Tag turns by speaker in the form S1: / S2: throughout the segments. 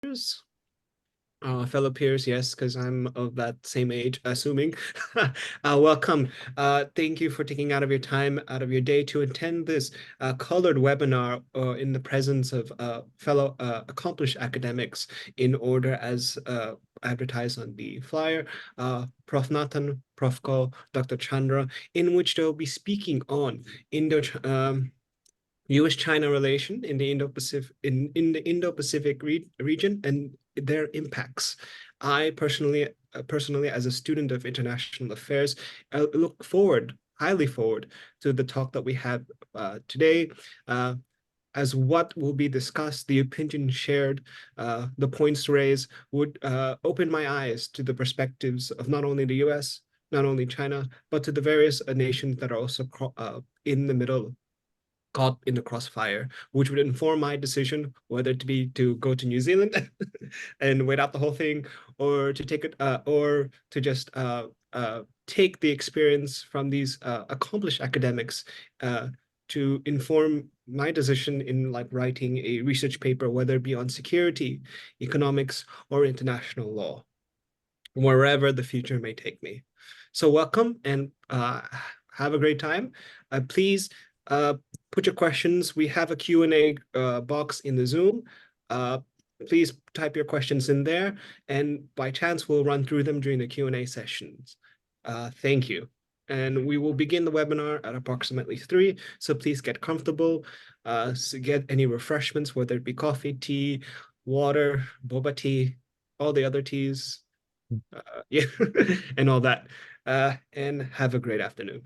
S1: Fellow peers, yes, because I'm of that same age, assuming. Welcome. Thank you for taking out of your time, out of your day to attend this colored webinar in the presence of fellow accomplished academics in order as advertised on the flyer, Prof. Nathan, Prof. Ko, Dr. Chandra, in which they'll be speaking on U.S.-China relation in the Indo-Pacific region and their impacts. I personally, as a student of international affairs, look highly forward to the talk that we have today. As what will be discussed, the opinion shared, the points raised would open my eyes to the perspectives of not only the U.S., not only China, but to the various nations that are also in the middle, caught in the crossfire, which would inform my decision whether to go to New Zealand and wait out the whole thing, or to take it, or to just take the experience from these accomplished academics to inform my decision in like writing a research paper, whether it be on security, economics, or international law, wherever the future may take me. So welcome and have a great time. Please put your questions. We have a Q&A box in the Zoom. Please type your questions in there, and by chance, we'll run through them during the Q&A sessions. Thank you. And we will begin the webinar at approximately 3, so please get comfortable, so get any refreshments, whether it be coffee, tea, water, boba tea, all the other teas, yeah, and all that. And have a great afternoon.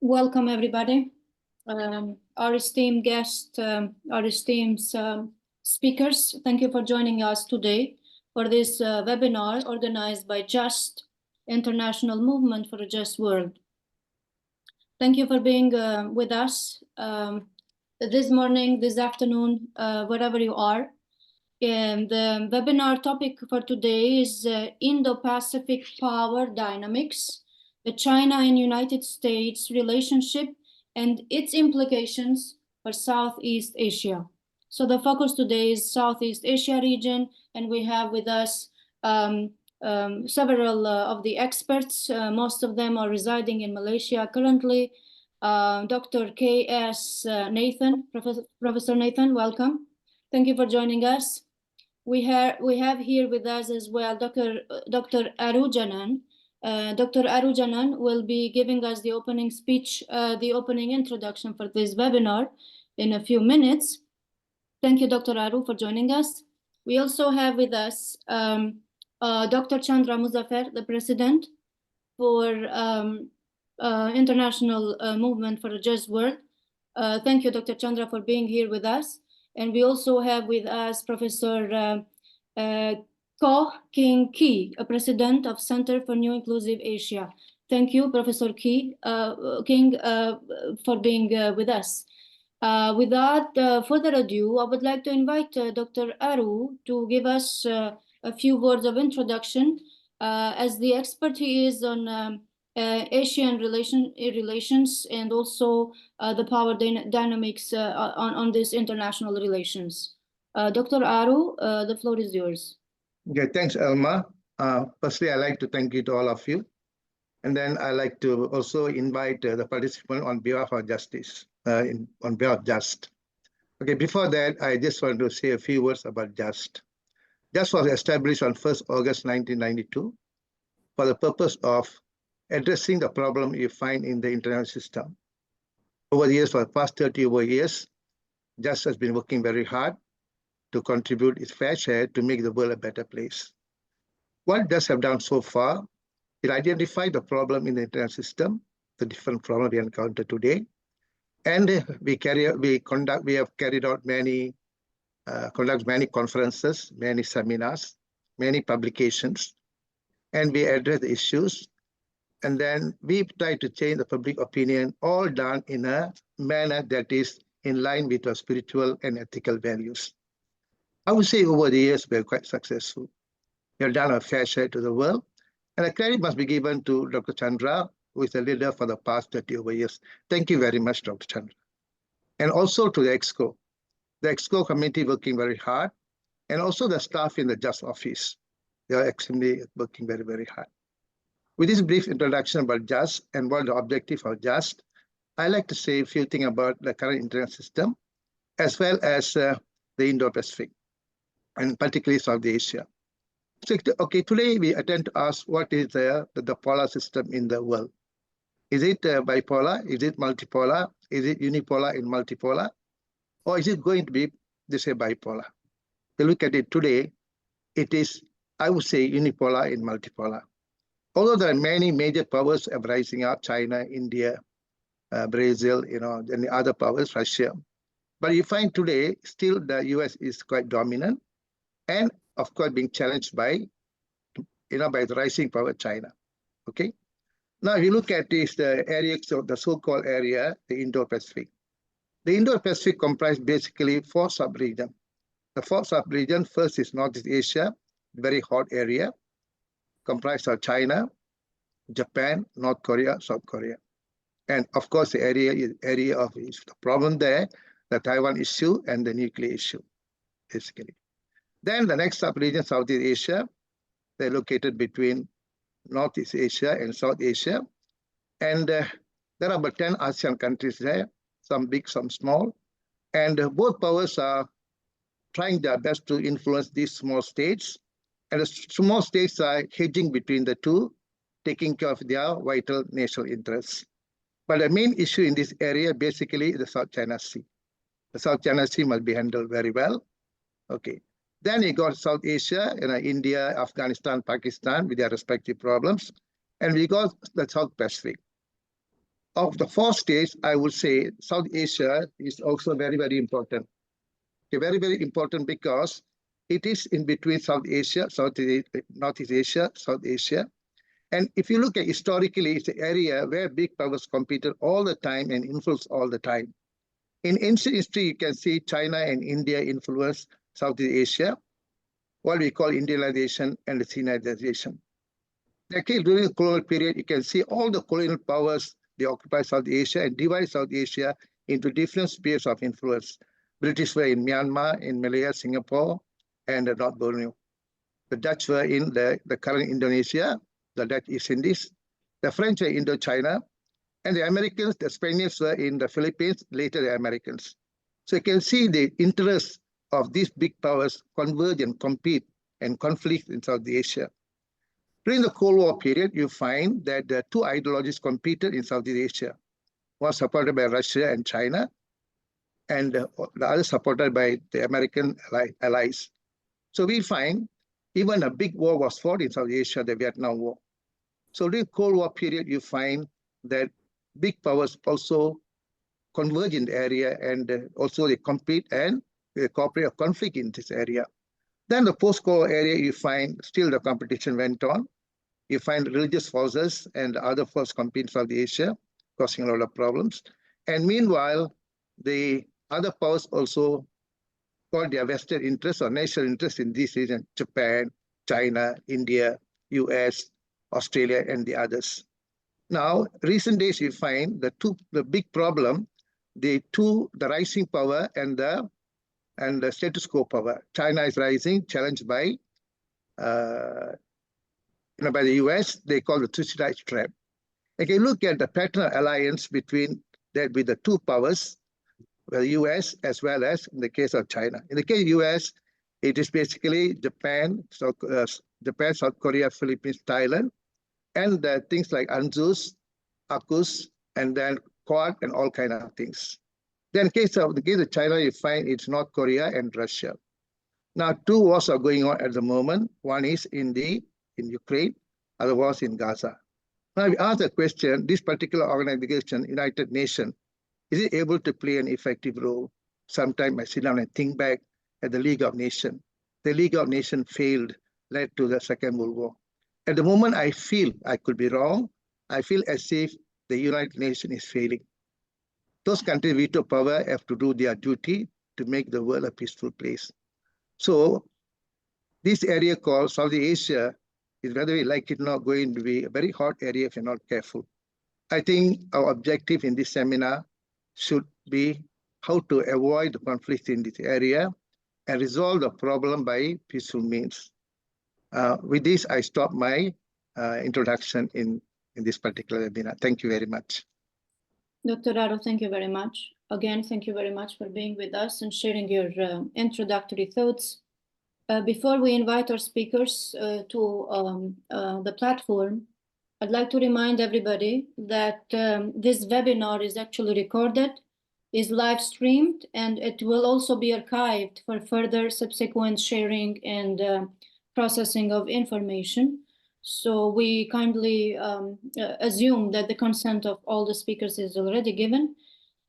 S2: Welcome, everybody. Our esteemed guests, our esteemed speakers, thank you for joining us today for this webinar organized by JUST, International Movement for a Just World. Thank you for being with us this morning, this afternoon, wherever you are. And the webinar topic for today is Indo-Pacific Power Dynamics, the China and United States relationship and its implications for Southeast Asia. So the focus today is Southeast Asia region, and we have with us several of the experts. Most of them are residing in Malaysia currently. Dr. K.S. Nathan, Professor Nathan, welcome. Thank you for joining us. We have here with us as well Dr. Arujanan. Dr. Arujanan will be giving us the opening speech, the opening introduction for this webinar in a few minutes. Thank you, Dr. Aru, for joining us. We also have with us Dr. Chandra Muzaffar, the president for International Movement for a Just World. Thank you, Dr. Chandra, for being here with us. And we also have with us Professor Ko King Kee, a president of Center for New Inclusive Asia. Thank you, Professor King, for being with us. Without further ado, I would like to invite Dr. Aru to give us a few words of introduction, as the expert he is on Asian relations and also the power dynamics on this international relations. Dr. Aru, the floor is yours.
S3: Okay, thanks, Elma. Firstly, I'd like to thank you to all of you. And then I'd like to also invite the participant on behalf of Justice, on behalf of JUST. Okay, before that, I just want to say a few words about JUST. JUST was established on 1st August 1992 for the purpose of addressing the problem you find in the international system. Over the years, for the past 30 over years, JUST has been working very hard to contribute its fair share to make the world a better place. What JUST have done so far, it identified the problem in the international system, the different problems we encounter today, and we have carried out many conferences, many seminars, many publications, and we address the issues. And then we try to change the public opinion, all done in a manner that is in line with our spiritual and ethical values. I would say over the years, we are quite successful. We have done a fair share to the world. And the credit must be given to Dr. Chandra, who is the leader for the past 30 over years. Thank you very much, Dr. Chandra. And also to the EXCO. The EXCO committee working very hard, and also the staff in the JUST office. They are extremely working very, very hard. With this brief introduction about JUST and what the objective of JUST, I'd like to say a few things about the current international system, as well as the Indo-Pacific, and particularly South Asia. So, okay, today we attempt to ask what is the polar system in the world. Is it bipolar? Is it multipolar? Is it unipolar and multipolar? Or is it going to be, they say, bipolar? If you look at it today, it is, I would say, unipolar and multipolar. Although there are many major powers rising up, China, India, Brazil, and the other powers, Russia. But you find today, still the US is quite dominant, and of course being challenged by, by the rising power China. Okay. Now, if you look at this, the area, so the so-called area, the Indo-Pacific. The Indo-Pacific comprises basically 4 sub-regions. The 4th sub-region, first is Northeast Asia, very hot area, comprised of China, Japan, North Korea, South Korea. And of course, the area of the problem there, the Taiwan issue and the nuclear issue, basically. Then the next sub-region, Southeast Asia, they're located between Northeast Asia and South Asia. And there are about 10 ASEAN countries there, some big, some small. And both powers are trying their best to influence these small states. And the small states are hedging between the two, taking care of their vital national interests. But the main issue in this area, basically, is the South China Sea. The South China Sea must be handled very well. Okay. Then you got South Asia, India, Afghanistan, Pakistan, with their respective problems. And we got the South Pacific. Of the 4 states, I would say South Asia is also very, very important. Okay, very, very important because it is in between South Asia, Northeast Asia, South Asia. And if you look at historically, it's the area where big powers competed all the time and influenced all the time. In ancient history, you can see China and India influence Southeast Asia, what we call Indianization and Sinization. During the colonial period, you can see all the colonial powers, they occupy South Asia and divide South Asia into different spheres of influence. British were in Myanmar, in Malaya, Singapore, and North Borneo. The Dutch were in the current Indonesia, the Dutch East Indies. The French were in Indochina, and the Americans, the Spaniards were in the Philippines, later the Americans. So you can see the interests of these big powers converge and compete and conflict in South Asia. During the Cold War period, you find that the two ideologies competed in Southeast Asia, one supported by Russia and China, and the other supported by the American allies. So we find even a big war was fought in South Asia, the Vietnam War. So during the Cold War period, you find that big powers also converge in the area, and also they compete and they cooperate or conflict in this area. Then the post-Cold War area, you find still the competition went on. You find religious forces and other forces compete in South Asia, causing a lot of problems. And meanwhile, the other powers also got their vested interests or national interests in this region: Japan, China, India, US, Australia, and the others. Now, recent days, you find the big problem, the rising power and the status quo power. China is rising, challenged by by the US. They call the Thucydides trap. If you look at the pattern of alliance between with the two powers, the US as well as in the case of China. In the case of US, it is basically Japan, South Korea, Philippines, Thailand, and things like AUKUS, AUKUS, and then Quad and all kind of things. Then in the case of China, you find it's North Korea and Russia. Now, two wars are going on at the moment. One is in Ukraine, other was in Gaza. Now, we ask the question, this particular organization, United Nations, is it able to play an effective role? Sometimes I sit down and think back at the League of Nations. The League of Nations failed, led to the Second World War. At the moment, I feel, I could be wrong, I feel as if the United Nations is failing. Those countries with veto power have to do their duty to make the world a peaceful place. So this area called Southeast Asia is, whether we like it or not, going to be a very hot area if you're not careful. I think our objective in this seminar should be how to avoid the conflict in this area and resolve the problem by peaceful means. With this, I stop my introduction in this particular webinar. Thank you very much.
S2: Dr. Rado, thank you very much. Again, thank you very much for being with us and sharing your introductory thoughts. Before we invite our speakers to the platform, I'd like to remind everybody that this webinar is actually recorded, is live streamed, and it will also be archived for further subsequent sharing and processing of information. So we kindly assume that the consent of all the speakers is already given.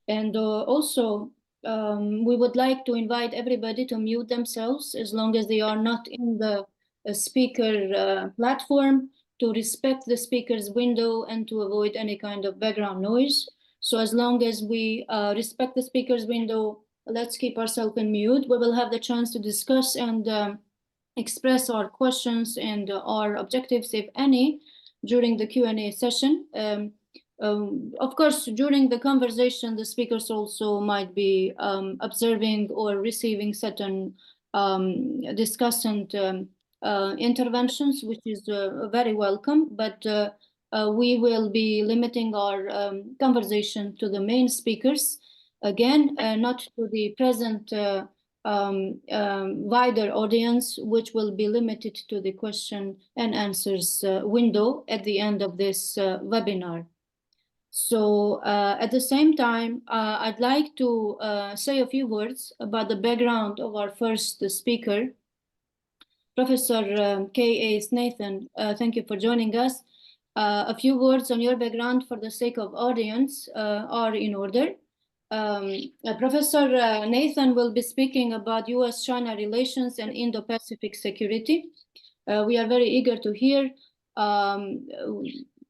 S2: And also, we would like to invite everybody to mute themselves as long as they are not in the speaker platform, to respect the speaker's window and to avoid any kind of background noise. So as long as we respect the speaker's window, let's keep ourselves in mute. We will have the chance to discuss and express our questions and our objectives, if any, during the Q&A session. Of course, during the conversation, the speakers also might be observing or receiving certain discussant interventions, which is very welcome, but we will be limiting our conversation to the main speakers. Again, not to the present wider audience, which will be limited to the question and answers window at the end of this webinar. So at the same time, I'd like to say a few words about the background of our first speaker, Professor K.A. Snethan. Thank you for joining us. A few words on your background for the sake of audience are in order. Professor Nathan will be speaking about US-China relations and Indo-Pacific security. We are very eager to hear.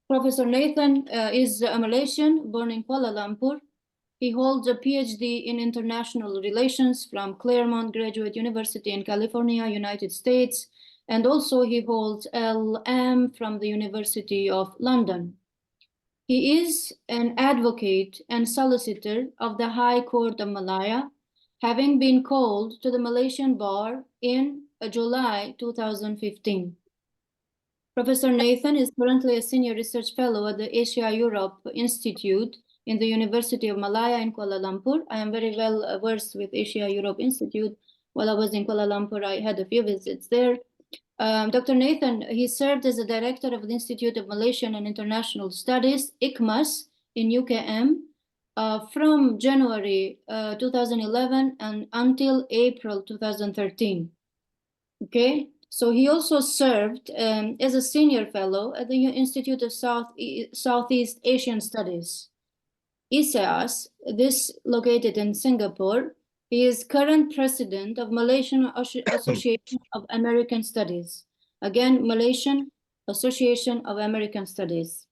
S2: Professor Nathan is a Malaysian born in Kuala Lumpur. He holds a PhD in international relations from Claremont Graduate University in California, United States, and also he holds LM from the University of London. He is an advocate and solicitor of the High Court of Malaya, having been called to the Malaysian bar in July 2015. Professor Nathan is currently a senior research fellow at the Asia-Europe Institute in the University of Malaya in Kuala Lumpur. I am very well versed with Asia-Europe Institute. While I was in Kuala Lumpur, I had a few visits there. Dr. Nathan, he served as the director of the Institute of Malaysian and International Studies, ICMAS, in UKM from January 2011 and until April 2013. Okay, so he also served as a senior fellow at the Institute of Southeast Asian Studies, ISEAS, this located in Singapore. He is current president of Malaysian Association of American Studies. Again, Malaysian Association of American Studies.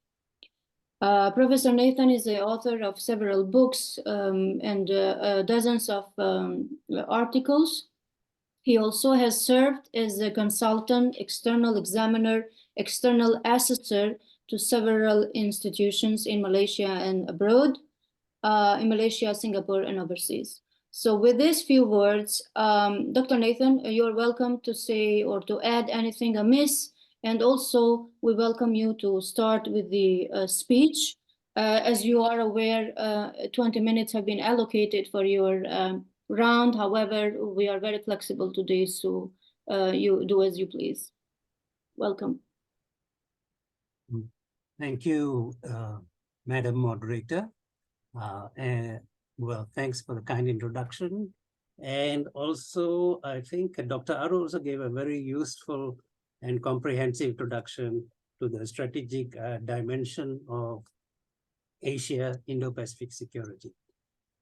S2: Professor Nathan is the author of several books and dozens of articles. He also has served as a consultant, external examiner, external assessor to several institutions in Malaysia and abroad, in Malaysia, Singapore, and overseas. So with these few words, Dr. Nathan, you're welcome to say or to add anything amiss. And also, we welcome you to start with the speech. As you are aware, 20 minutes have been allocated for your round. However, we are very flexible today, so you do as you please. Welcome.
S4: Thank you, Madam Moderator. Well, thanks for the kind introduction. And also, I think Dr. Aru also gave a very useful and comprehensive introduction to the strategic dimension of Asia Indo-Pacific security.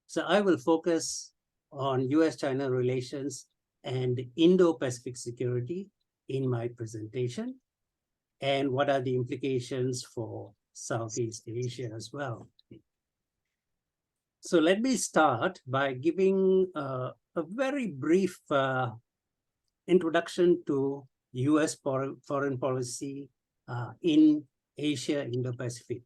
S4: So I will focus on US-China relations and Indo-Pacific security in my presentation, and what are the implications for Southeast Asia as well. So let me start by giving a very brief introduction to US foreign policy in Asia Indo-Pacific.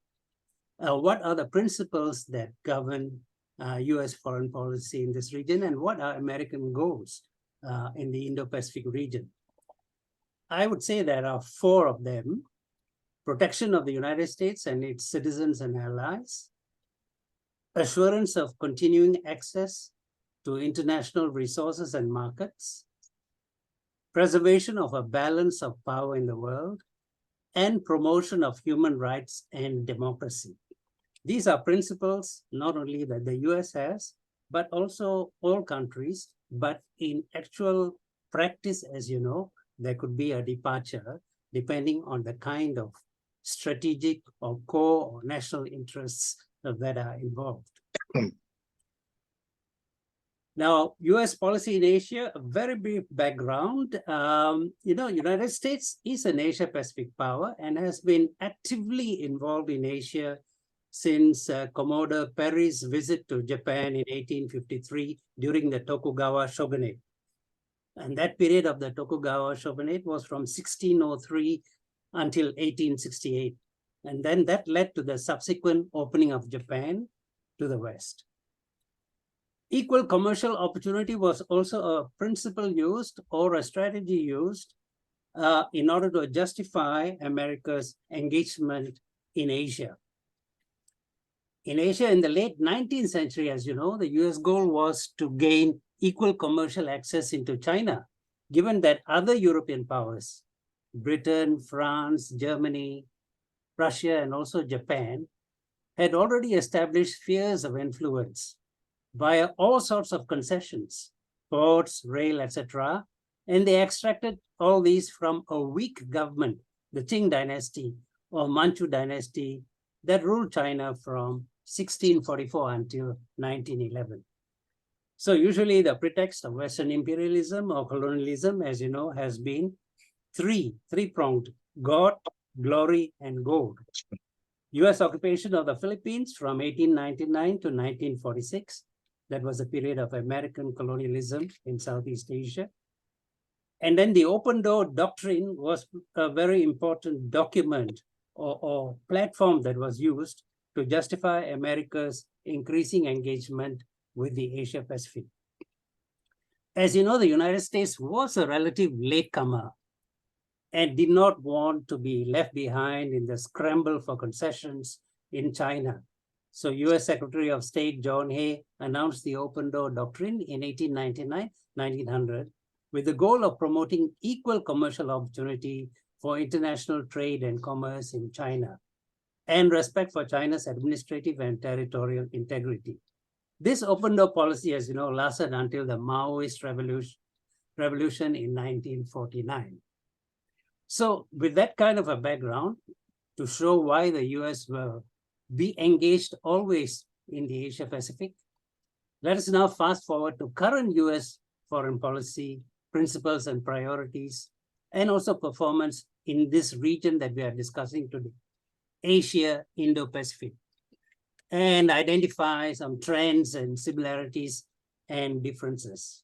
S4: What are the principles that govern US foreign policy in this region, and what are American goals in the Indo-Pacific region? I would say there are four of them: protection of the United States and its citizens and allies, assurance of continuing access to international resources and markets, preservation of a balance of power in the world, and promotion of human rights and democracy. These are principles not only that the US has, but also all countries. But in actual practice, as you know, there could be a departure depending on the kind of strategic or core or national interests that are involved. Now, US policy in Asia, a very brief background. United States is an Asia-Pacific power and has been actively involved in Asia since Commodore Perry's visit to Japan in 1853 during the Tokugawa shogunate. And that period of the Tokugawa shogunate was from 1603 until 1868. And then that led to the subsequent opening of Japan to the West. Equal commercial opportunity was also a principle used or a strategy used in order to justify America's engagement in Asia. In Asia, in the late 19th century, as you know, the US goal was to gain equal commercial access into China, given that other European powers, Britain, France, Germany, Russia, and also Japan, had already established spheres of influence via all sorts of concessions, ports, rail, etc. And they extracted all these from a weak government, the Qing dynasty or Manchu dynasty, that ruled China from 1644 until 1911. So usually the pretext of Western imperialism or colonialism, as you know, has been three-pronged: God, glory, and gold. US occupation of the Philippines from 1899 to 1946. That was a period of American colonialism in Southeast Asia. And then the open door doctrine was a very important document or platform that was used to justify America's increasing engagement with the Asia Pacific. As you know, the United States was a relative latecomer and did not want to be left behind in the scramble for concessions in China. So US Secretary of State John Hay announced the Open Door Doctrine in 1899-1900 with the goal of promoting equal commercial opportunity for international trade and commerce in China and respect for China's administrative and territorial integrity. This open door policy, as you know, lasted until the Maoist revolution in 1949. So with that kind of a background, to show why the US will be engaged always in the Asia Pacific, let us now fast forward to current US foreign policy principles and priorities, and also performance in this region that we are discussing today, Asia, Indo-Pacific, and identify some trends and similarities and differences.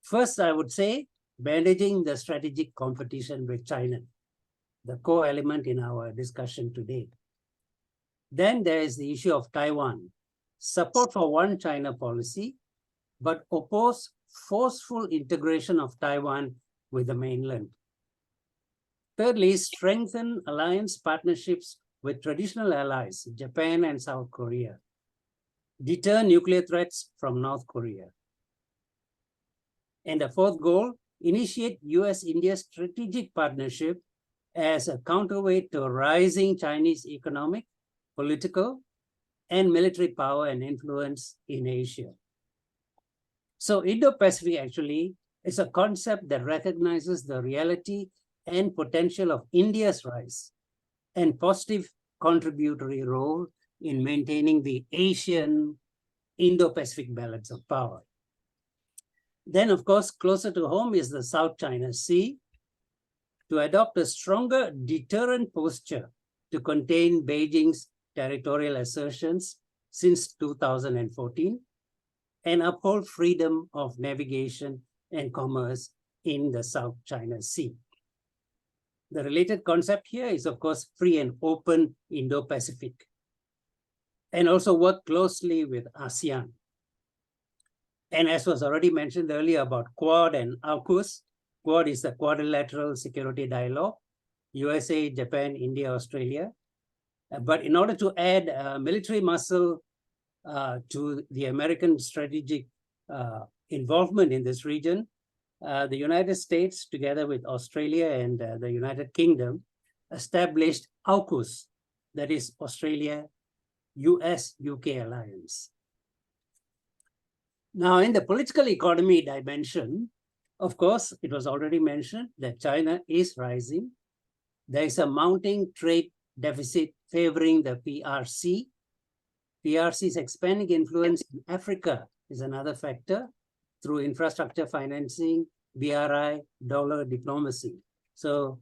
S4: First, I would say, managing the strategic competition with China, the core element in our discussion today. Then there is the issue of Taiwan, support for one China policy, but oppose forceful integration of Taiwan with the mainland. Thirdly, strengthen alliance partnerships with traditional allies, Japan and South Korea. Deter nuclear threats from North Korea. And the fourth goal, initiate US-India strategic partnership as a counterweight to rising Chinese economic, political, and military power and influence in Asia. So Indo-Pacific actually is a concept that recognizes the reality and potential of India's rise and positive contributory role in maintaining the Asian Indo-Pacific balance of power. Then, of course, closer to home is the South China Sea, to adopt a stronger deterrent posture to contain Beijing's territorial assertions since 2014, and uphold freedom of navigation and commerce in the South China Sea. The related concept here is, of course, free and open Indo-Pacific, and also work closely with ASEAN. And as was already mentioned earlier about Quad and AUKUS, Quad is the Quadrilateral Security Dialogue, USA, Japan, India, Australia. But in order to add military muscle to the American strategic involvement in this region, the United States, together with Australia and the United Kingdom, established AUKUS, that is Australia, US-UK alliance. Now, in the political economy dimension, of course, it was already mentioned that China is rising. There is a mounting trade deficit favoring the PRC. PRC's expanding influence in Africa is another factor through infrastructure financing, BRI, dollar diplomacy. So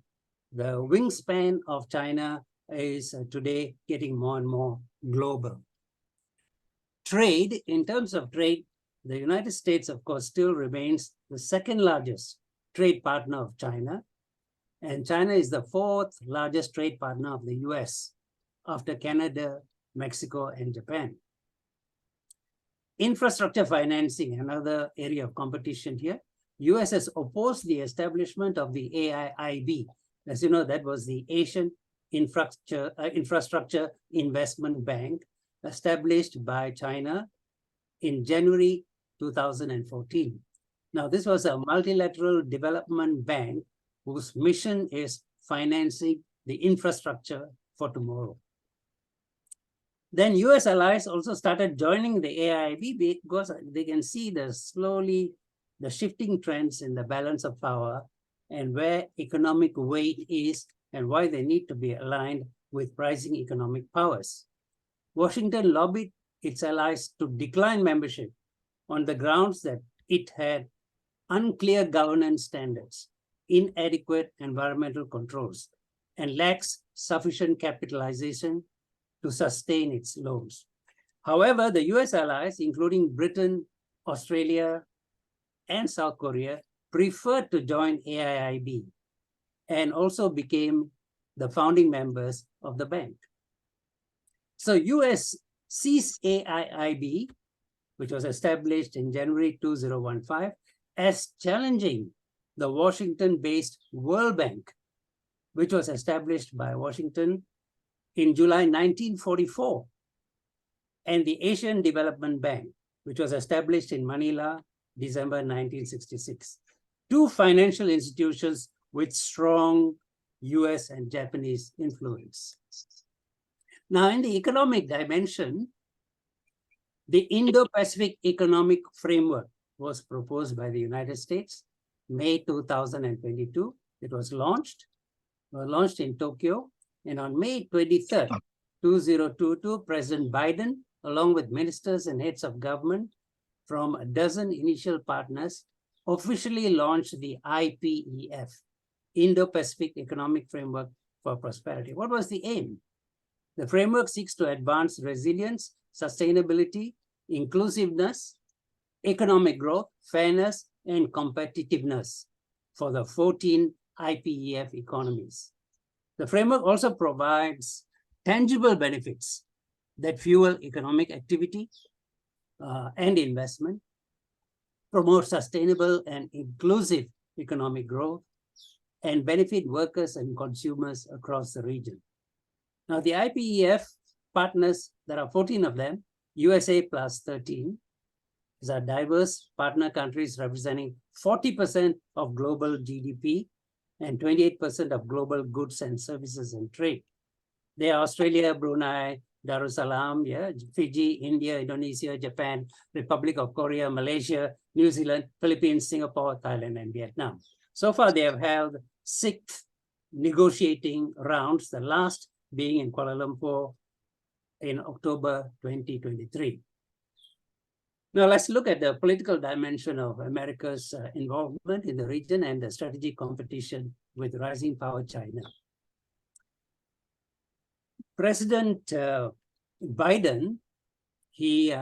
S4: the wingspan of China is today getting more and more global. Trade, in terms of trade, the United States, of course, still remains the second largest trade partner of China. And China is the fourth largest trade partner of the US after Canada, Mexico, and Japan. Infrastructure financing, another area of competition here. US has opposed the establishment of the AIIB. As you know, that was the Asian Infrastructure Investment Bank, established by China in January 2014. Now, this was a multilateral development bank whose mission is financing the infrastructure for tomorrow. Then US allies also started joining the AIIB because they can see the shifting trends in the balance of power and where economic weight is and why they need to be aligned with rising economic powers. Washington lobbied its allies to decline membership on the grounds that it had unclear governance standards, inadequate environmental controls, and lacks sufficient capitalization to sustain its loans. However, the US allies, including Britain, Australia, and South Korea, preferred to join AIIB and also became the founding members of the bank. So US sees AIIB, which was established in January 2015, as challenging the Washington-based World Bank, which was established by Washington in July 1944, and the Asian Development Bank, which was established in Manila, December 1966. Two financial institutions with strong US and Japanese influence. Now, in the economic dimension, the Indo-Pacific Economic Framework was proposed by the United States, May 2022. It was launched in Tokyo, and on May 23rd, 2022, President Biden, along with ministers and heads of government from a dozen initial partners, officially launched the IPEF, Indo-Pacific Economic Framework for Prosperity. What was the aim? The framework seeks to advance resilience, sustainability, inclusiveness, economic growth, fairness, and competitiveness for the 14 IPEF economies. The framework also provides tangible benefits that fuel economic activity and investment, promote sustainable and inclusive economic growth, and benefit workers and consumers across the region. Now, the IPEF partners, there are 14 of them, USA plus 13, these are diverse partner countries representing 40% of global GDP and 28% of global goods and services and trade. They are Australia, Brunei, Darussalam, Fiji, India, Indonesia, Japan, Republic of Korea, Malaysia, New Zealand, Philippines, Singapore, Thailand, and Vietnam. So far, they have held 6 negotiating rounds, the last being in Kuala Lumpur in October 2023. Now, let's look at the political dimension of America's involvement in the region and the strategic competition with rising power China. President Biden, he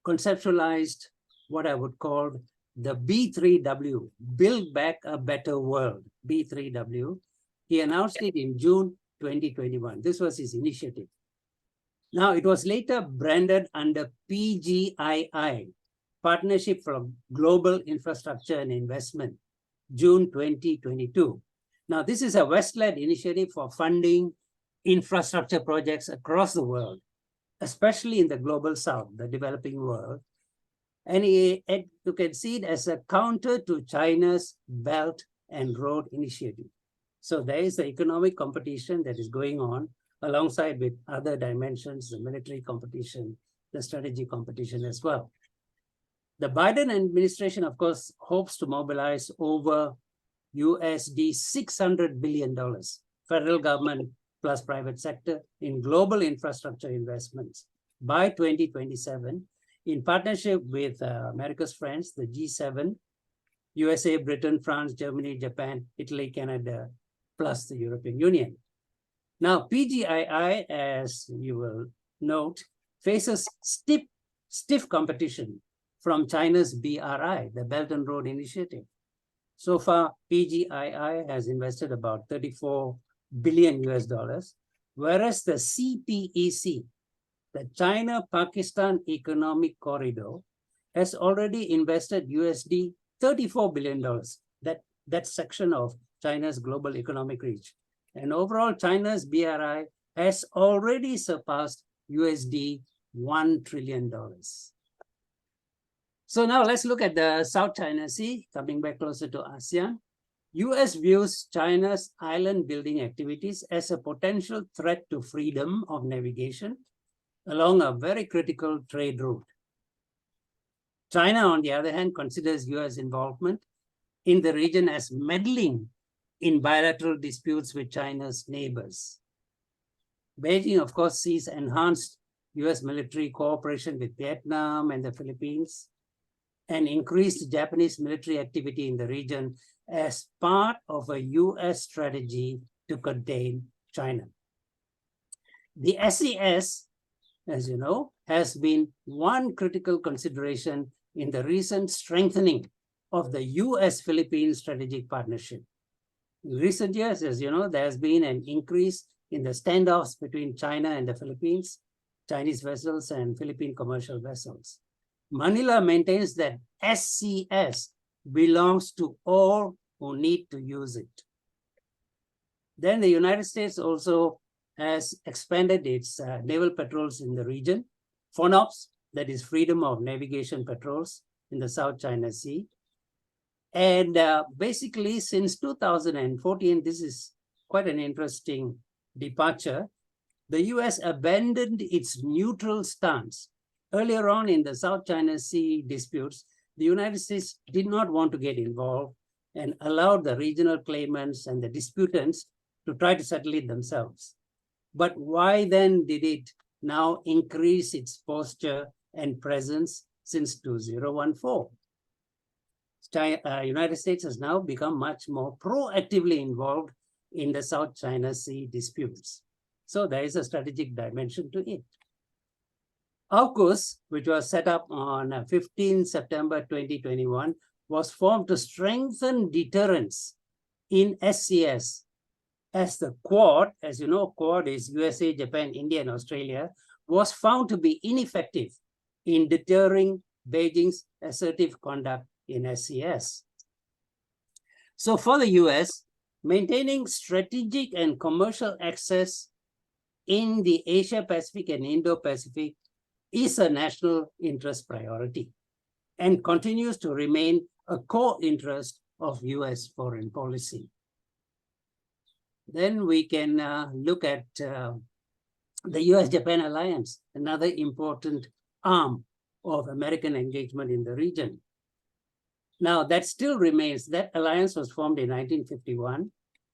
S4: conceptualized what I would call the B3W, Build Back a Better World, B3W. He announced it in June 2021. This was his initiative. Now, it was later branded under PGII, Partnership for Global Infrastructure and Investment, June 2022. Now, this is a West-led initiative for funding infrastructure projects across the world, especially in the global south, the developing world. And you can see it as a counter to China's Belt and Road Initiative. So there is the economic competition that is going on alongside with other dimensions, the military competition, the strategy competition as well. The Biden administration, of course, hopes to mobilize over USD $600 billion, federal government plus private sector, in global infrastructure investments by 2027, in partnership with America's friends, the G7, USA, Britain, France, Germany, Japan, Italy, Canada, plus the European Union. Now, PGII, as you will note, faces stiff competition from China's BRI, the Belt and Road Initiative. So far, PGII has invested about $34 billion US, whereas the CPEC, the China-Pakistan Economic Corridor, has already invested USD $34 billion, that section of China's global economic reach. And overall, China's BRI has already surpassed USD $1 trillion. So now let's look at the South China Sea, coming back closer to ASEAN. US views China's island building activities as a potential threat to freedom of navigation along a very critical trade route. China, on the other hand, considers US involvement in the region as meddling in bilateral disputes with China's neighbors. Beijing, of course, sees enhanced US military cooperation with Vietnam and the Philippines, and increased Japanese military activity in the region as part of a US strategy to contain China. The SES, as you know, has been one critical consideration in the recent strengthening of the US-Philippines strategic partnership. In recent years, as you know, there has been an increase in the standoffs between China and the Philippines, Chinese vessels and Philippine commercial vessels. Manila maintains that SCS belongs to all who need to use it. Then the United States also has expanded its naval patrols in the region. FONOPS, that is Freedom of Navigation Patrols in the South China Sea. And basically since 2014, this is quite an interesting departure. The US abandoned its neutral stance. Earlier on in the South China Sea disputes, the United States did not want to get involved and allowed the regional claimants and the disputants to try to settle it themselves. But why then did it now increase its posture and presence since 2014? United States has now become much more proactively involved in the South China Sea disputes. So there is a strategic dimension to it. AUKUS, which was set up on 15 September 2021, was formed to strengthen deterrence in SCS, as the Quad, as you know, Quad is USA, Japan, India, and Australia, was found to be ineffective in deterring Beijing's assertive conduct in SCS. So for the US, maintaining strategic and commercial access in the Asia-Pacific and Indo-Pacific is a national interest priority and continues to remain a core interest of US foreign policy. Then we can look at the US-Japan alliance, another important arm of American engagement in the region. Now that still remains, that alliance was formed in 1951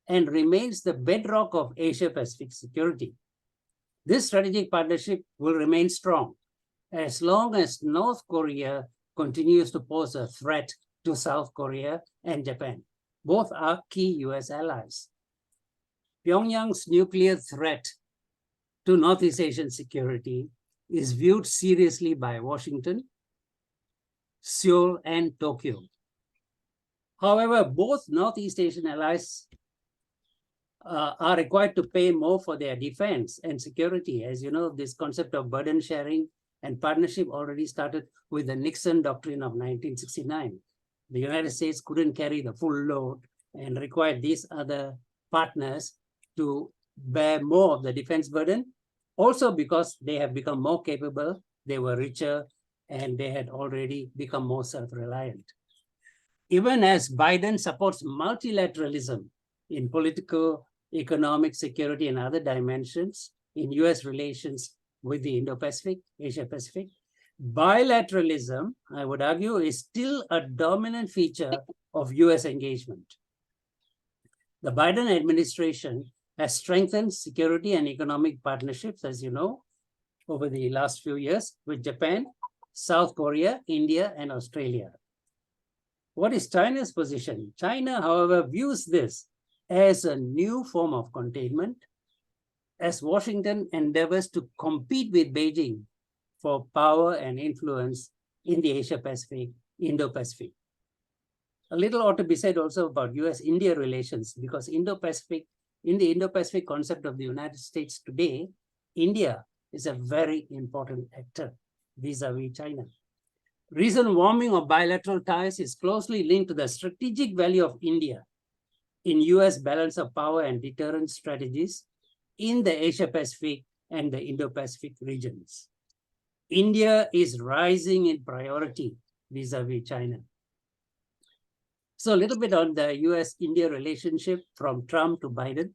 S4: and remains the bedrock of Asia-Pacific security. This strategic partnership will remain strong as long as North Korea continues to pose a threat to South Korea and Japan. Both are key US allies. Pyongyang's nuclear threat to Northeast Asian security is viewed seriously by Washington, Seoul, and Tokyo. However, both Northeast Asian allies are required to pay more for their defense and security. As you know, this concept of burden sharing and partnership already started with the Nixon Doctrine of 1969. The United States couldn't carry the full load and required these other partners to bear more of the defense burden, also because they have become more capable, they were richer, and they had already become more self-reliant. Even as Biden supports multilateralism in political, economic, security, and other dimensions in US relations with the Indo-Pacific, Asia-Pacific, bilateralism, I would argue, is still a dominant feature of US engagement. The Biden administration has strengthened security and economic partnerships, as you know, over the last few years with Japan, South Korea, India, and Australia. What is China's position? China, however, views this as a new form of containment, as Washington endeavors to compete with Beijing for power and influence in the Asia-Pacific, Indo-Pacific. A little ought to be said also about US-India relations, because in the Indo-Pacific concept of the United States today, India is a very important actor vis-a-vis China. Recent warming of bilateral ties is closely linked to the strategic value of India in US balance of power and deterrence strategies in the Asia-Pacific and the Indo-Pacific regions. India is rising in priority vis-a-vis China. So a little bit on the US-India relationship from Trump to Biden.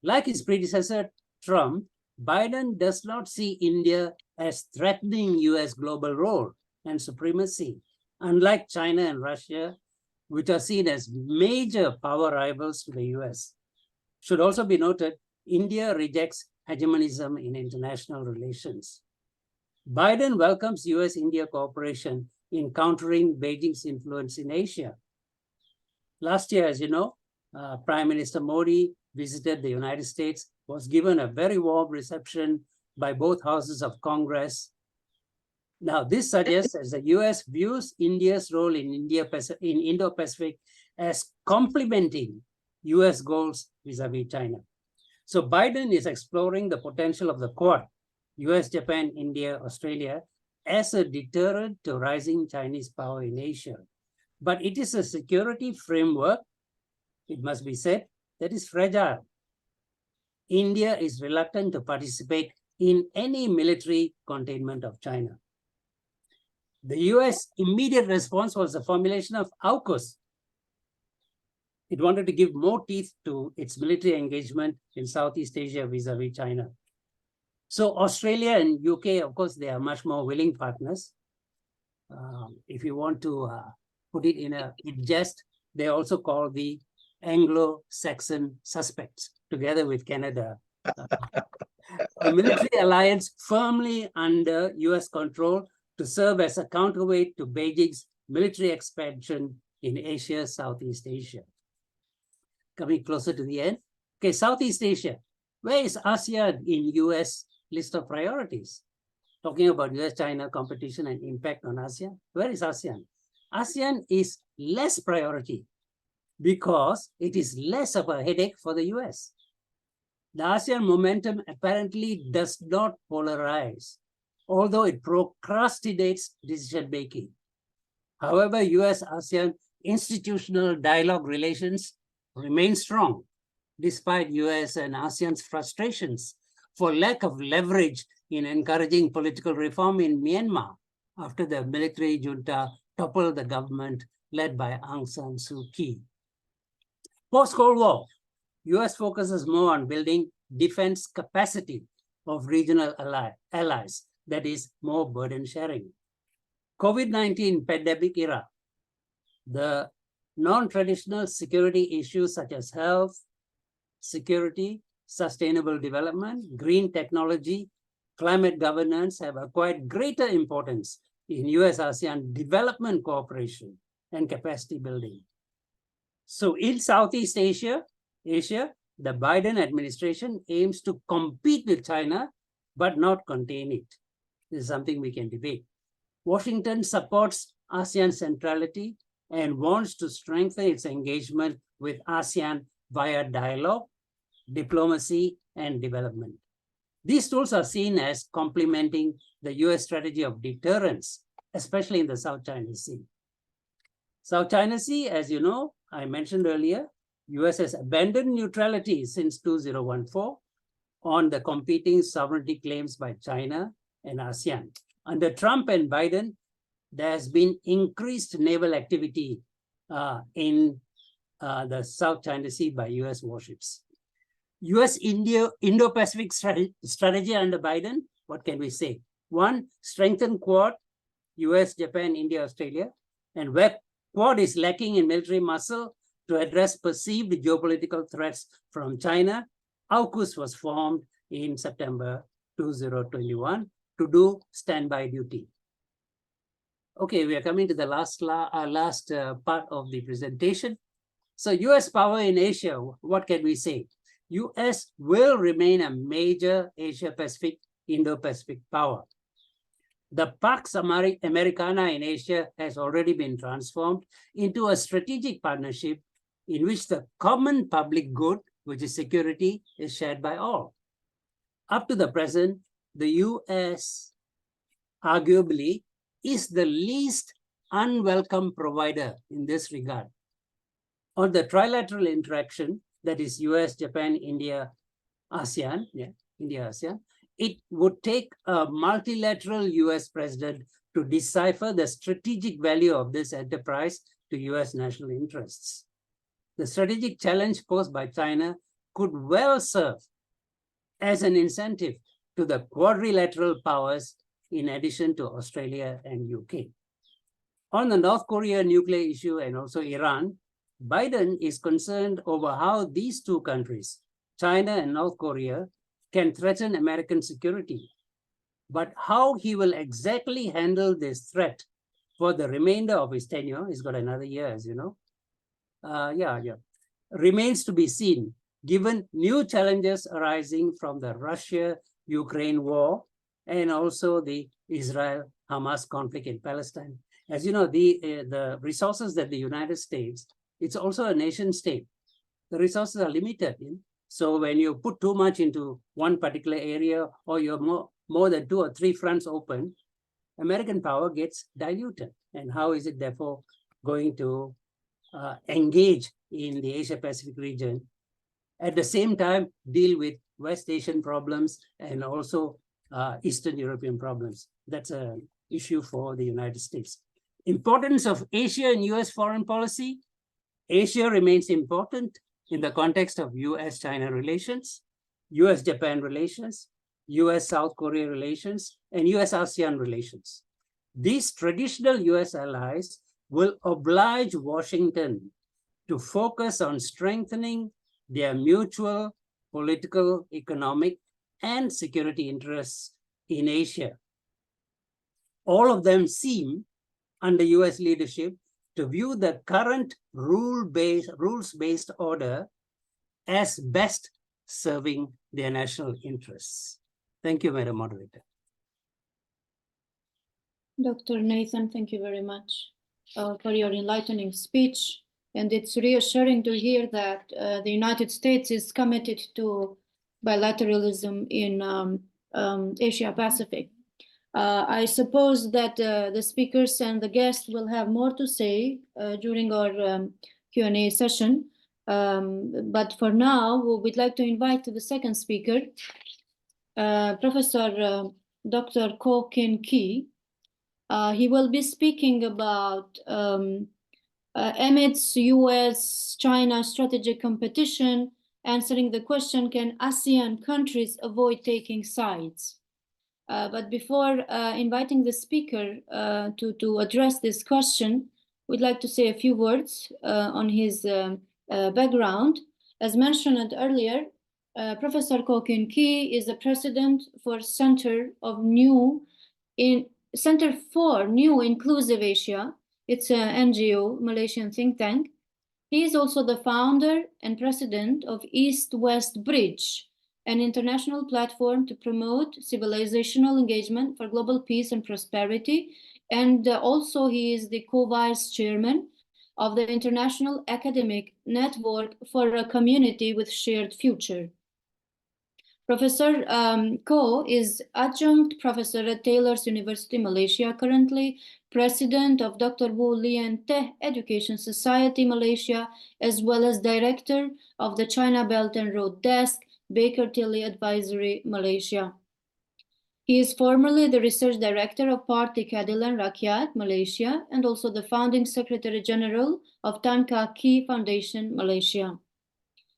S4: Like his predecessor, Trump, Biden does not see India as threatening US global role and supremacy, unlike China and Russia, which are seen as major power rivals to the US. Should also be noted, India rejects hegemonism in international relations. Biden welcomes US-India cooperation in countering Beijing's influence in Asia. Last year, as you know, Prime Minister Modi visited the United States, was given a very warm reception by both houses of Congress. Now, this suggests as the US views India's role in Indo-Pacific as complementing US goals vis-a-vis China. So Biden is exploring the potential of the Quad US, Japan, India, Australia as a deterrent to rising Chinese power in Asia. But it is a security framework, it must be said, that is fragile. India is reluctant to participate in any military containment of China. The US immediate response was the formulation of AUKUS. It wanted to give more teeth to its military engagement in Southeast Asia vis-a-vis China. So Australia and UK, of course, they are much more willing partners. If you want to put it in jest, they also call the Anglo-Saxon suspects, together with Canada. A military alliance firmly under US control to serve as a counterweight to Beijing's military expansion in Asia, Southeast Asia. Coming closer to the end. Okay, Southeast Asia. Where is ASEAN in US list of priorities? Talking about US-China competition and impact on ASEAN. Where is ASEAN? ASEAN is less priority because it is less of a headache for the US. The ASEAN momentum apparently does not polarize, although it procrastinates decision-making. However, US-ASEAN institutional dialogue relations remain strong, despite US and ASEAN's frustrations for lack of leverage in encouraging political reform in Myanmar after the military junta toppled the government led by Aung San Suu Kyi. Post-Cold War, US focuses more on building defense capacity of regional allies, that is more burden sharing. COVID-19 pandemic era, the non-traditional security issues such as health, security, sustainable development, green technology, climate governance have acquired greater importance in US-ASEAN development cooperation and capacity building. So in Southeast Asia, the Biden administration aims to compete with China, but not contain it. This is something we can debate. Washington supports ASEAN centrality and wants to strengthen its engagement with ASEAN via dialogue, diplomacy, and development. These tools are seen as complementing the US strategy of deterrence, especially in the South China Sea. South China Sea, as you know, I mentioned earlier, US has abandoned neutrality since 2014 on the competing sovereignty claims by China and ASEAN. Under Trump and Biden, there has been increased naval activity in the South China Sea by US warships. US Indo-Pacific strategy under Biden, what can we say? One, strengthen Quad, US, Japan, India, Australia, and where Quad is lacking in military muscle to address perceived geopolitical threats from China, AUKUS was formed in September 2021 to do standby duty. Okay, we are coming to the last part of the presentation. So US power in Asia, what can we say? US will remain a major Asia-Pacific, Indo-Pacific power. The Pax Americana in Asia has already been transformed into a strategic partnership in which the common public good, which is security, is shared by all. Up to the present, the US arguably is the least unwelcome provider in this regard. On the trilateral interaction, that is US, Japan, India, ASEAN, India, ASEAN, it would take a multilateral US president to decipher the strategic value of this enterprise to US national interests. The strategic challenge posed by China could well serve as an incentive to the quadrilateral powers in addition to Australia and UK. On the North Korea nuclear issue and also Iran, Biden is concerned over how these two countries, China and North Korea, can threaten American security. But how he will exactly handle this threat for the remainder of his tenure, he's got another year, as you know, remains to be seen, given new challenges arising from the Russia-Ukraine war and also the Israel-Hamas conflict in Palestine. As you know, the resources that the United States, it's also a nation state. The resources are limited. So when you put too much into one particular area or you're more more than 2 or 3 fronts open, American power gets diluted. And how is it therefore going to engage in the Asia-Pacific region, at the same time deal with West Asian problems and also Eastern European problems? That's an issue for the United States. Importance of Asia in US foreign policy. Asia remains important in the context of US-China relations, US-Japan relations, US-South Korea relations, and US-ASEAN relations. These traditional US allies will oblige Washington to focus on strengthening their mutual political, economic, and security interests in Asia. All of them seem, under US leadership, to view the current rules-based order as best serving their national interests. Thank you, Madam Moderator.
S2: Dr. Nathan, thank you very much for your enlightening speech. And it's reassuring to hear that the United States is committed to bilateralism in Asia Pacific. I suppose that the speakers and the guests will have more to say during our Q&A session. But for now, we'd like to invite the second speaker, Professor Dr. Ko Kin Kee. He will be speaking about amidst US-China strategic competition, answering the question, can ASEAN countries avoid taking sides? But before inviting the speaker to address this question, we'd like to say a few words on his background. As mentioned earlier, Professor Ko Kin Kee is the president for Center for New Inclusive Asia. It's an NGO, Malaysian think tank. He is also the founder and president of East-West Bridge, an international platform to promote civilizational engagement for global peace and prosperity. And also he is the co-vice chairman of the International Academic Network for a Community with Shared Future. Professor Ko is adjunct professor at Taylor's University, Malaysia, currently president of Dr. Wu Lien Teh Education Society, Malaysia, as well as director of the China Belt and Road Desk, Baker Tilly Advisory, Malaysia. He is formerly the research director of Parti Keadilan Rakyat, Malaysia, and also the founding secretary general of Tan Kah Kee Foundation, Malaysia.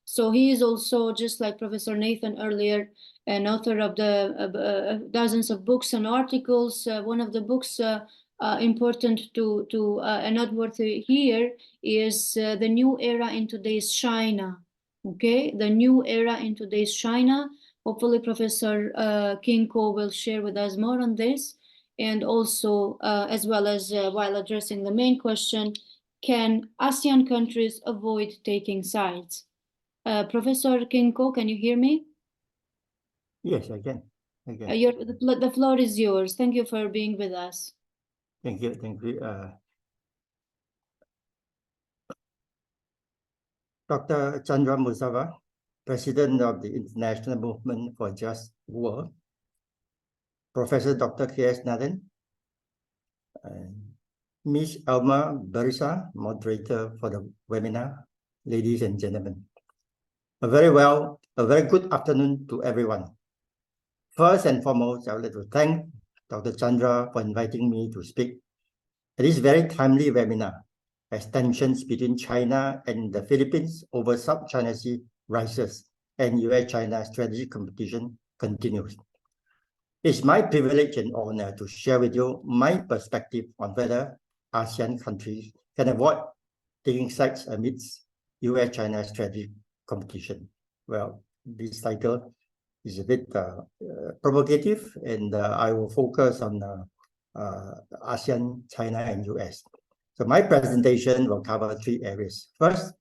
S2: So he is also, just like Professor Nathan earlier, an author of the dozens of books and articles. One of the books important and noteworthy here is The New Era in Today's China. Okay, The New Era in Today's China. Hopefully Professor Kin Ko will share with us more on this. And also, as well as while addressing the main question, can ASEAN countries avoid taking sides? Professor Kin Ko, can you hear me?
S5: Yes, I can.
S2: The floor is yours. Thank you for being with us.
S5: Thank you. Dr. Chandra Musawa, President of the International Movement for Just World, Professor Dr. K.S. Nathan, Ms. Alma Barisa, moderator for the webinar, ladies and gentlemen. A very good afternoon to everyone. First and foremost, I would like to thank Dr. Chandra for inviting me to speak at this very timely webinar as tensions between China and the Philippines over South China Sea rises and US-China strategic competition continues. It's my privilege and honor to share with you my perspective on whether ASEAN countries can avoid taking sides amidst US-China strategic competition. Well, this title is a bit provocative, and I will focus on ASEAN, China, and US. So my presentation will cover 3 areas. First,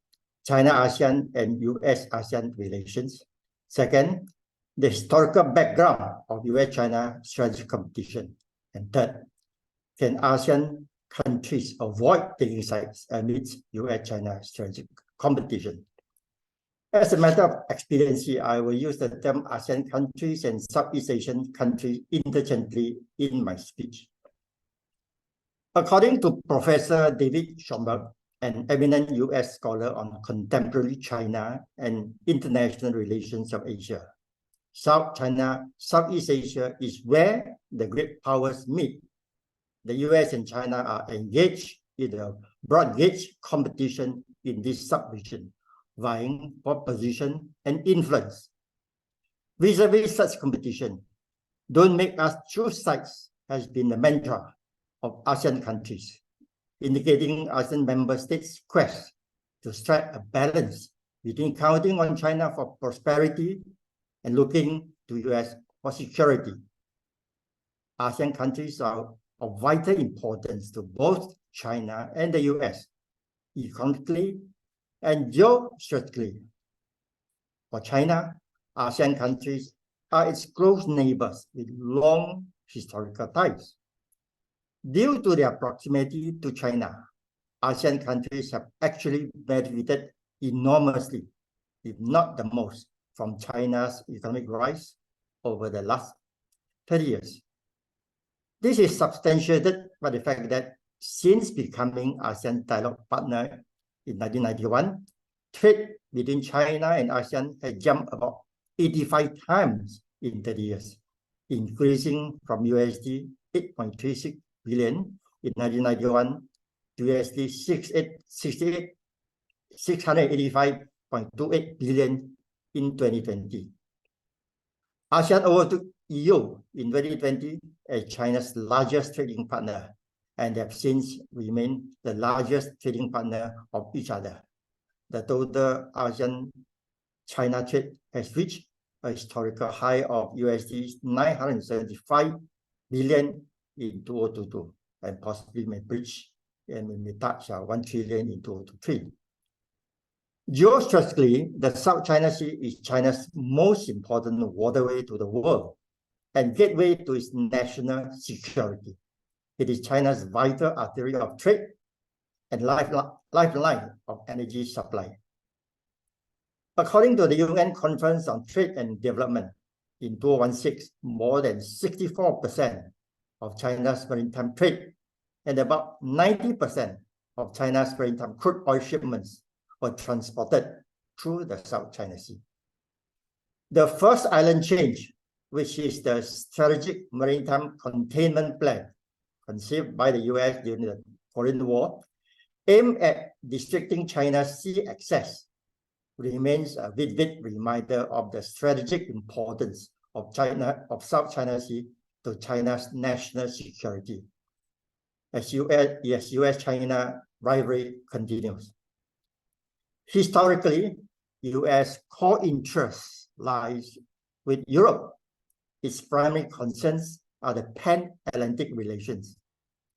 S5: China-ASEAN and US-ASEAN relations. Second, the historical background of US-China strategic competition. And third, can ASEAN countries avoid taking sides amidst US-China strategic competition? As a matter of experience, I will use the term ASEAN countries and Southeast Asian countries interchangeably in my speech. According to Professor David Schomburg, an eminent US scholar on contemporary China and international relations of Asia, Southeast Asia is where the great powers meet. The US and China are engaged in a broad-gauge competition in this sub-region, vying for position and influence. Vis-a-vis such competition, don't make us choose sides has been the mantra of ASEAN countries, indicating ASEAN member states' quest to strike a balance between counting on China for prosperity and looking to US for security. ASEAN countries are of vital importance to both China and the US, economically and geostrategically. For China, ASEAN countries are its close neighbors with long historical ties. Due to their proximity to China, ASEAN countries have actually benefited enormously, if not the most, from China's economic rise over the last 30 years. This is substantiated by the fact that since becoming ASEAN dialogue partner in 1991, trade between China and ASEAN has jumped about 85 times in 30 years, increasing from USD 8.36 billion in 1991 to USD 685.28 billion in 2020. ASEAN overtook EU in 2020 as China's largest trading partner and have since remained the largest trading partner of each other. The total ASEAN-China trade has reached a historical high of USD 975 billion in 2022 and possibly may breach and may touch 1 trillion in 2023. Geostrategically, the South China Sea is China's most important waterway to the world and gateway to its national security. It is China's vital artery of trade and lifeline of energy supply. According to the UN Conference on Trade and Development in 2016, more than 64% of China's maritime trade and about 90% of China's maritime crude oil shipments were transported through the South China Sea. The first island change, which is the Strategic Maritime Containment Plan conceived by the US during the Korean War, aimed at restricting China's sea access, remains a vivid reminder of the strategic importance of South China Sea to China's national security as US-China rivalry continues. Historically, US core interest lies with Europe. Its primary concerns are the pan-Atlantic relations.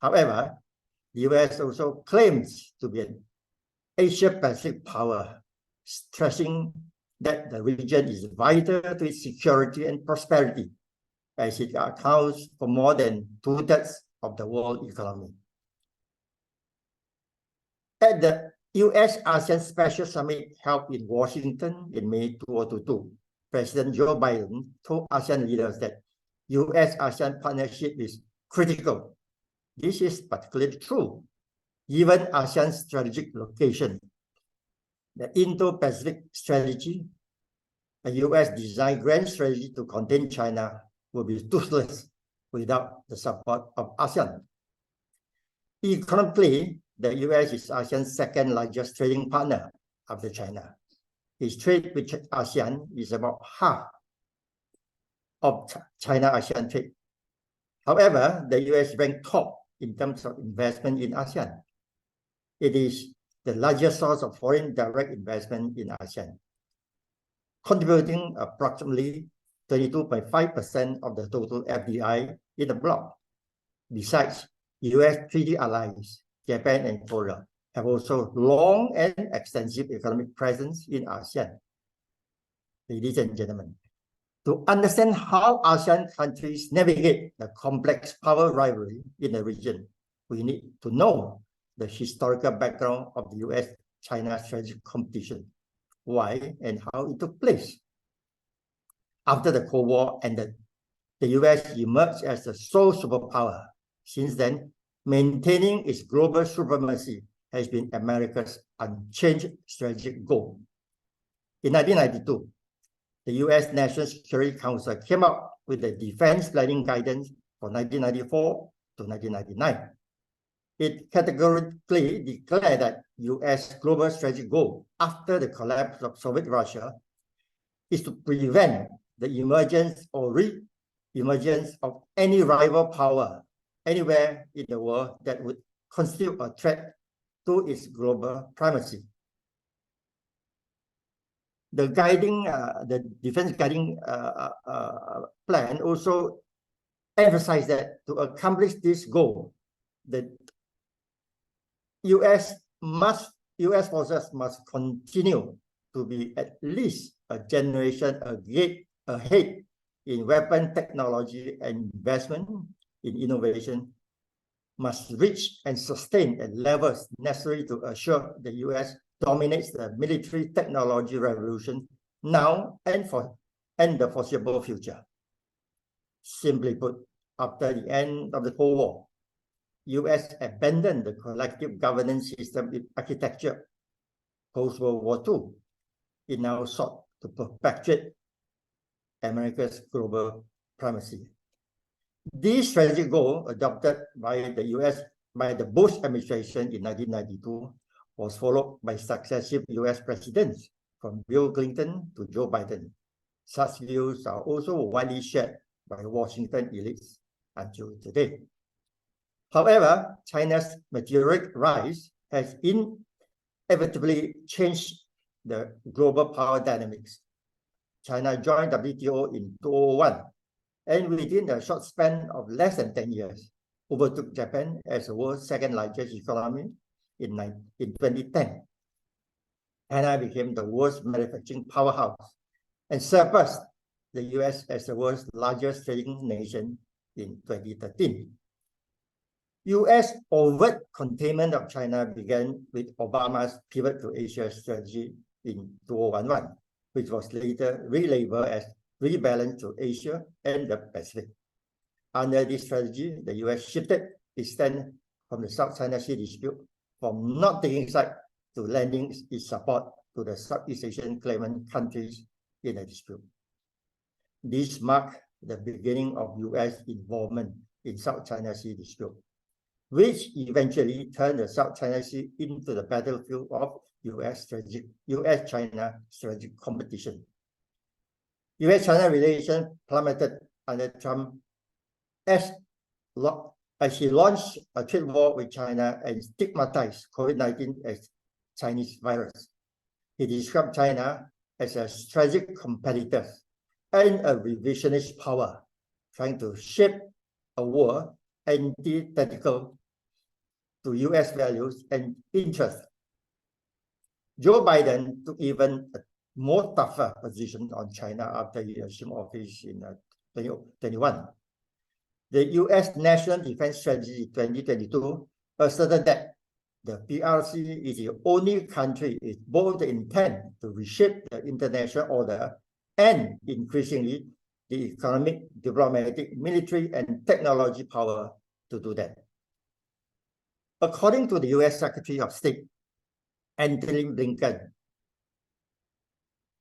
S5: However, the US also claims to be an Asia-Pacific power, stressing that the region is vital to its security and prosperity, as it accounts for more than 2/3 of the world economy. At the US-ASEAN Special Summit held in Washington in May 2022, President Joe Biden told ASEAN leaders that US-ASEAN partnership is critical. This is particularly true given ASEAN's strategic location. The Indo-Pacific strategy, a US-designed grand strategy to contain China, will be toothless without the support of ASEAN. Economically, the US is ASEAN's second largest trading partner after China. Its trade with ASEAN is about half of China-ASEAN trade. However, the US ranked top in terms of investment in ASEAN. It is the largest source of foreign direct investment in ASEAN, contributing approximately 32.5% of the total FDI in the bloc. Besides, US treaty allies, Japan and Korea, have also long and extensive economic presence in ASEAN. Ladies and gentlemen, to understand how ASEAN countries navigate the complex power rivalry in the region, we need to know the historical background of the US-China strategic competition. why, and how it took place. After the Cold War ended, the US emerged as the sole superpower. Since then, maintaining its global supremacy has been America's unchanged strategic goal. In 1992, the US National Security Council came up with the Defense Planning Guidance for 1994 to 1999. It categorically declared that US global strategic goal after the collapse of Soviet Russia is to prevent the emergence or re-emergence of any rival power anywhere in the world that would constitute a threat to its global primacy. The defense guiding plan also emphasized that to accomplish this goal, the US forces must continue to be at least a generation ahead in weapon technology, and investment in innovation must reach and sustain at levels necessary to assure the US dominates the military technology revolution now and the foreseeable future. Simply put, after the end of the Cold War, US abandoned the collective governance system architecture post-World War II. It now sought to perpetuate America's global primacy. This strategic goal, adopted by the Bush administration in 1992, was followed by successive US presidents, from Bill Clinton to Joe Biden. Such views are also widely shared by Washington elites until today. However, China's meteoric rise has inevitably changed the global power dynamics. China joined WTO in 2001, and within a short span of less than 10 years, overtook Japan as the world's second largest economy in 2010. China became the world's manufacturing powerhouse and surpassed the US as the world's largest trading nation in 2013. US overt containment of China began with Obama's pivot to Asia strategy in 2011, which was later relabeled as rebalance to Asia and the Pacific. Under this strategy, the US shifted its stand from the South China Sea dispute from not taking side to lending its support to the Southeast Asian claimant countries in the dispute. This marked the beginning of US involvement in South China Sea dispute, which eventually turned the South China Sea into the battlefield of US-China strategic competition. US-China relations plummeted under Trump as he launched a trade war with China and stigmatized COVID-19 as Chinese virus. He described China as a strategic competitor and a revisionist power, trying to shape a war antithetical to US values and interests. Joe Biden took even a more tougher position on China after he assumed office in 2021. The US National Defense Strategy 2022 asserted that the PRC is the only country with both the intent to reshape the international order and increasingly the economic, diplomatic, military, and technology power to do that. According to the US Secretary of State, Antony Blinken,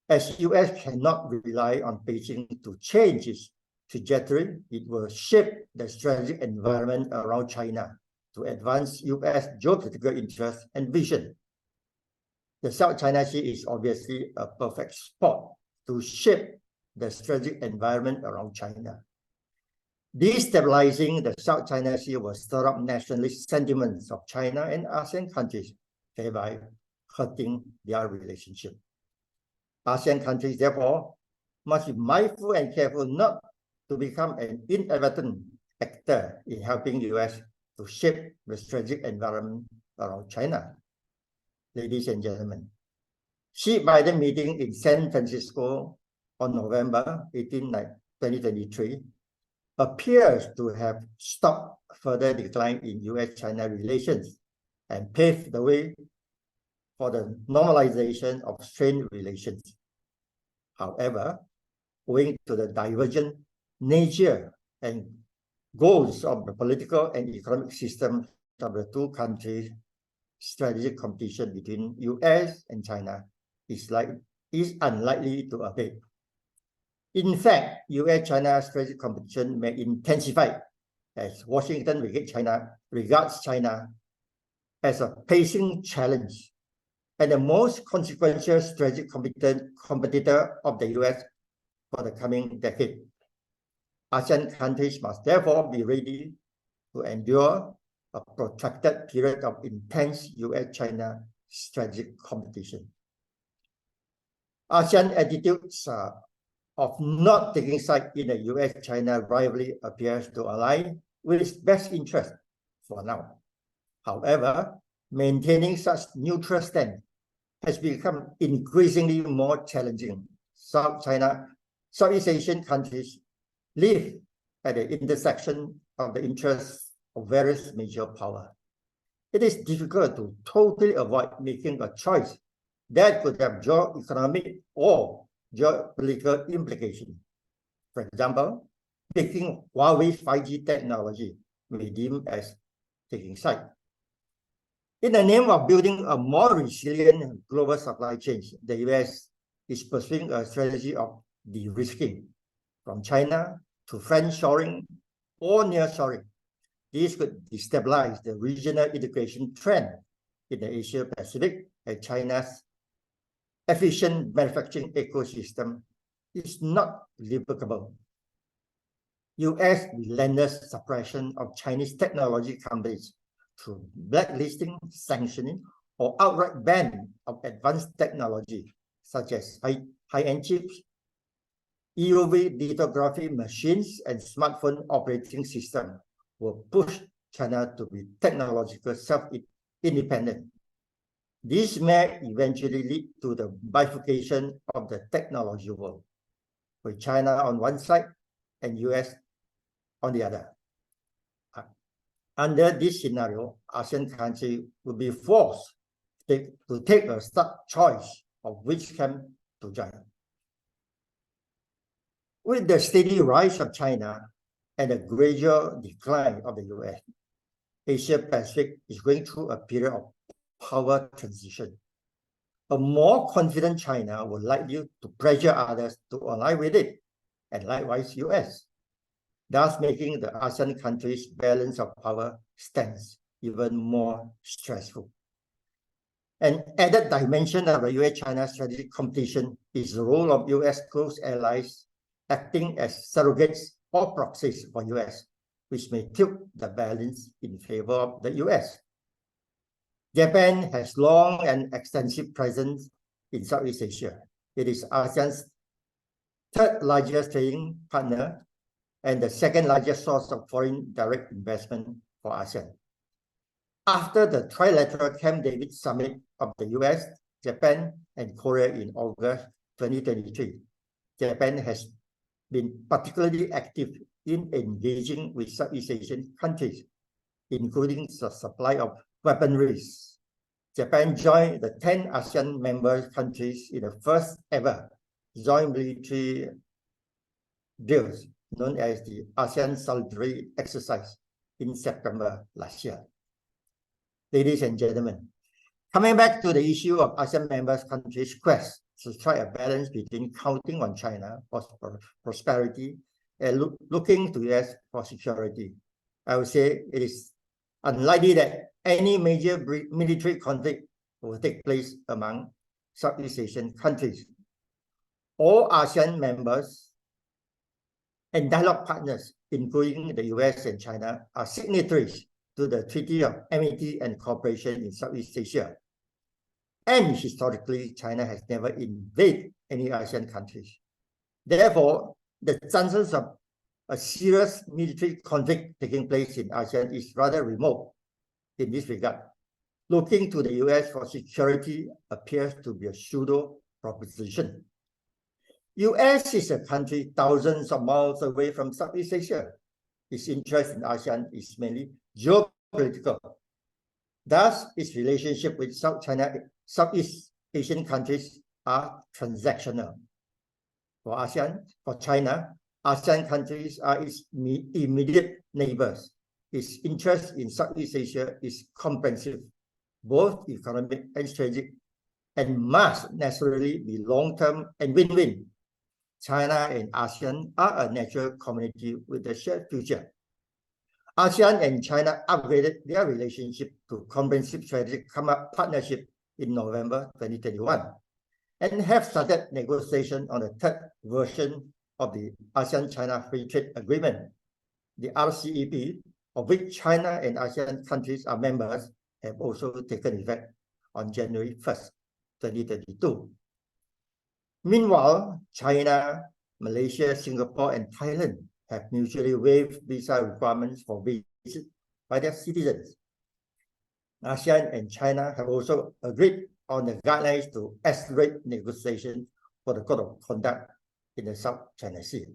S5: as US cannot rely on Beijing to change its trajectory, it will shape the strategic environment around China to advance US geopolitical interests and vision. The South China Sea is obviously a perfect spot to shape the strategic environment around China. Destabilizing the South China Sea will stir up nationalist sentiments of China and ASEAN countries, thereby hurting their relationship. ASEAN countries, therefore, must be mindful and careful not to become an inadvertent actor in helping the US to shape the strategic environment around China. Ladies and gentlemen, Xi Biden meeting in San Francisco on November 18, 2023 appears to have stopped further decline in US-China relations and paved the way for the normalization of strained relations. However, owing to the divergent nature and goals of the political and economic system of the two countries, strategic competition between US and China is unlikely to abate. In fact, US-China strategic competition may intensify as Washington regards China as a pacing challenge and the most consequential strategic competitor of the US for the coming decade. ASEAN countries must therefore be ready to endure a protracted period of intense US-China strategic competition. ASEAN attitudes of not taking side in the US-China rivalry appears to align with its best interest for now. However, maintaining such neutral stand has become increasingly more challenging. Southeast Asian countries live at the intersection of the interests of various major powers. It is difficult to totally avoid making a choice that could have geo-economic or geopolitical implications. For example, picking Huawei 5G technology may be deemed as taking side. In the name of building a more resilient global supply chain, the US is pursuing a strategy of de-risking from China to friend-shoring or near-shoring. This could destabilize the regional integration trend in the Asia-Pacific as China's efficient manufacturing ecosystem is not replicable. US relentless suppression of Chinese technology companies through blacklisting, sanctioning, or outright ban of advanced technology such as high-end chips, EUV lithography machines, and smartphone operating system will push China to be technological self-independent. This may eventually lead to the bifurcation of the technology world, with China on one side and US on the other. Under this scenario, ASEAN countries will be forced to take a stark choice of which camp to join. With the steady rise of China and the gradual decline of the US, Asia-Pacific is going through a period of power transition. A more confident China will likely to pressure others to align with it, and likewise US, thus making the ASEAN countries' balance of power stance even more stressful. An added dimension of the US-China strategic competition is the role of US close allies acting as surrogates or proxies for US, which may tilt the balance in favor of the US. Japan has long and extensive presence in Southeast Asia. It is ASEAN's third largest trading partner and the second largest source of foreign direct investment for ASEAN. After the trilateral Camp David summit of the US, Japan, and Korea in August 2023, Japan has been particularly active in engaging with Southeast Asian countries, including the supply of weaponry. Japan joined the 10 ASEAN member countries in the first ever joint military drills known as the ASEAN Solidarity Exercise in September last year. Ladies and gentlemen, coming back to the issue of ASEAN members countries' quest to strike a balance between counting on China for prosperity and looking to US for security, I would say it is unlikely that any major military conflict will take place among Southeast Asian countries. All ASEAN members and dialogue partners, including the US and China, are signatories to the Treaty of Amity and Cooperation in Southeast Asia. And historically, China has never invaded any ASEAN countries. Therefore, the chances of a serious military conflict taking place in ASEAN is rather remote in this regard. Looking to the US for security appears to be a pseudo proposition. US is a country thousands of miles away from Southeast Asia. Its interest in ASEAN is mainly geopolitical. Thus, its relationship with South China Southeast Asian countries are transactional. For ASEAN, for China, ASEAN countries are its immediate neighbors. Its interest in Southeast Asia is comprehensive, both economic and strategic, and must naturally be long-term and win-win. China and ASEAN are a natural community with a shared future. ASEAN and China upgraded their relationship to comprehensive strategic partnership in November 2021 and have started negotiation on the third version of the ASEAN-China Free Trade Agreement. The RCEP, of which China and ASEAN countries are members, have also taken effect on January 1st, 2022. Meanwhile, China, Malaysia, Singapore, and Thailand have mutually waived visa requirements for visits by their citizens. ASEAN and China have also agreed on the guidelines to accelerate negotiations for the Code of Conduct in the South China Sea.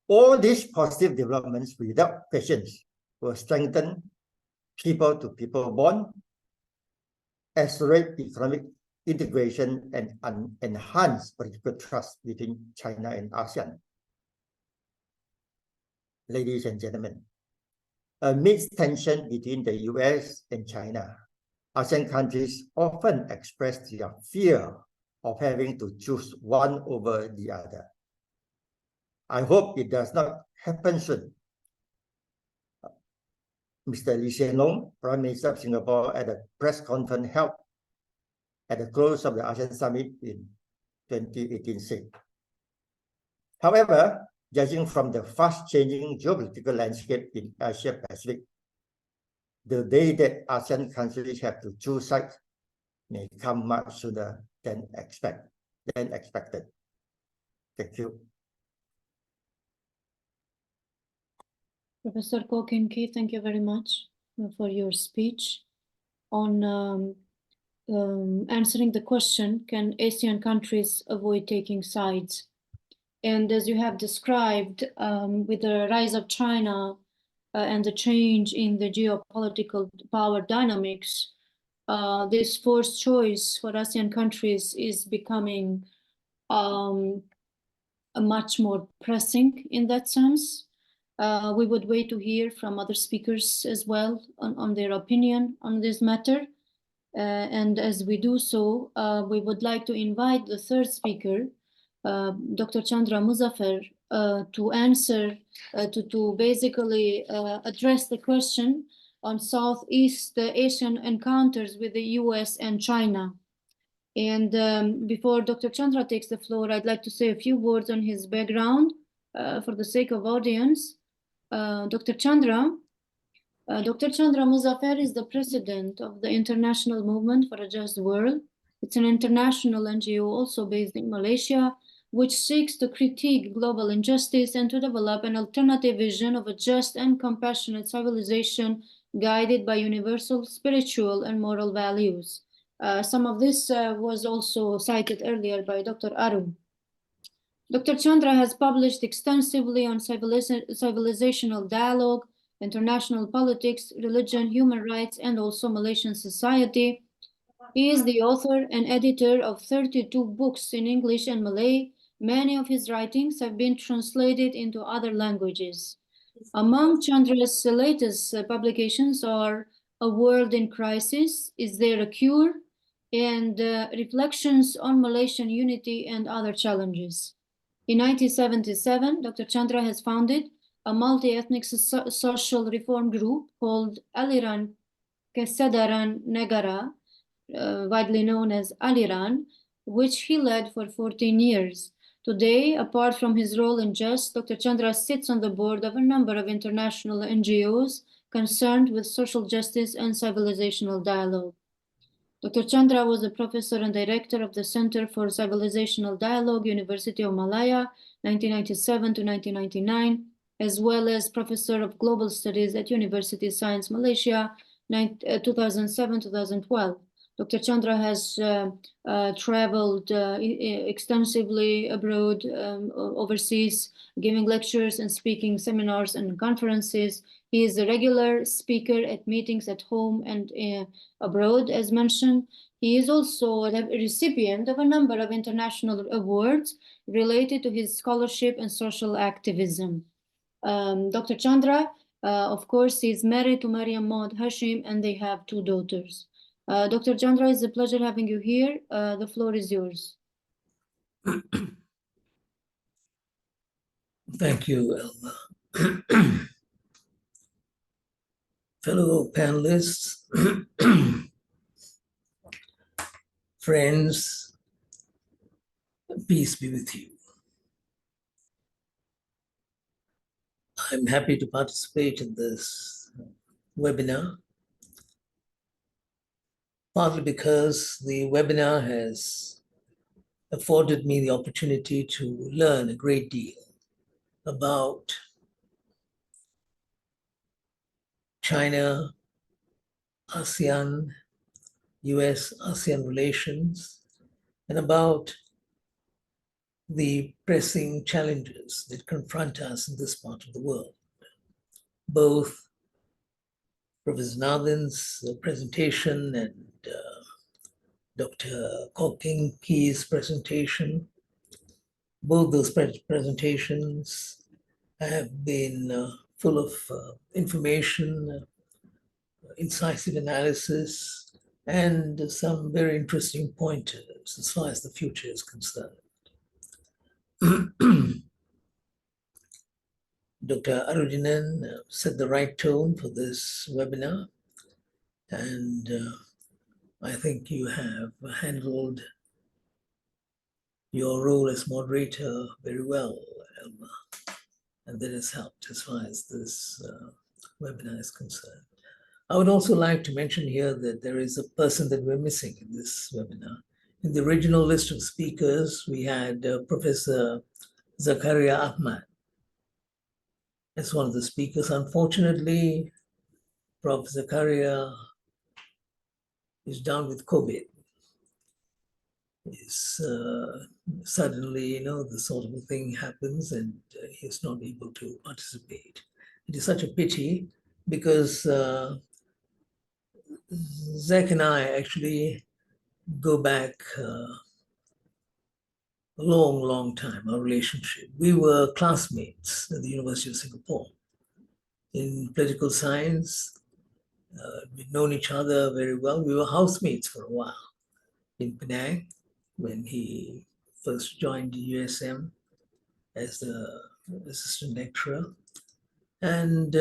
S5: All these positive developments, without questions, will strengthen people-to-people bond, accelerate economic integration, and enhance political trust between China and ASEAN. Ladies and gentlemen, amidst tension between the US and China, ASEAN countries often express their fear of having to choose one over the other. I hope it does not happen soon. Mr. Lee Hsien Loong, Prime Minister of Singapore, at a press conference held at the close of the ASEAN Summit in 2018 said. However, judging from the fast-changing geopolitical landscape in Asia-Pacific, the day that ASEAN countries have to choose sides may come much sooner than expected. Thank you.
S2: Professor Koh Kin Kee, thank you very much for your speech on answering the question, can ASEAN countries avoid taking sides? And as you have described, with the rise of China and the change in the geopolitical power dynamics, this forced choice for ASEAN countries is becoming much more pressing in that sense. We would wait to hear from other speakers as well on their opinion on this matter. And as we do so, we would like to invite the third speaker, Dr. Chandra Muzaffar, to answer, to basically address the question on Southeast Asian encounters with the US and China. And before Dr. Chandra takes the floor, I'd like to say a few words on his background for the sake of audience. Dr. Chandra Muzaffar is the president of the International Movement for a Just World. It's an international NGO also based in Malaysia, which seeks to critique global injustice and to develop an alternative vision of a just and compassionate civilization guided by universal spiritual and moral values. Some of this was also cited earlier by Dr. Arun. Dr. Chandra has published extensively on civilizational dialogue, international politics, religion, human rights, and also Malaysian society. He is the author and editor of 32 books in English and Malay. Many of his writings have been translated into other languages. Among Chandra's latest publications are A World in Crisis, Is There a Cure? And Reflections on Malaysian Unity and Other Challenges. In 1977, Dr. Chandra has founded a multi-ethnic social reform group called Aliran Kesadaran Negara, widely known as Aliran, which he led for 14 years. Today, apart from his role in JUST, Dr. Chandra sits on the board of a number of international NGOs concerned with social justice and civilizational dialogue. Dr. Chandra was a professor and director of the Center for Civilizational Dialogue, University of Malaya, 1997 to 1999, as well as professor of global studies at University of Science Malaysia, 2007-2012. Dr. Chandra has traveled extensively abroad, overseas, giving lectures and speaking seminars and conferences. He is a regular speaker at meetings at home and abroad, as mentioned. He is also a recipient of a number of international awards related to his scholarship and social activism. Dr. Chandra, of course, is married to Mariam Maud Hashim, and they have 2 daughters. Dr. Chandra, it's a pleasure having you here. The floor is yours.
S6: Thank you, Elma. Fellow panelists, friends, peace be with you. I'm happy to participate in this webinar, partly because the webinar has afforded me the opportunity to learn a great deal about China, ASEAN, US-ASEAN relations, and about the pressing challenges that confront us in this part of the world. Both Professor Nathan's presentation and Dr. Kok-Keng Kee's presentation, both those presentations have been full of information, incisive analysis, and some very interesting pointers as far as the future is concerned. Dr. Arujinan set the right tone for this webinar, and I think you have handled your role as moderator very well, Elma, and that has helped as far as this webinar is concerned. I would also like to mention here that there is a person that we're missing in this webinar. In the original list of speakers, we had Professor Zakaria Ahmad as one of the speakers. Unfortunately, Prof. Zakaria is down with COVID. Suddenly, the sort of a thing happens and he's not able to participate. It is such a pity because Zach and I actually go back a long time, our relationship. We were classmates at the University of Singapore in political science. We'd known each other very well. We were housemates for a while in Penang when he first joined the USM as the assistant lecturer. And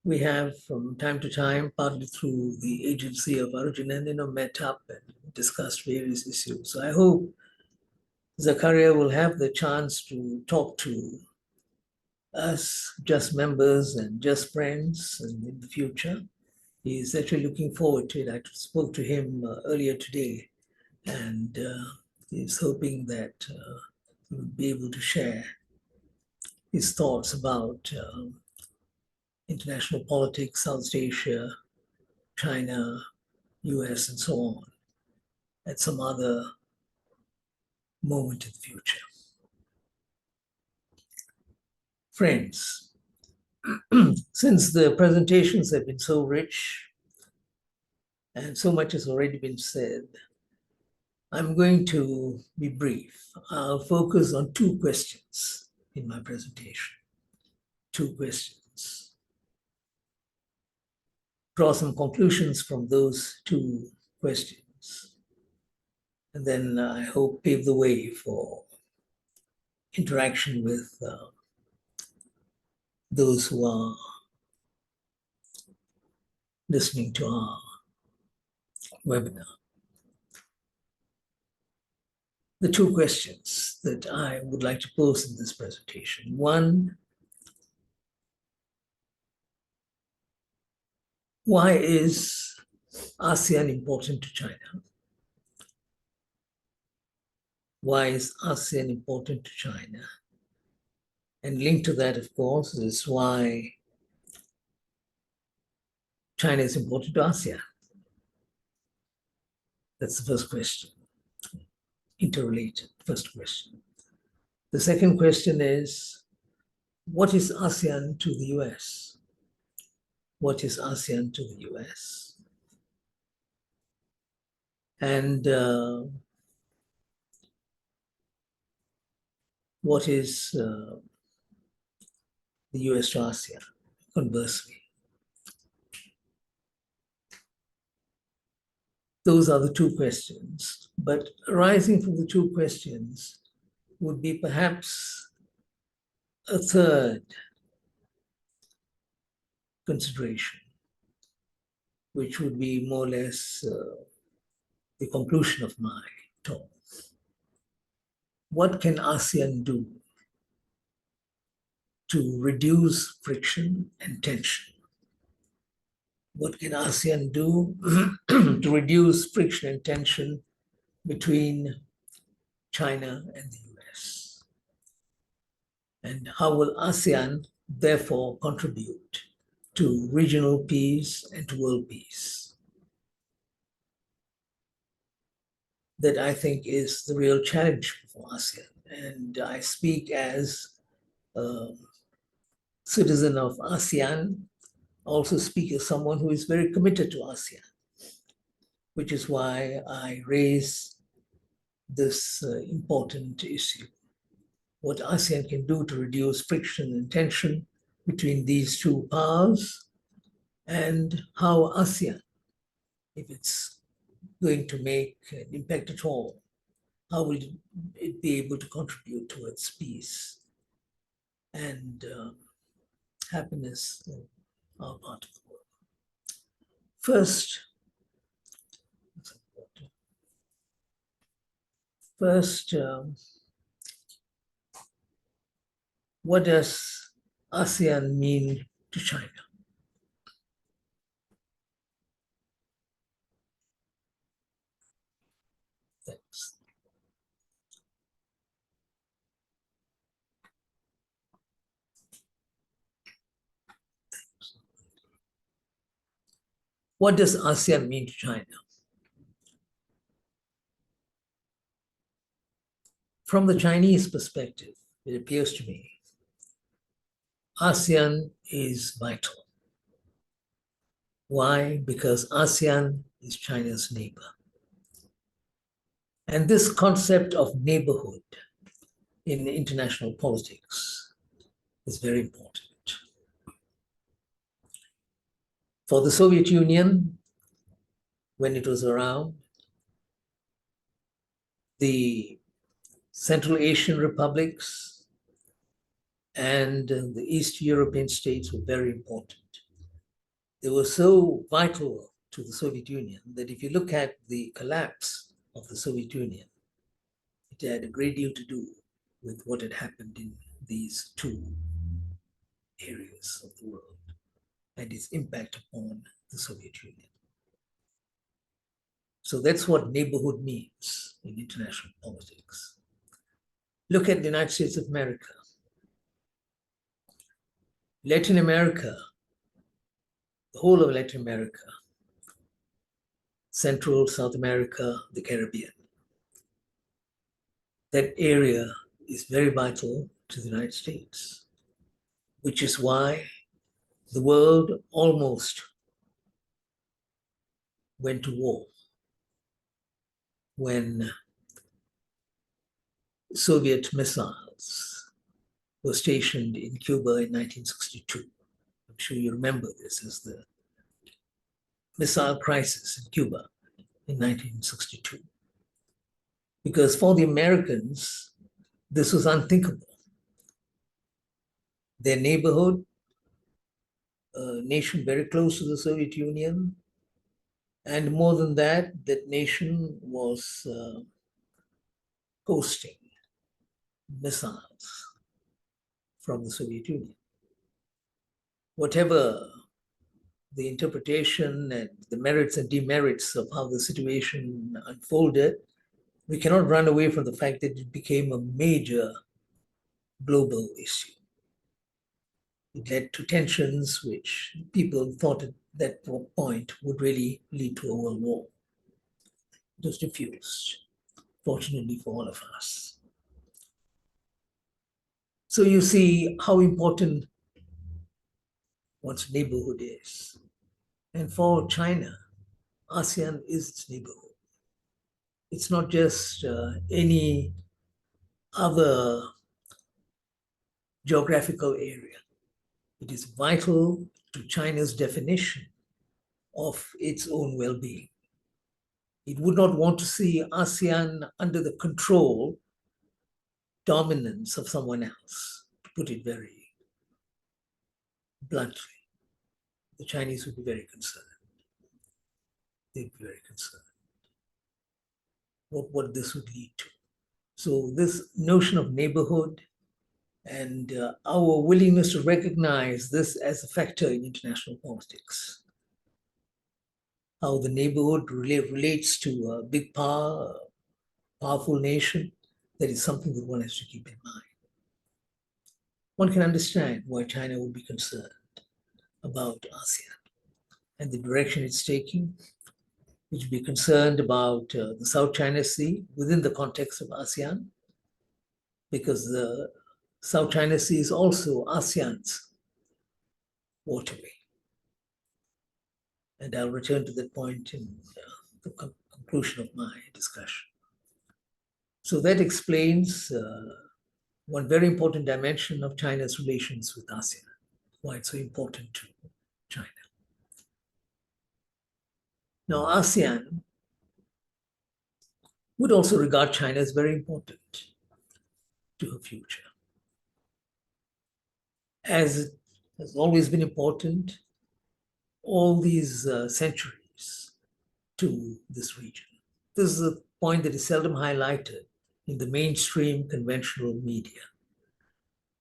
S6: we have from time to time, partly through the agency of Arujinan, met up and discussed various issues. So I hope Zakaria will have the chance to talk to us, just members and just friends, and in the future. He's actually looking forward to it. I spoke to him earlier today, and he's hoping that he will be able to share his thoughts about international politics, South Asia, China, US, and so on at some other moment in the future. Friends, since the presentations have been so rich and so much has already been said, I'm going to be brief. I'll focus on 2 questions in my presentation. 2 questions. Draw some conclusions from those 2 questions. And then I hope pave the way for interaction with those who are listening to our webinar. The 2 questions that I would like to pose in this presentation. 1, why is ASEAN important to China? Why is ASEAN important to China? And linked to that, of course, is why China is important to ASEAN. That's the first question. Interrelated, first question. The second question is, what is ASEAN to the US? What is ASEAN to the US? And what is the US to ASEAN, conversely? Those are the two questions. But arising from the two questions would be perhaps a third consideration, which would be more or less the conclusion of my talk. What can ASEAN do to reduce friction and tension? What can ASEAN do to reduce friction and tension between China and the US? And how will ASEAN therefore contribute to regional peace and to world peace? That I think is the real challenge for ASEAN. And I speak as a citizen of ASEAN, also speak as someone who is very committed to ASEAN, which is why I raise this important issue. What ASEAN can do to reduce friction and tension between these two powers, and how ASEAN, if it's going to make an impact at all, how will it be able to contribute towards peace and happiness in our part of the world? First, what does ASEAN mean to China? Thanks. What does ASEAN mean to China? From the Chinese perspective, it appears to me, ASEAN is vital. Why? Because ASEAN is China's neighbor. And this concept of neighborhood in international politics is very important. For the Soviet Union, when it was around, the Central Asian republics and the East European states were very important. They were so vital to the Soviet Union that if you look at the collapse of the Soviet Union, it had a great deal to do with what had happened in these two areas of the world and its impact upon the Soviet Union. So that's what neighborhood means in international politics. Look at the United States of America. Latin America, the whole of Latin America, Central, South America, the Caribbean. That area is very vital to the United States, which is why the world almost went to war when Soviet missiles were stationed in Cuba in 1962. I'm sure you remember this as the missile crisis in Cuba in 1962. Because for the Americans, this was unthinkable. Their neighborhood, a nation very close to the Soviet Union, and more than that, that nation was hosting missiles from the Soviet Union. Whatever the interpretation and the merits and demerits of how the situation unfolded, we cannot run away from the fact that it became a major global issue. It led to tensions which people thought at that point would really lead to a world war. It was diffused, fortunately for all of us. So you see how important one's neighborhood is. And for China, ASEAN is its neighborhood. It's not just any other geographical area. It is vital to China's definition of its own well-being. It would not want to see ASEAN under the control, dominance of someone else, to put it very bluntly. The Chinese would be very concerned. They'd be very concerned what this would lead to. So this notion of neighborhood and our willingness to recognize this as a factor in international politics, how the neighborhood relates to a big power, powerful nation, that is something that one has to keep in mind. One can understand why China would be concerned about ASEAN and the direction it's taking. It should be concerned about the South China Sea within the context of ASEAN, because the South China Sea is also ASEAN's waterway. And I'll return to that point in the conclusion of my discussion. So that explains one very important dimension of China's relations with ASEAN, why it's so important to China. Now, ASEAN would also regard China as very important to her future, as it has always been important all these centuries to this region. This is a point that is seldom highlighted in the mainstream conventional media,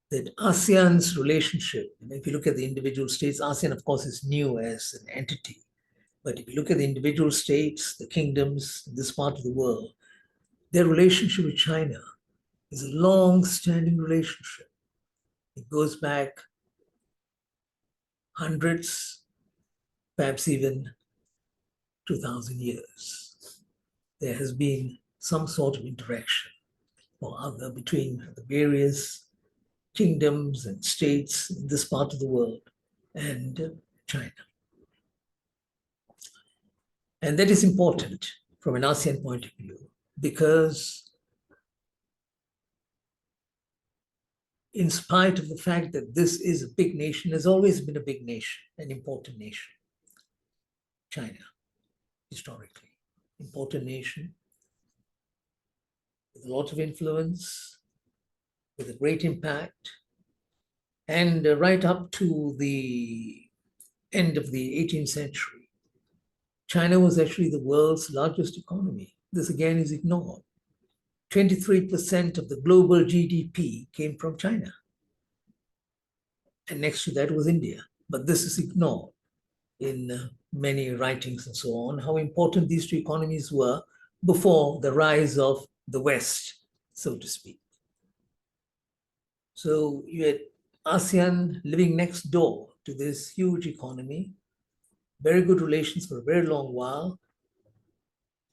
S6: that ASEAN's relationship, and if you look at the individual states, ASEAN, of course, is new as an entity. But if you look at the individual states, the kingdoms in this part of the world, their relationship with China is a long-standing relationship. It goes back hundreds, perhaps even 2,000 years. There has been some sort of interaction or other between the various kingdoms and states in this part of the world and China. And that is important from an ASEAN point of view, because in spite of the fact that this is a big nation, has always been a big nation, an important nation, China, historically, important nation, with a lot of influence, with a great impact, and right up to the end of the 18th century, China was actually the world's largest economy. This again is ignored. 23% of the global GDP came from China. And next to that was India. But this is ignored in many writings and so on, how important these two economies were before the rise of the West, so to speak. So you had ASEAN living next door to this huge economy, very good relations for a very long while,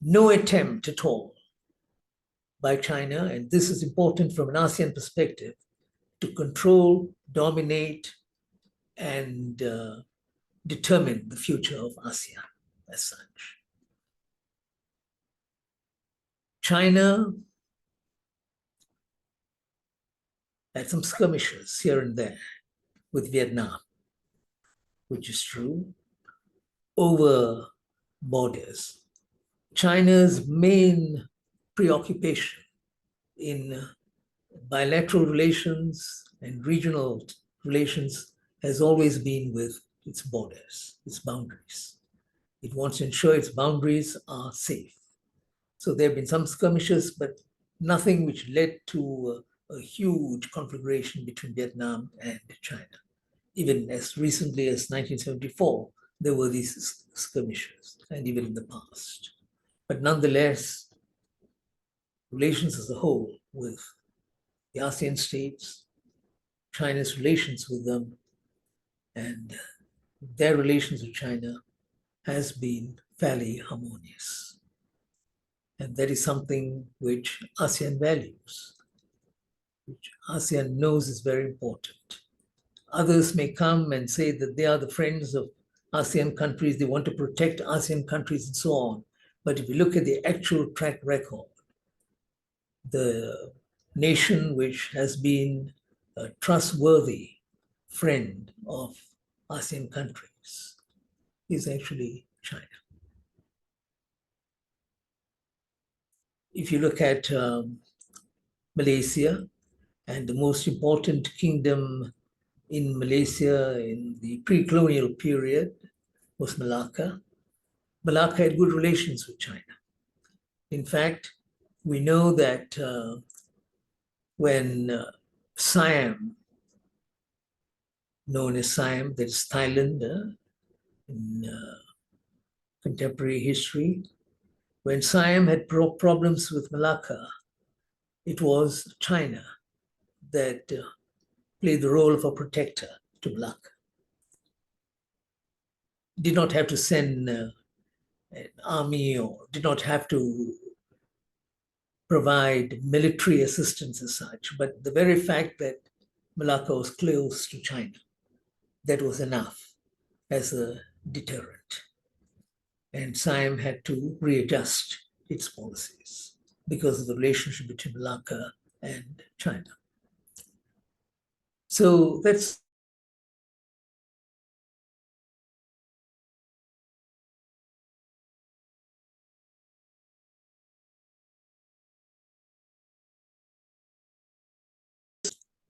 S6: no attempt at all by China, and this is important from an ASEAN perspective, to control, dominate, and determine the future of ASEAN as such. China had some skirmishes here and there with Vietnam, which is true, over borders. China's main preoccupation in bilateral relations and regional relations has always been with its borders, its boundaries. It wants to ensure its boundaries are safe. So there have been some skirmishes, but nothing which led to a huge conflagration between Vietnam and China. Even as recently as 1974, there were these skirmishes, and even in the past. But nonetheless, relations as a whole with the ASEAN states, China's relations with them, and their relations with China has been fairly harmonious. And that is something which ASEAN values, which ASEAN knows is very important. Others may come and say that they are the friends of ASEAN countries, they want to protect ASEAN countries and so on. But if you look at the actual track record, the nation which has been a trustworthy friend of ASEAN countries is actually China. If you look at Malaysia, and the most important kingdom in Malaysia in the pre-colonial period was Malacca. Malacca had good relations with China. In fact, we know that when Siam, known as Siam, that is Thailand in contemporary history, when Siam had problems with Malacca, it was China that played the role of a protector to Malacca. Did not have to send an army or did not have to provide military assistance as such, but the very fact that Malacca was close to China, that was enough as a deterrent. And Siam had to readjust its policies because of the relationship between Malacca and China. So that's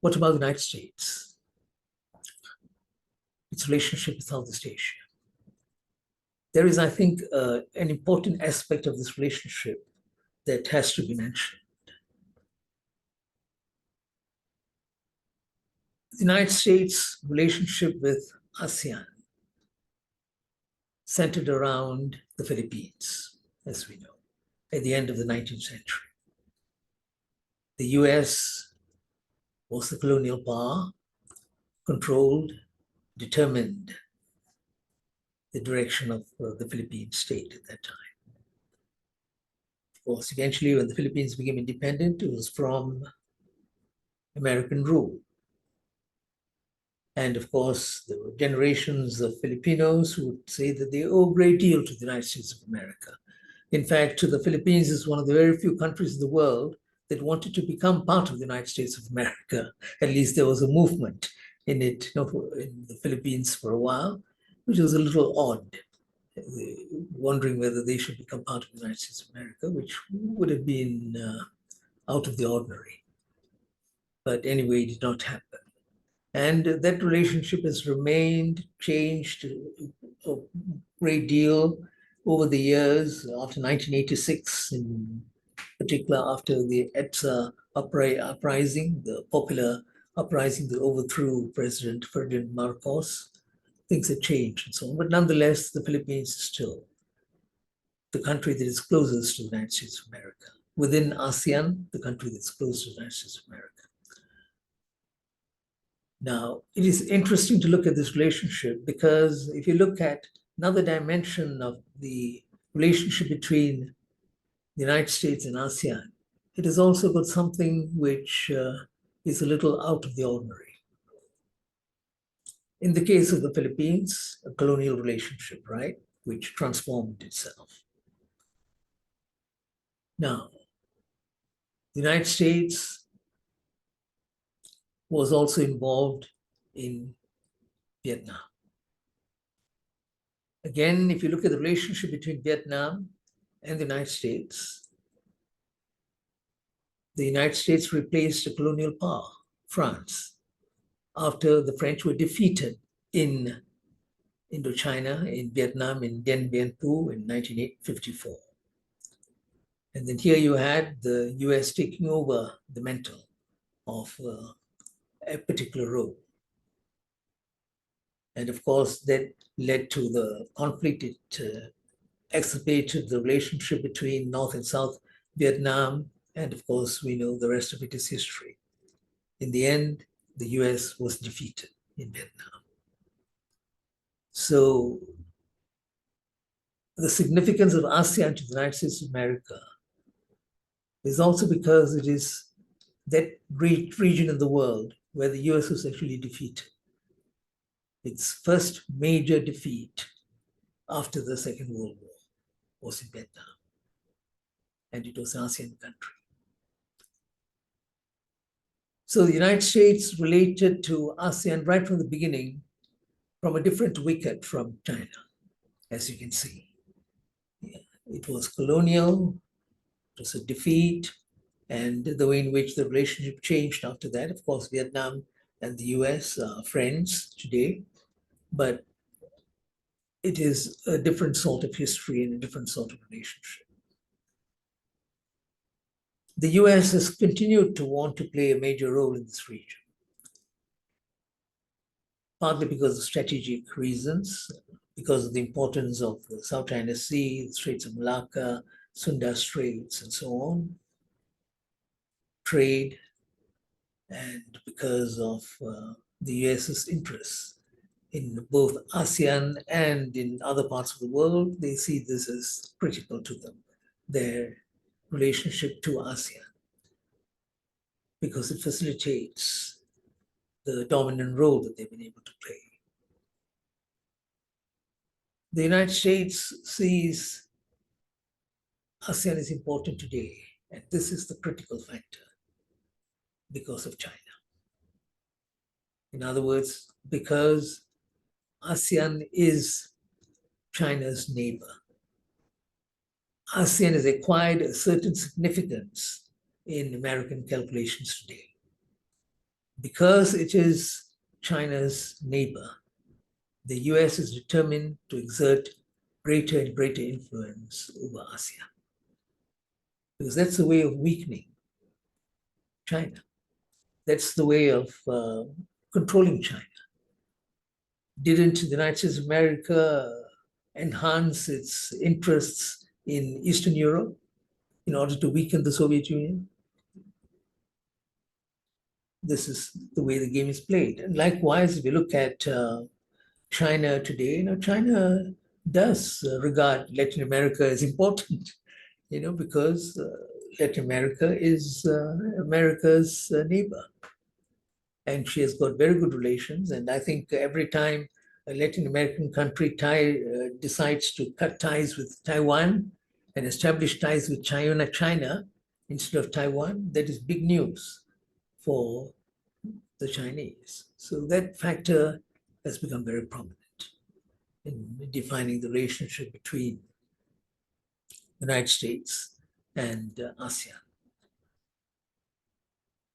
S6: what about the United States? Its relationship with Southeast Asia. There is, I think, an important aspect of this relationship that has to be mentioned. The United States' relationship with ASEAN centered around the Philippines, as we know, at the end of the 19th century. The US was the colonial power, controlled, determined the direction of the Philippine state at that time. Of course, eventually when the Philippines became independent, it was from American rule. And of course, there were generations of Filipinos who would say that they owe a great deal to the United States of America. In fact, the Philippines is one of the very few countries in the world that wanted to become part of the United States of America. At least there was a movement in it, in the Philippines for a while, which was a little odd, wondering whether they should become part of the United States of America, which would have been out of the ordinary. But anyway, it did not happen. And that relationship has remained, changed a great deal over the years. After 1986, in particular after the EDSA uprising, the popular uprising that overthrew President Ferdinand Marcos, things have changed and so on. But nonetheless, the Philippines is still the country that is closest to the United States of America. Within ASEAN, the country that's closest to the United States of America. Now, it is interesting to look at this relationship because if you look at another dimension of the relationship between the United States and ASEAN, it has also got something which is a little out of the ordinary. In the case of the Philippines, a colonial relationship, right, which transformed itself. Now, the United States was also involved in Vietnam. Again, if you look at the relationship between Vietnam and the United States replaced a colonial power, France, after the French were defeated in Indochina, in Vietnam, in Dien Bien Phu in 1954. And then here you had the US taking over the mantle of a particular role. And of course, that led to the conflict. It exacerbated the relationship between North and South Vietnam. And of course, we know the rest of it is history. In the end, the US was defeated in Vietnam. So the significance of ASEAN to the United States of America It's also because it is that great region in the world where the US was actually defeated. Its first major defeat after the Second World War was in Vietnam, and it was an ASEAN country. So the United States related to ASEAN right from the beginning from a different wicket from China, as you can see. It was colonial, it was a defeat, and the way in which the relationship changed after that. Of course, Vietnam and the US are friends today, but it is a different sort of history and a different sort of relationship. The US has continued to want to play a major role in this region, partly because of strategic reasons, because of the importance of the South China Sea, the Straits of Malacca, Sunda Straits, and so on, trade, and because of the US's interests in both ASEAN and in other parts of the world. They see this as critical to them, their relationship to ASEAN, because it facilitates the dominant role that they've been able to play. The United States sees ASEAN is important today, and this is the critical factor because of China. In other words, because ASEAN is China's neighbor. ASEAN has acquired a certain significance in American calculations today. Because it is China's neighbor, the US is determined to exert greater and greater influence over ASEAN. Because that's the way of weakening China. That's the way of controlling China. Didn't the United States of America enhance its interests in Eastern Europe in order to weaken the Soviet Union? This is the way the game is played. And likewise, if you look at China today, China does regard Latin America as important, because Latin America is America's neighbor. And she has got very good relations. And I think every time a Latin American country decides to cut ties with Taiwan and establish ties with China instead of Taiwan, that is big news for the Chinese. So that factor has become very prominent in defining the relationship between the United States and ASEAN.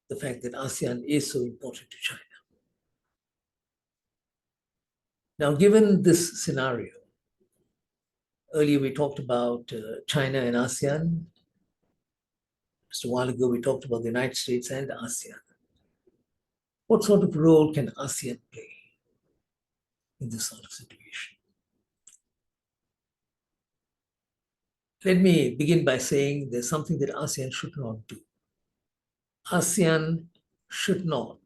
S6: The fact that ASEAN is so important to China. Now, given this scenario, earlier we talked about China and ASEAN. Just a while ago, we talked about the United States and ASEAN. What sort of role can ASEAN play in this sort of situation? Let me begin by saying there's something that ASEAN should not do. ASEAN should not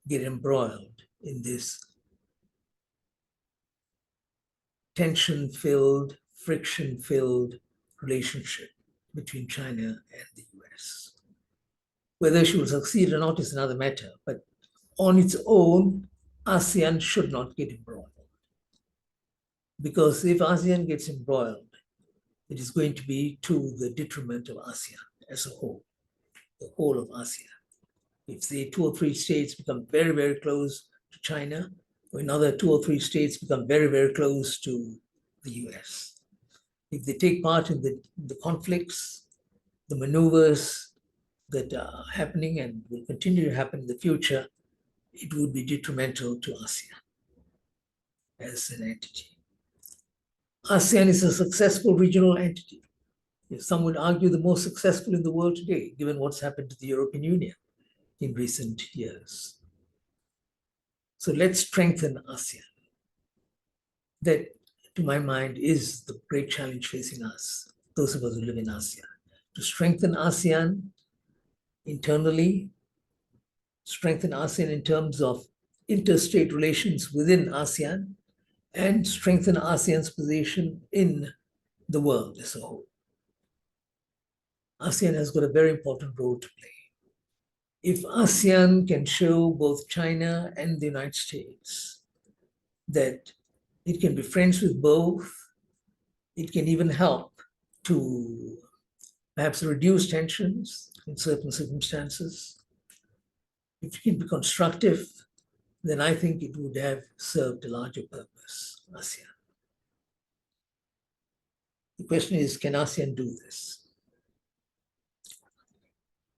S6: get embroiled in this tension-filled, friction-filled relationship between China and the US. Whether she will succeed or not is another matter, but on its own, ASEAN should not get embroiled. Because if ASEAN gets embroiled, it is going to be to the detriment of ASEAN as a whole, the whole of ASEAN. If the 2 or 3 states become very, very close to China, or another 2 or 3 states become very, very close to the US. If they take part in the conflicts, the maneuvers that are happening and will continue to happen in the future, it would be detrimental to ASEAN as an entity. ASEAN is a successful regional entity. Some would argue the most successful in the world today, given what's happened to the European Union in recent years. So let's strengthen ASEAN. That, to my mind, is the great challenge facing us, those of us who live in ASEAN. To strengthen ASEAN internally, strengthen ASEAN in terms of interstate relations within ASEAN, and strengthen ASEAN's position in the world as a whole. ASEAN has got a very important role to play. If ASEAN can show both China and the United States that it can be friends with both, it can even help to perhaps reduce tensions in certain circumstances. If it can be constructive, then I think it would have served a larger purpose, ASEAN. The question is, can ASEAN do this?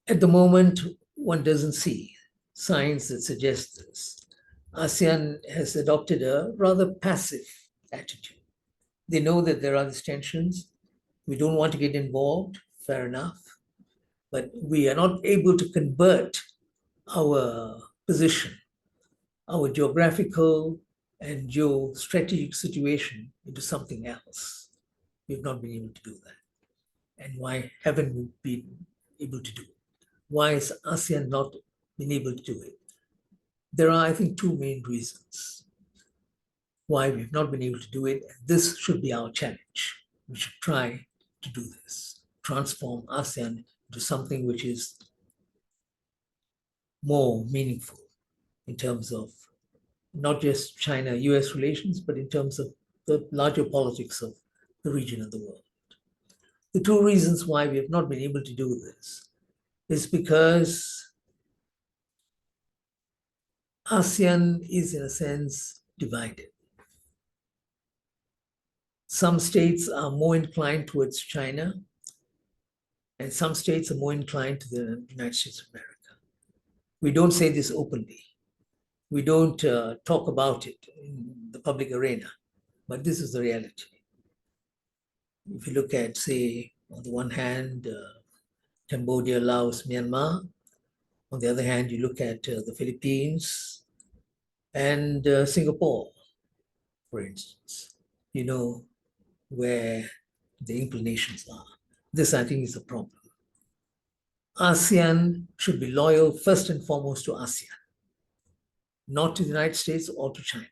S6: At the moment, one doesn't see signs that suggest this. ASEAN has adopted a rather passive attitude. They know that there are these tensions. We don't want to get involved, fair enough. But we are not able to convert our position, our geographical and geostrategic situation into something else. We've not been able to do that. And why haven't we been able to do it? Why has ASEAN not been able to do it? There are, I think, two main reasons why we've not been able to do it. And this should be our challenge. We should try to do this, transform ASEAN into something which is more meaningful in terms of not just China-US relations, but in terms of the larger politics of the region and the world. The two reasons why we have not been able to do this is because ASEAN is, in a sense, divided. Some states are more inclined towards China, and some states are more inclined to the United States of America. We don't say this openly. We don't talk about it in the public arena, but this is the reality. If you look at, say, on the one hand, Cambodia, Laos, Myanmar. On the other hand, you look at the Philippines and Singapore, for instance. You know where the inclinations are. This, I think, is a problem. ASEAN should be loyal first and foremost to ASEAN, not to the United States or to China.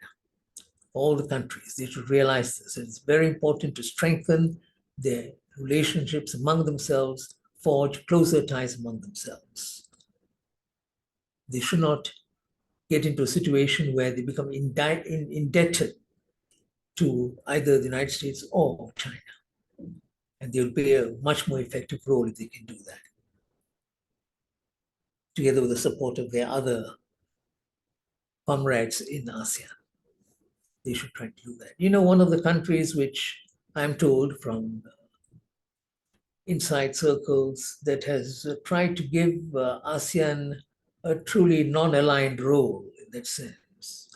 S6: All the countries, they should realize this. It's very important to strengthen their relationships among themselves, forge closer ties among themselves. They should not get into a situation where they become indebted to either the United States or China. And they'll play a much more effective role if they can do that, together with the support of their other comrades in ASEAN. They should try to do that. You know, one of the countries which I'm told from inside circles that has tried to give ASEAN a truly non-aligned role in that sense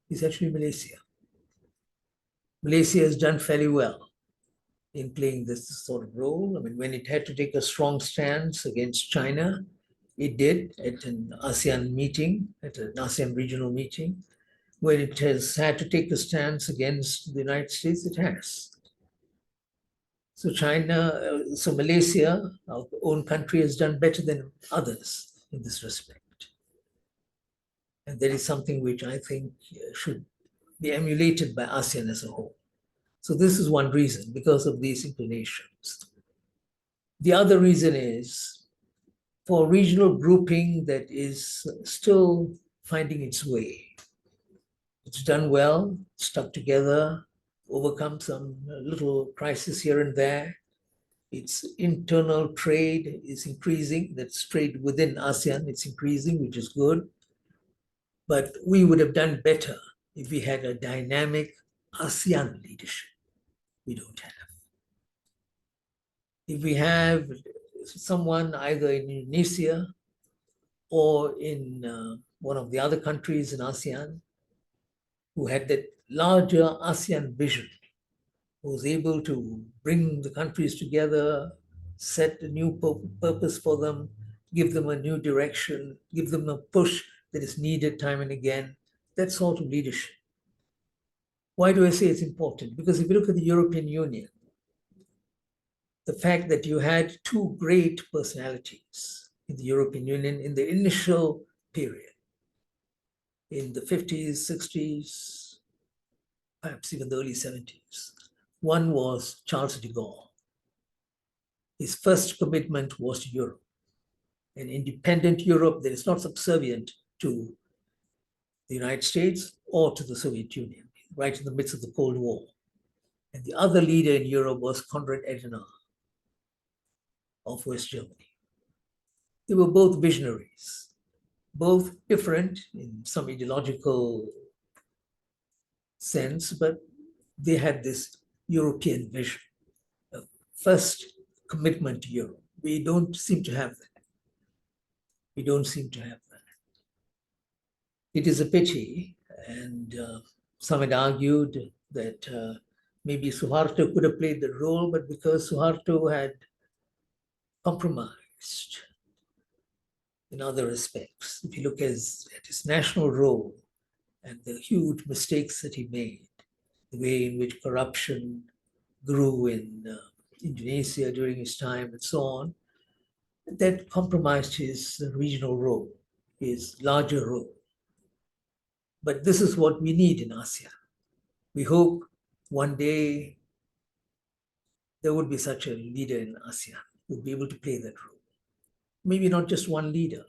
S6: is actually Malaysia. Malaysia has done fairly well in playing this sort of role. I mean, when it had to take a strong stance against China, it did at an ASEAN meeting, at an ASEAN regional meeting. When it has had to take a stance against the United States, it has. So so Malaysia, our own country, has done better than others in this respect. And that is something which I think should be emulated by ASEAN as a whole. So this is one reason, because of these inclinations. The other reason is for a regional grouping that is still finding its way. It's done well, stuck together, overcome some little crisis here and there. Its internal trade is increasing. That's trade within ASEAN, it's increasing, which is good. But we would have done better if we had a dynamic ASEAN leadership. We don't have. If we have someone either in Indonesia or in one of the other countries in ASEAN who had that larger ASEAN vision, who was able to bring the countries together, set a new purpose for them, give them a new direction, give them a push that is needed time and again, that sort of leadership. Why do I say it's important? Because if you look at the European Union, the fact that you had two great personalities in the European Union in the initial period, in the 50s, 60s, perhaps even the early 70s. One was Charles de Gaulle, his first commitment was to Europe, an independent Europe that is not subservient to the United States or to the Soviet Union, right in the midst of the Cold War. And the other leader in Europe was Konrad Adenauer of West Germany. They were both visionaries, both different in some ideological sense, but they had this European vision, a first commitment to Europe. We don't seem to have that. We don't seem to have that. It is a pity, and some had argued that maybe Suharto could have played the role, but because Suharto had compromised in other respects, if you look at his national role and the huge mistakes that he made, the way in which corruption grew in Indonesia during his time and so on, that compromised his regional role, his larger role. But this is what we need in ASEAN. We hope one day there would be such a leader in ASEAN who would be able to play that role. Maybe not just one leader,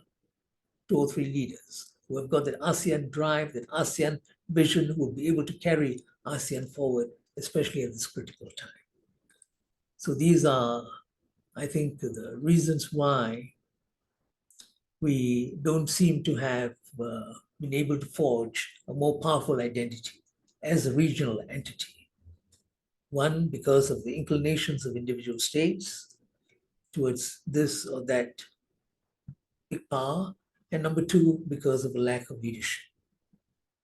S6: 2 or 3 leaders who have got that ASEAN drive, that ASEAN vision, who will be able to carry ASEAN forward, especially at this critical time. So these are, I think, the reasons why we don't seem to have been able to forge a more powerful identity as a regional entity. One, because of the inclinations of individual states towards this or that big power, and number 2, because of a lack of leadership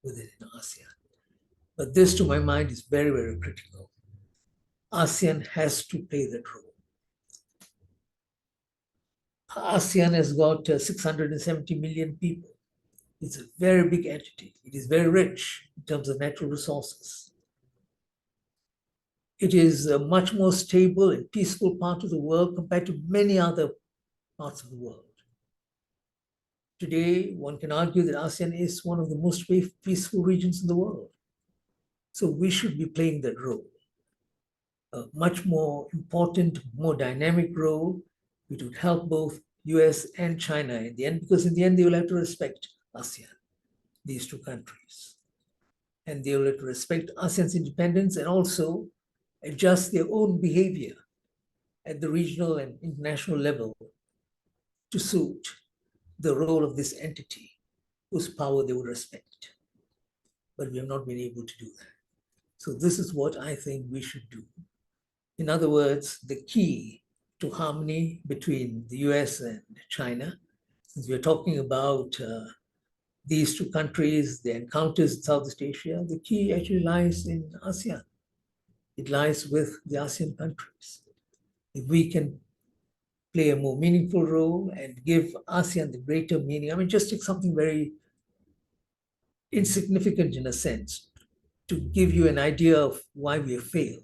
S6: within ASEAN. But this, to my mind, is very, very critical. ASEAN has to play that role. ASEAN has got 670 million people. It's a very big entity. It is very rich in terms of natural resources. It is a much more stable and peaceful part of the world compared to many other parts of the world. Today, one can argue that ASEAN is one of the most peaceful regions in the world. So we should be playing that role, a much more important, more dynamic role, which would help both US and China in the end, because in the end, they will have to respect ASEAN, these 2 countries. And they will have to respect ASEAN's independence and also adjust their own behavior at the regional and international level to suit the role of this entity whose power they would respect. But we have not been able to do that. So this is what I think we should do. In other words, the key to harmony between the US and China, since we're talking about these 2 countries, the encounters in Southeast Asia, the key actually lies in ASEAN. It lies with the ASEAN countries. If we can play a more meaningful role and give ASEAN the greater meaning, I mean, just take something very insignificant in a sense, to give you an idea of why we have failed.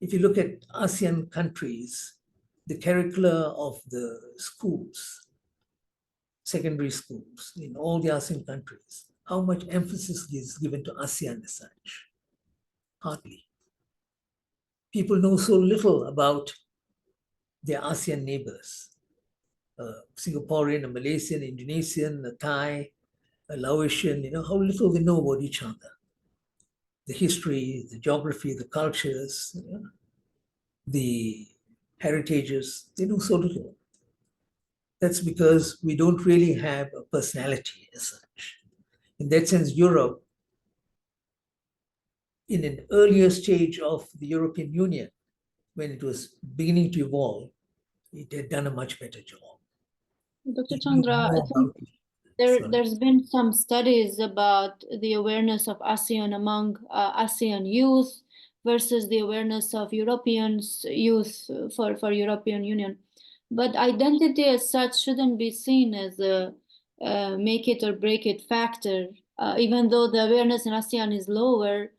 S6: If you look at ASEAN countries, the curricula of the schools, secondary schools in all the ASEAN countries, how much emphasis is given to ASEAN as such? Hardly. People know so little about their ASEAN neighbors, Singaporean, a Malaysian, Indonesian, a Thai, a Laotian, how little they know about each other. The history, the geography, the cultures, the heritages, they know so little. That's because we don't really have a personality as such. In that sense, Europe, in an earlier stage of the European Union, when it was beginning to evolve, it had done a much better job.
S2: Dr.
S6: It knew
S2: Chandra, I
S6: more
S2: think
S6: about Sorry.
S2: there's been some studies about the awareness of ASEAN among ASEAN youth versus the awareness of Europeans youth for European Union. But identity as such shouldn't be seen as a make it or break it factor. Even though the awareness in ASEAN is lower,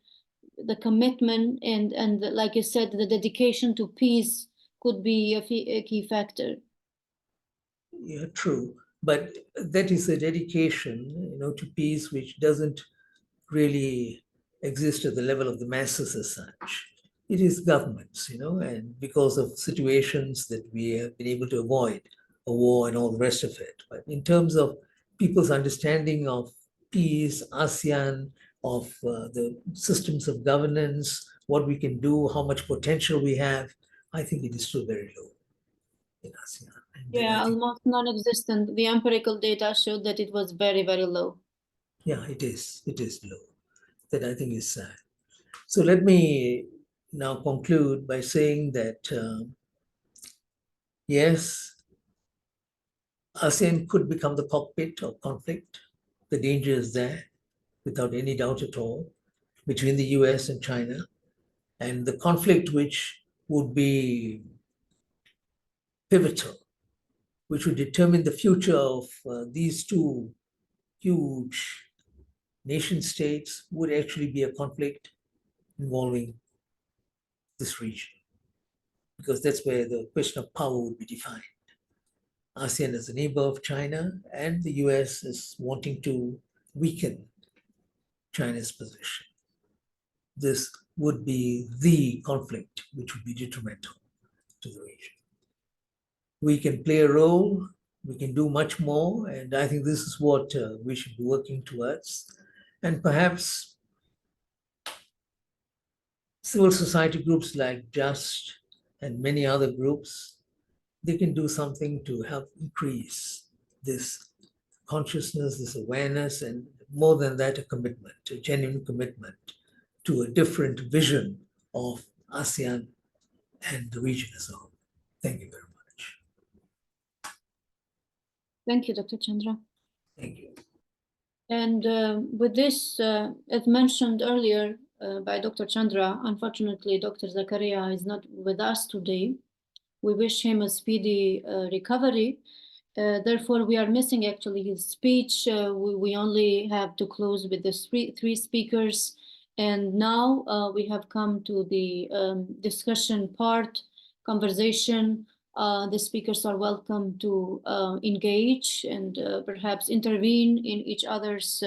S2: the commitment and like you said, the dedication to peace could be a key factor.
S6: Yeah, true. But that is a dedication, to peace, which doesn't really exist at the level of the masses as such. it is governments, and because of situations that we have been able to avoid, a war and all the rest of it. But in terms of people's understanding of peace, ASEAN, of the systems of governance, what we can do, how much potential we have, I think it is still very low in ASEAN. And
S2: Yeah,
S6: I think,
S2: almost non-existent. The empirical data showed that it was very, very low.
S6: yeah, it is low. That I think is sad. So let me now conclude by saying that yes, ASEAN could become the cockpit of conflict. The danger is there, without any doubt at all, between the US and China. And the conflict which would be pivotal, which would determine the future of these two huge nation states, would actually be a conflict involving this region, because that's where the question of power would be defined. ASEAN as a neighbor of China, and the US is wanting to weaken China's position. This would be the conflict which would be detrimental to the region. We can play a role, we can do much more, and I think this is what we should be working towards. And perhaps civil society groups like JUST and many other groups, they can do something to help increase this consciousness, this awareness, and more than that, a commitment, a genuine commitment to a different vision of ASEAN and the region as a whole. Thank you very much.
S2: Thank you, Dr. Chandra.
S6: Thank you.
S2: And with this, as mentioned earlier by Dr. Chandra, unfortunately, Dr. Zakaria is not with us today. We wish him a speedy recovery. Therefore, we are missing actually his speech. We only have to close with the three speakers. And now we have come to the discussion part, conversation. The speakers are welcome to engage and perhaps intervene in each other's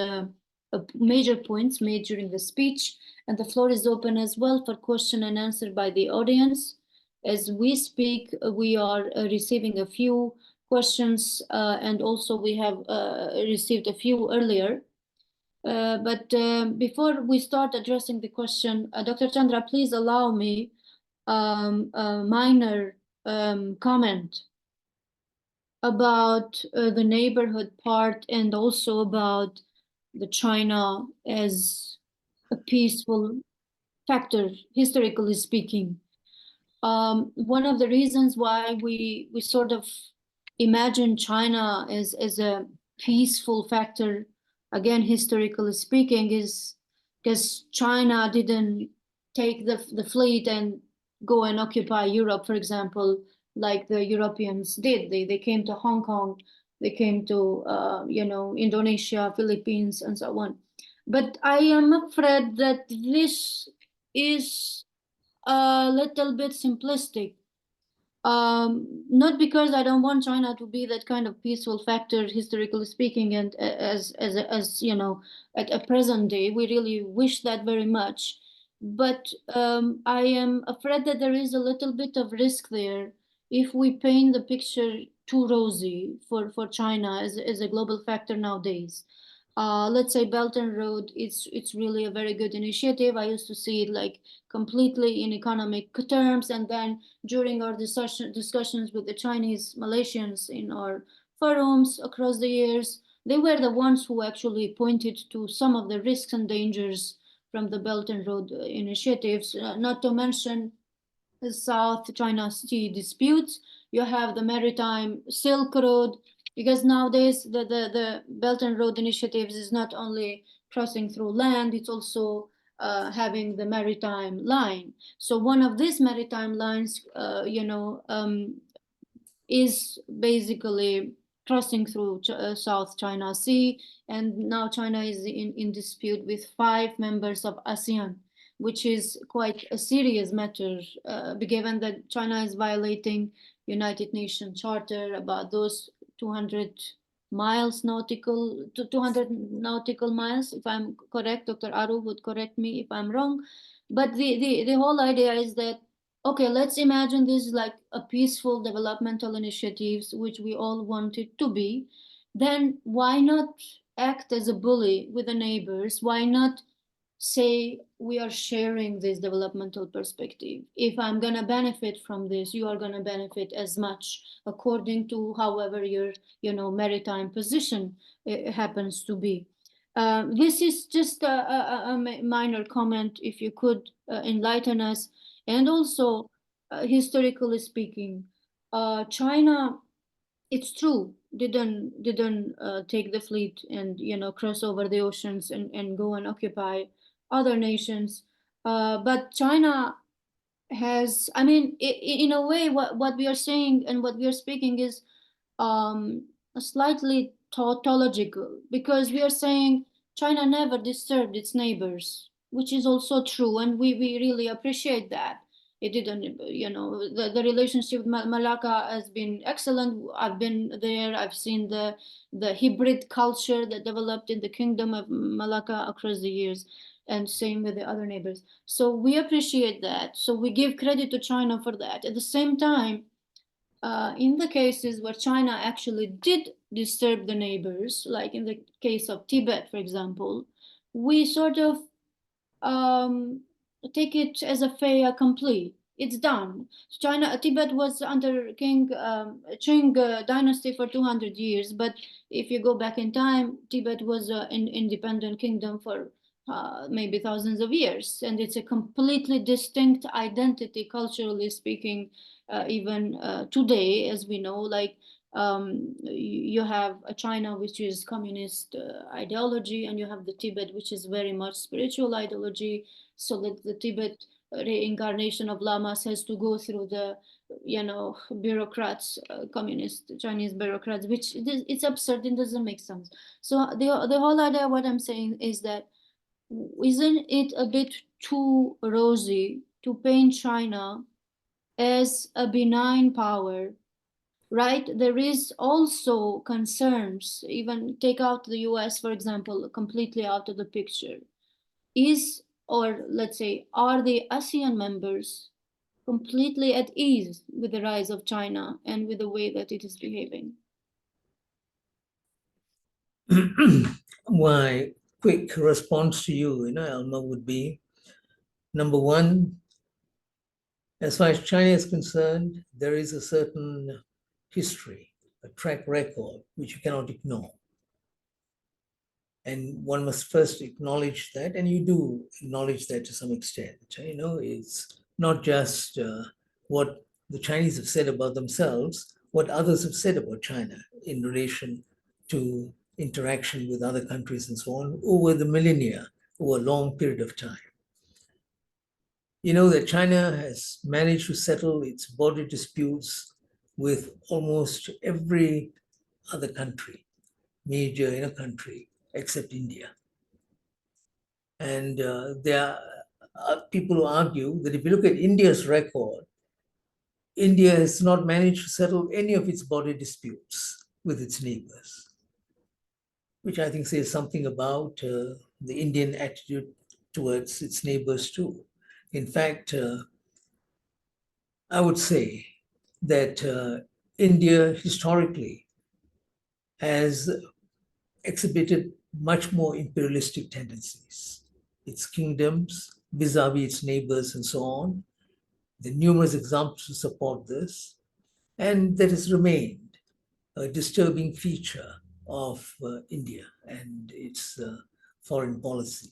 S2: major points made during the speech. And the floor is open as well for question and answer by the audience. As we speak, we are receiving a few questions, and also we have received a few earlier. But before we start addressing the question, Dr. Chandra, please allow me a minor comment about the neighborhood part and also about the China as a peaceful factor, historically speaking. One of the reasons why we sort of imagine China as a peaceful factor, again, historically speaking, is because China didn't take the fleet and go and occupy Europe, for example, like the Europeans did. They came to Hong Kong, they came to Indonesia, Philippines, and so on. But I am afraid that this is a little bit simplistic. Not because I don't want China to be that kind of peaceful factor, historically speaking, and as you know, at a present day, we really wish that very much. But I am afraid that there is a little bit of risk there if we paint the picture too rosy for China as a global factor nowadays. Let's say Belt and Road, it's really a very good initiative. I used to see it like completely in economic terms, and then during our discussions with the Chinese Malaysians in our forums across the years, they were the ones who actually pointed to some of the risks and dangers from the Belt and Road initiatives, not to mention the South China Sea disputes. You have the maritime Silk Road, because nowadays the Belt and Road initiatives is not only crossing through land, it's also having the maritime line. So one of these maritime lines, is basically crossing through South China Sea, and now China is in dispute with 5 members of ASEAN, which is quite a serious matter, given that China is violating United Nations Charter about those 200 nautical miles, if I'm correct. Dr. Aru would correct me if I'm wrong. But the whole idea is that, okay, let's imagine this is like a peaceful developmental initiatives, which we all want it to be. Then why not act as a bully with the neighbors? Why not say we are sharing this developmental perspective? If I'm gonna benefit from this, you are gonna benefit as much according to however your maritime position happens to be. This is just a minor comment. If you could enlighten us, and also historically speaking, China, it's true, didn't take the fleet and cross over the oceans and go and occupy other nations, but China has, I mean, in a way, what we are saying and what we are speaking is slightly tautological, because we are saying China never disturbed its neighbors, which is also true, and we really appreciate that. It didn't, the relationship with Malacca has been excellent. I've been there. I've seen the hybrid culture that developed in the Kingdom of Malacca across the years, and same with the other neighbors. So we appreciate that. So we give credit to China for that. At the same time, in the cases where China actually did disturb the neighbors, like in the case of Tibet, for example, we sort of take it as a fait accompli. It's done. Tibet was under King Qing dynasty for 200 years, but if you go back in time, Tibet was an independent kingdom for maybe thousands of years, and it's a completely distinct identity, culturally speaking, even today, as we know. Like you have a China which is communist ideology, and you have the Tibet which is very much spiritual ideology. So that the Tibet reincarnation of lamas has to go through the bureaucrats, communist Chinese bureaucrats, which it's absurd and doesn't make sense. So the whole idea, what I'm saying is that, isn't it a bit too rosy to paint China as a benign power, right? There is also concerns, even take out the US, for example, completely out of the picture. Or let's say, are the ASEAN members completely at ease with the rise of China and with the way that it is behaving?
S6: My quick response to you, Elma, would be, number one, as far as China is concerned, there is a certain history, a track record, which you cannot ignore. And one must first acknowledge that, and you do acknowledge that to some extent. It's not just what the Chinese have said about themselves, what others have said about China in relation to interaction with other countries and so on over the millennia, over a long period of time. You know that China has managed to settle its border disputes with almost every other country, major country, except India. And there are people who argue that if you look at India's record, India has not managed to settle any of its border disputes with its neighbors, which I think says something about the Indian attitude towards its neighbors too. In fact, I would say that India historically has exhibited much more imperialistic tendencies. Its kingdoms, vis-a-vis its neighbors and so on. There are numerous examples to support this. And that has remained a disturbing feature of India and its foreign policy.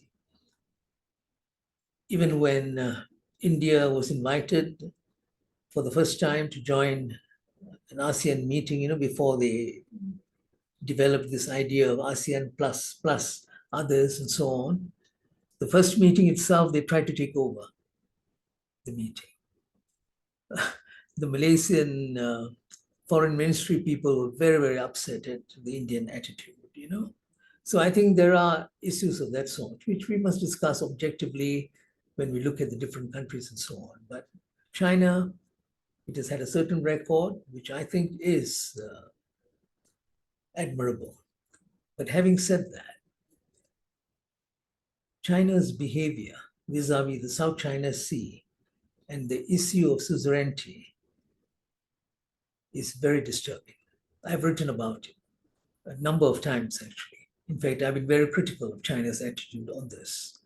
S6: Even when India was invited for the first time to join an ASEAN meeting, before they developed this idea of ASEAN plus others and so on, the first meeting itself, they tried to take over the meeting. The Malaysian foreign ministry people were very, very upset at the Indian attitude, So I think there are issues of that sort, which we must discuss objectively when we look at the different countries and so on. But China, it has had a certain record, which I think is admirable. But having said that, China's behavior vis-a-vis the South China Sea and the issue of suzerainty is very disturbing. I've written about it a number of times, actually. In fact, I've been very critical of China's attitude on this.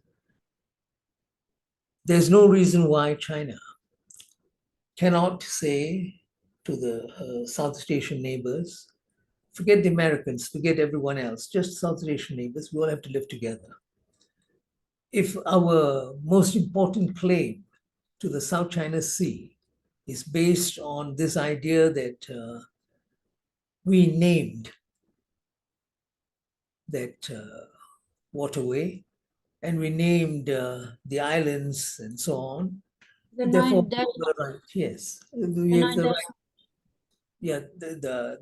S6: There's no reason why China cannot say to the Southeast Asian neighbors, forget the Americans, forget everyone else, just Southeast Asian neighbors, we all have to live together. If our most important claim to the South China Sea is based on this idea that we named that waterway and we named the islands and so on,
S2: The
S6: therefore,
S2: nine delta.
S6: we have the right, yes,
S2: The
S6: we have
S2: nine
S6: the
S2: delta.
S6: right. Yeah,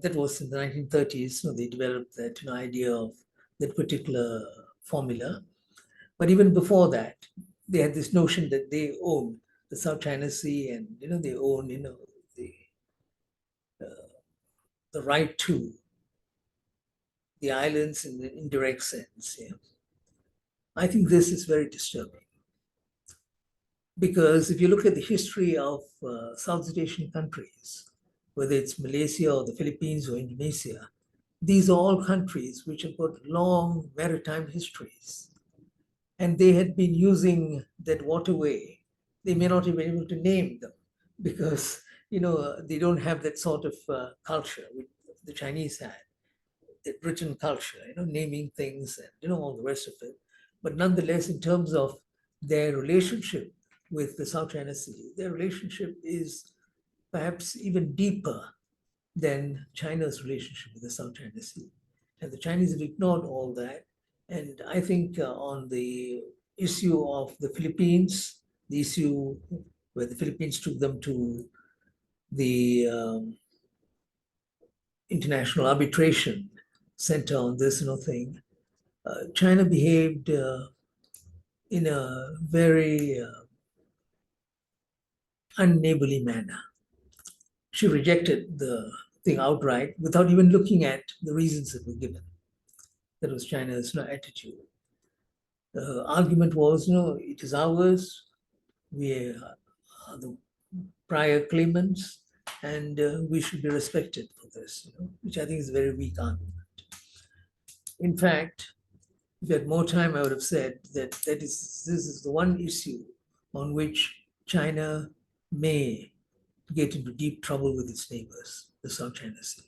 S6: that was in the 1930s. So they developed that idea of that particular formula. But even before that, they had this notion that they own the South China Sea, and they own the right to the islands in the indirect sense. Yeah. I think this is very disturbing because if you look at the history of Southeast Asian countries, whether it's Malaysia or the Philippines or Indonesia, these are all countries which have got long maritime histories. And they had been using that waterway. They may not have been able to name them because, they don't have that sort of culture which the Chinese had, that Britain culture, naming things and, all the rest of it. But nonetheless, in terms of their relationship with the South China Sea, their relationship is perhaps even deeper than China's relationship with the South China Sea. And the Chinese have ignored all that. And I think on the issue of the Philippines, the issue where the Philippines took them to the International Arbitration Center on this thing, China behaved in a very unneighborly manner. She rejected the thing outright without even looking at the reasons that were given. That was China's attitude. The argument was, it is ours, we are the prior claimants, and we should be respected for this, which I think is a very weak argument. In fact, if we had more time, I would have said that this is the one issue on which China may get into deep trouble with its neighbors, the South China Sea.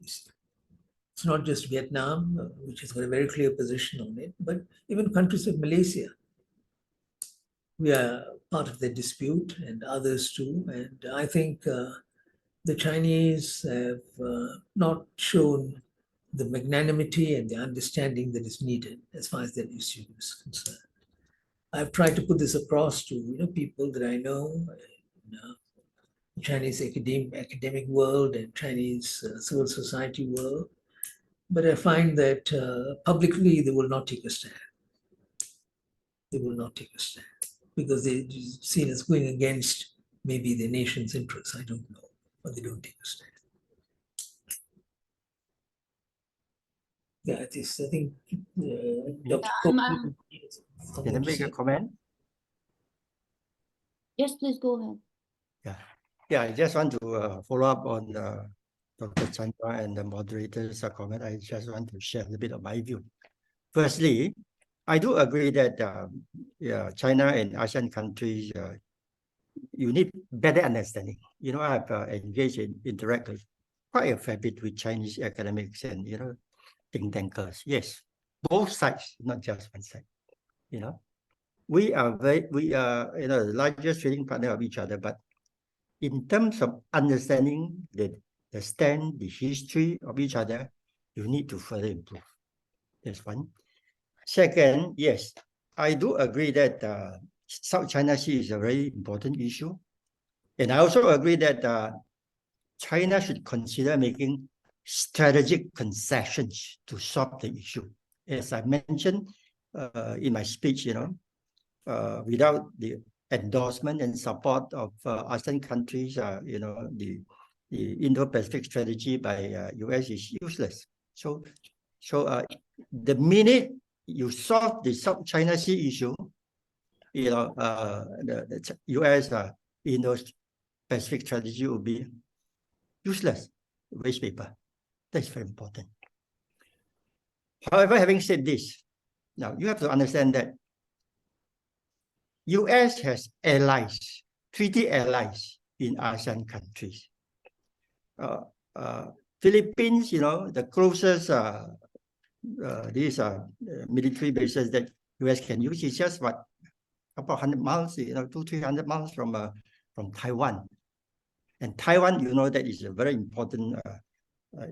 S6: It's not just Vietnam, which has got a very clear position on it, but even countries like Malaysia. We are part of the dispute, and others too. And I think the Chinese have not shown the magnanimity and the understanding that is needed as far as that issue is concerned. I've tried to put this across to people that I know in the Chinese academic world and Chinese civil society world, but I find that publicly they will not take a stand. They will not take a stand because they're seen as going against maybe the nation's interests. I don't know, but they don't take a stand. Yeah, it is. I think Dr.
S2: I'm-
S5: Can I make a comment?
S2: Yes, please go ahead.
S5: Yeah, I just want to follow up on Dr. Chandra and the moderator's comment. I just want to share a bit of my view. Firstly, I do agree that China and ASEAN countries, you need better understanding. I have engaged in indirectly quite a fair bit with Chinese academics and think tankers. Yes, both sides, not just one side. We are the largest trading partner of each other, but in terms of understanding the stand, the history of each other, you need to further improve. That's one. Second, yes, I do agree that South China Sea is a very important issue. And I also agree that China should consider making strategic concessions to solve the issue. As I mentioned in my speech, without the endorsement and support of ASEAN countries, the Indo-Pacific strategy by US is useless. So the minute you solve the South China Sea issue, the US Indo-Pacific strategy will be useless waste paper. That's very important. However, having said this, now you have to understand that US has allies, treaty allies in ASEAN countries. Philippines, the closest these military bases that US can use is just what, a couple of 100 miles, 200-300 miles from Taiwan. And Taiwan, that is a very important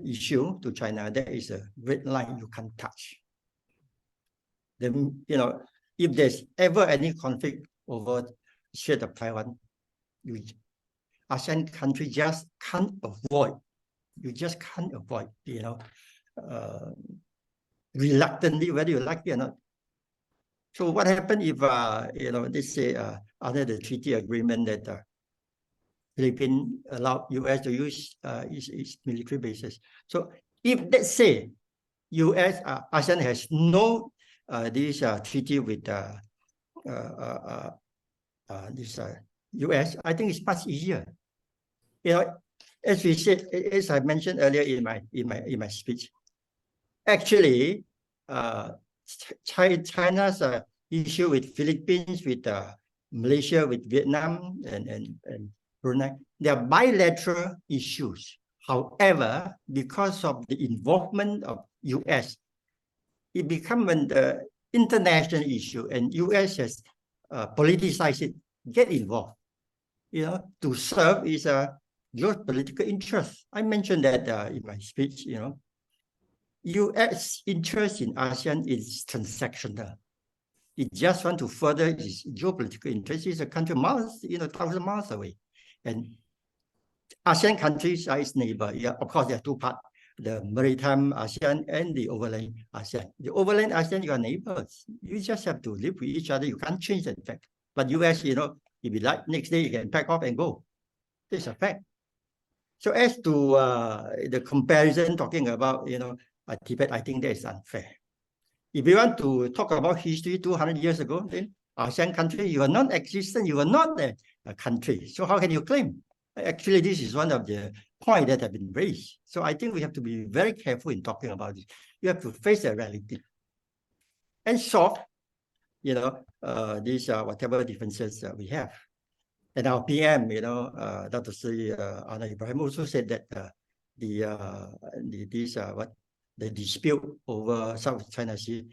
S5: issue to China. That is a red line you can't touch. Then, if there's ever any conflict over the Strait of Taiwan, ASEAN countries just can't avoid. You just can't avoid, reluctantly, whether you like it or not. So what happened if, they say under the treaty agreement that Philippines allowed US to use its military bases. So if, let's say, ASEAN has no this treaty with this US, I think it's much easier. As we said, as I mentioned earlier in my speech, actually, China's issue with Philippines, with Malaysia, with Vietnam, and Brunei, they are bilateral issues. However, because of the involvement of US, it becomes an international issue, and US has politicized it, get involved, to serve is a geopolitical interest. I mentioned that in my speech, US interest in ASEAN is transactional. It just want to further its geopolitical interest. It's a country miles, 1,000 miles away. And ASEAN countries are its neighbor. Yeah, of course, there are two parts, the maritime ASEAN and the overland ASEAN. The overland ASEAN, you are neighbors. You just have to live with each other. You can't change that fact. But US, if you like, next day you can pack off and go. It's a fact. So as to the comparison, talking about, Tibet, I think that is unfair. If you want to talk about history 200 years ago, then ASEAN country, you are non-existent, you are not a country. So how can you claim? Actually, this is one of the points that have been raised. So I think we have to be very careful in talking about this. You have to face the reality and solve, these whatever differences we have. And our PM, Dr. Sri Anwar Ibrahim also said that the dispute over South China Sea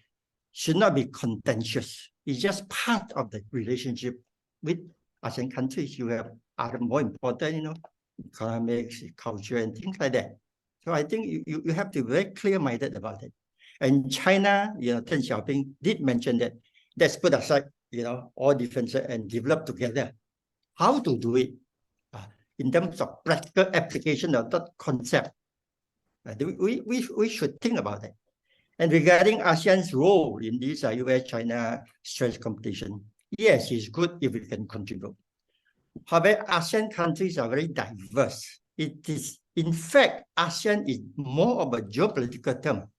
S5: should not be contentious. It's just part of the relationship with ASEAN countries. You have other more important, economics, culture, and things like that. So I think you have to be very clear-minded about it. And China, Deng Xiaoping did mention that let's put aside, all differences and develop together. How to do it in terms of practical application of that concept? We should think about that. And regarding ASEAN's role in this US-China stress competition, yes, it's good if we can contribute. However, ASEAN countries are very diverse. It is, in fact, ASEAN is more of a geopolitical term.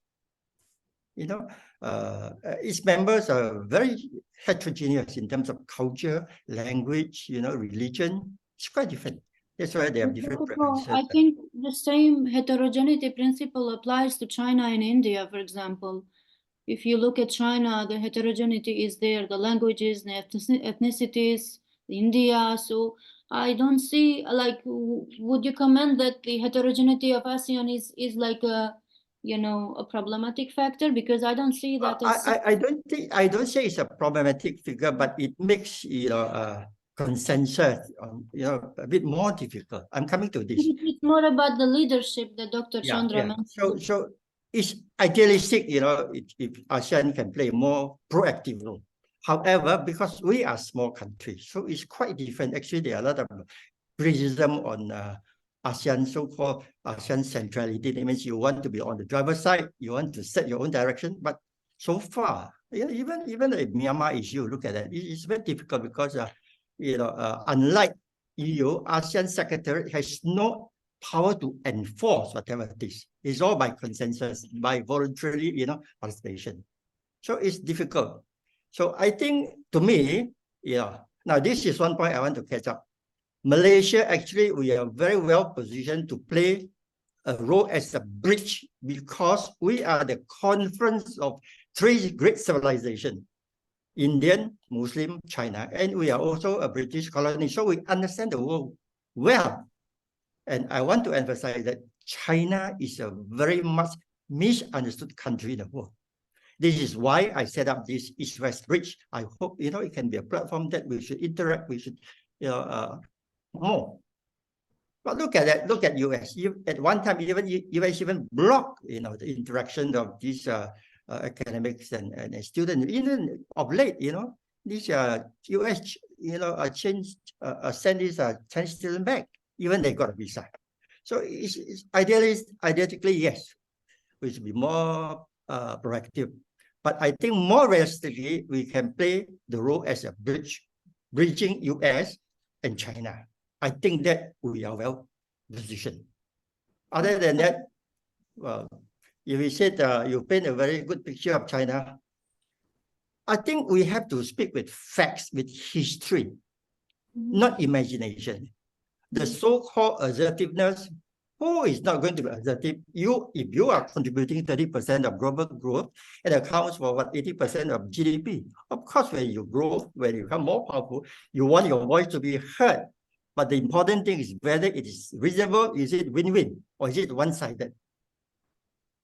S5: Its members are very heterogeneous in terms of culture, language, religion. It's quite different. That's why they have different preferences.
S2: I think the same heterogeneity principle applies to China and India, for example. If you look at China, the heterogeneity is there, the languages, the ethnicities, India. So I don't see, would you comment that the heterogeneity of ASEAN is like a problematic factor? Because I don't see that as...
S5: I don't say it's a problematic figure, but it makes consensus a bit more difficult. I'm coming to this.
S2: It's more about the leadership that Dr. Chandra mentioned.
S5: So it's idealistic, if ASEAN can play a more proactive role. However, because we are small countries, so it's quite different. Actually, there are a lot of criticism on ASEAN, so-called ASEAN centrality. That means you want to be on the driver's side, you want to set your own direction. But so far, even the Myanmar issue, look at that. It's very difficult because, unlike EU, ASEAN Secretariat has no power to enforce whatever it is. It's all by consensus, by voluntary, participation. So it's difficult. So I think, to me, Yeah. Now, this is one point I want to catch up. Malaysia, actually, we are very well positioned to play a role as a bridge because we are the confluence of three great civilizations: Indian, Muslim, China, and we are also a British colony. So we understand the world well. And I want to emphasize that China is a very much misunderstood country in the world. This is why I set up this East-West Bridge. I hope, it can be a platform that we should interact, we should, more. But look at that, look at US. At one time, US even blocked, the interaction of these academics and students. Even of late, these US, send these Chinese students back, even they got a visa. So it's idealistically, yes, we should be more proactive. But I think more realistically, we can play the role as a bridge, bridging US and China. I think that we are well positioned. Other than that, well, if we said you paint a very good picture of China, I think we have to speak with facts, with history, not imagination. The so-called assertiveness, who is not going to be assertive? If you are contributing 30% of global growth, it accounts for 80% of GDP. Of course, when you grow, when you become more powerful, you want your voice to be heard. But the important thing is whether it is reasonable, is it win-win, or is it one-sided?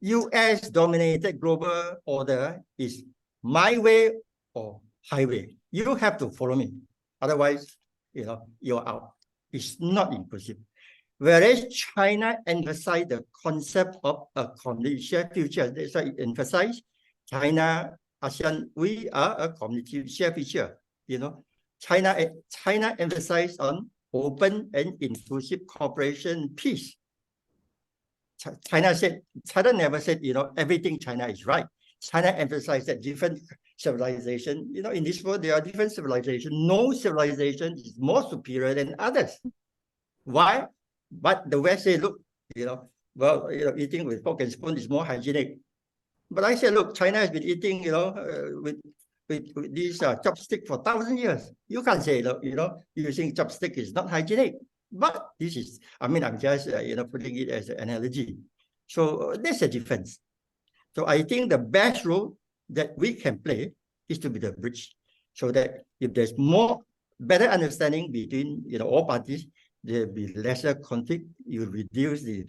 S5: US-dominated global order is my way or highway. You have to follow me. Otherwise, you're out. It's not inclusive. Whereas China emphasized the concept of a community shared future. That's why it emphasized China, ASEAN, we are a community shared future. China emphasized on open and inclusive cooperation, peace. China never said, everything China is right. China emphasized that different civilization, in this world, there are different civilizations. No civilization is more superior than others. Why? But the West say, look, eating with fork and spoon is more hygienic. But I say, look, China has been eating, with these chopsticks for 1,000 years. You can't say, using chopstick is not hygienic. But this is, I'm just, putting it as an analogy. So there's a difference. So I think the best role that we can play is to be the bridge, so that if there's better understanding between, all parties, there'll be lesser conflict. You reduce the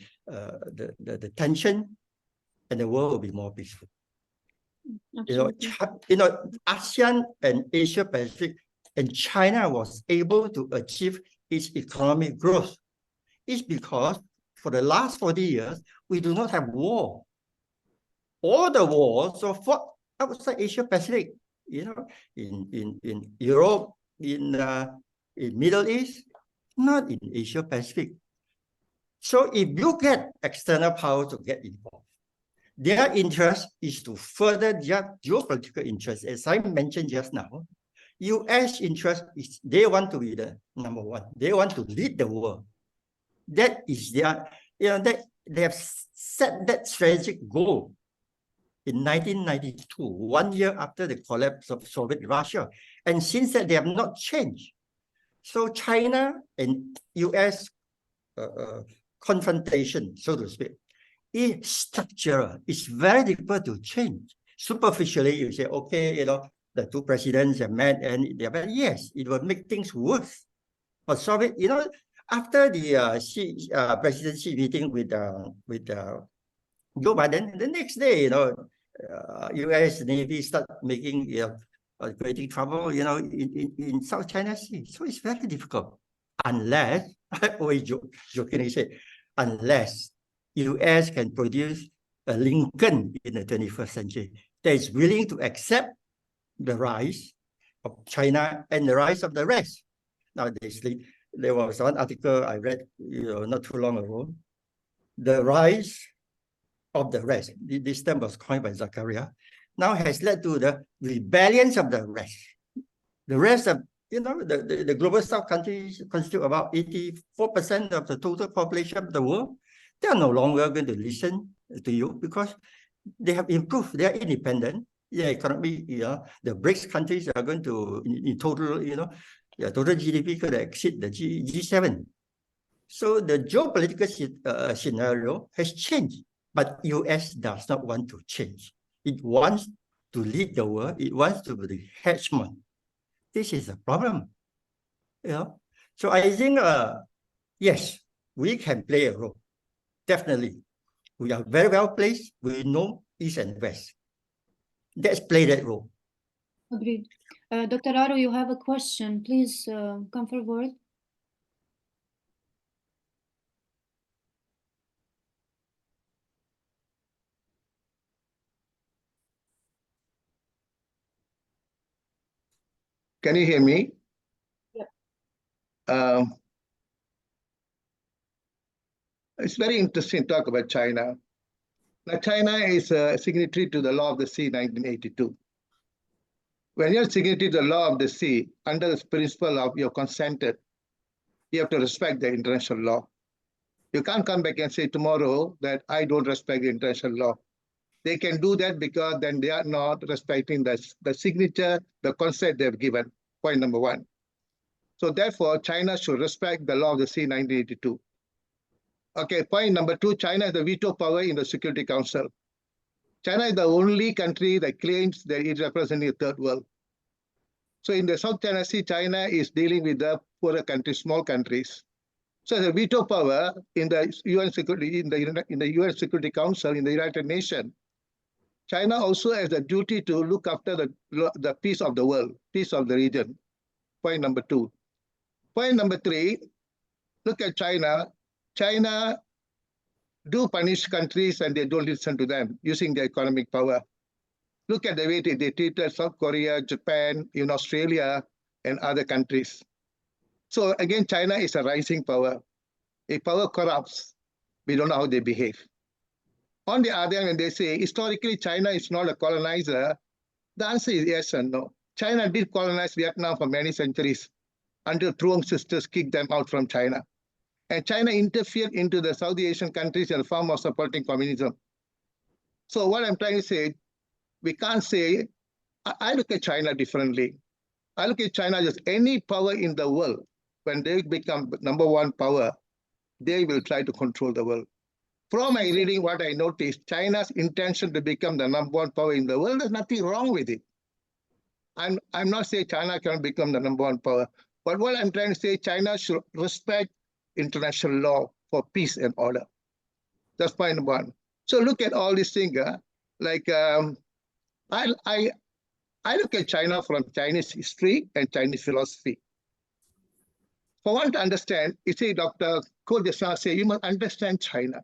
S5: tension, and the world will be more peaceful.
S2: Absolutely.
S5: ASEAN and Asia Pacific and China was able to achieve its economic growth. It's because for the last 40 years, we do not have war. All the wars are fought outside Asia Pacific, in Europe, in Middle East, not in Asia Pacific. So if you get external power to get involved, their interest is to further their geopolitical interest. As I mentioned just now, US interest is they want to be the number one. They want to lead the world. That is their, they have set that strategic goal in 1992, 1 year after the collapse of Soviet Russia. And since that, they have not changed. So China and US confrontation, so to speak, is structural. It's very difficult to change. Superficially, you say, okay, the two presidents have met and they have, yes, it will make things worse. But Soviet, after the presidency meeting with Joe Biden, the next day, US Navy start making, creating trouble, in South China Sea. So it's very difficult, unless, I always jokingly say, unless US can produce a Lincoln in the 21st century that is willing to accept the rise of China and the rise of the rest. Now, there was one article I read, not too long ago. The rise of the rest, this term was coined by Zakaria, now has led to the rebellions of the rest. The rest of, the global South countries constitute about 84% of the total population of the world. They are no longer going to listen to you because they have improved. They are independent. yeah, economy, the BRICS countries are going to, in total, total GDP could exceed the G7. So the geopolitical scenario has changed, but US does not want to change. It wants to lead the world. It wants to be the hegemon. This is a problem. So I think, yes, we can play a role. Definitely. We are very well placed. We know East and West. Let's play that role.
S2: Agreed. Dr. Aro, you have a question. Please come forward.
S3: Can you hear me?
S2: Yep.
S3: It's very interesting to talk about China. Now, China is a signatory to the Law of the Sea, 1982. When you're signatory to the Law of the Sea, under this principle of you're consented, you have to respect the international law. You can't come back and say tomorrow that I don't respect the international law. They can do that because then they are not respecting the signature, the consent they've given, point number one. So therefore, China should respect the Law of the Sea, 1982. Okay, point number two, China has the veto power in the Security Council. China is the only country that claims that it represents the third world. So in the South China Sea, China is dealing with the poorer countries, small countries. So the veto power in the UN Security, in the UN Security Council, in the United Nations, China also has the duty to look after the peace of the world, peace of the region. Point number two. Point number three, look at China. China do punish countries and they don't listen to them using their economic power. Look at the way they treated South Korea, Japan, in Australia, and other countries. So again, China is a rising power. If power corrupts, we don't know how they behave. On the other hand, when they say historically China is not a colonizer, the answer is yes and no. China did colonize Vietnam for many centuries until Truong sisters kicked them out from China. And China interfered into the South Asian countries in the form of supporting communism. So what I'm trying to say, we can't say, I look at China differently. I look at China as any power in the world. When they become number one power, they will try to control the world. From my reading, what I noticed, China's intention to become the number one power in the world, there's nothing wrong with it. I'm not saying China cannot become the number one power, but what I'm trying to say, China should respect international law for peace and order. That's point one. So look at all these things. I look at China from Chinese history and Chinese philosophy. For one to understand, you see, Dr. Koh just now say, you must understand China.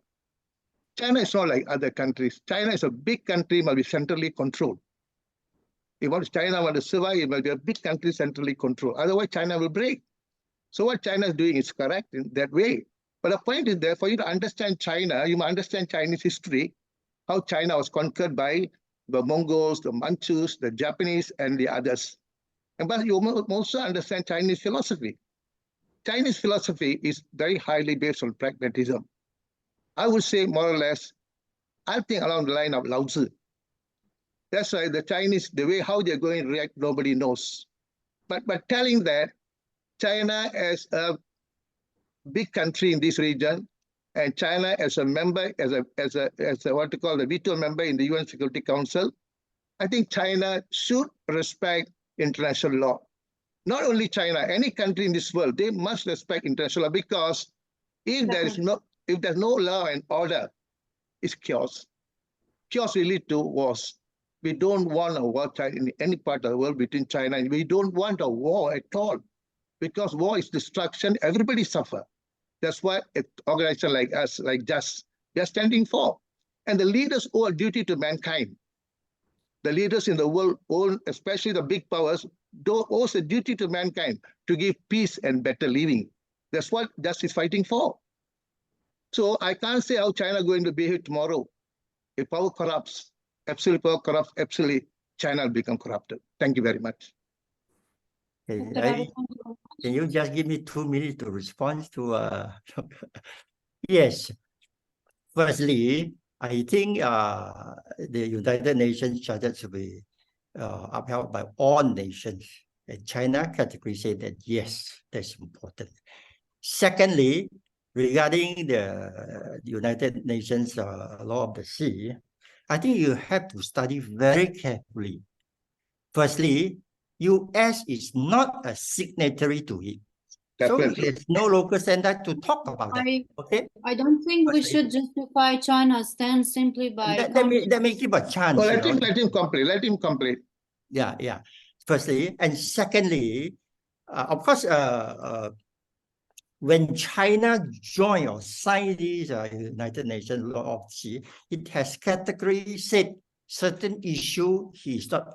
S3: China is not like other countries. China is a big country, must be centrally controlled. If China wants to survive, it must be a big country centrally controlled. Otherwise, China will break. So what China is doing is correct in that way. But the point is there, for you to understand China, you must understand Chinese history, how China was conquered by the Mongols, the Manchus, the Japanese, and the others. But you must also understand Chinese philosophy. Chinese philosophy is very highly based on pragmatism. I would say more or less, I think along the line of Lao Tzu. That's why the Chinese, the way how they're going to react, nobody knows. But telling that China as a big country in this region, and China as a member, as a what you call the veto member in the UN Security Council, I think China should respect international law. Not only China, any country in this world, they must respect international law, because if there's no law and order, it's chaos. Chaos will lead to wars. We don't want a war in any part of the world between China, and we don't want a war at all, because war is destruction. Everybody suffer. That's why an organization like us, like JUST, we are standing for. And the leaders owe a duty to mankind. The leaders in the world, especially the big powers, owe a duty to mankind to give peace and better living. That's what JUST is fighting for. So I can't say how China is going to behave tomorrow. If power corrupts, absolute power corrupts, absolutely, China will become corrupted. Thank you very much.
S5: Can you just give me 2 minutes to respond to? Yes. Firstly, I think the United Nations Charter should be upheld by all nations. And China categorically said that yes, that's important. Secondly, regarding the United Nations Law of the Sea, I think you have to study very carefully. Firstly, US is not a signatory to it. So
S3: Definitely.
S5: there's no local standard to talk about that. Okay.
S2: I don't think we
S5: Firstly.
S2: should justify China's stance simply by
S5: Let me give a chance.
S3: Oh,
S5: you
S3: let
S5: know.
S3: him complete. Let him complete.
S5: Yeah. Firstly, and secondly, of course, when China joined or signed this United Nations Law of the Sea, it has categorically said certain issue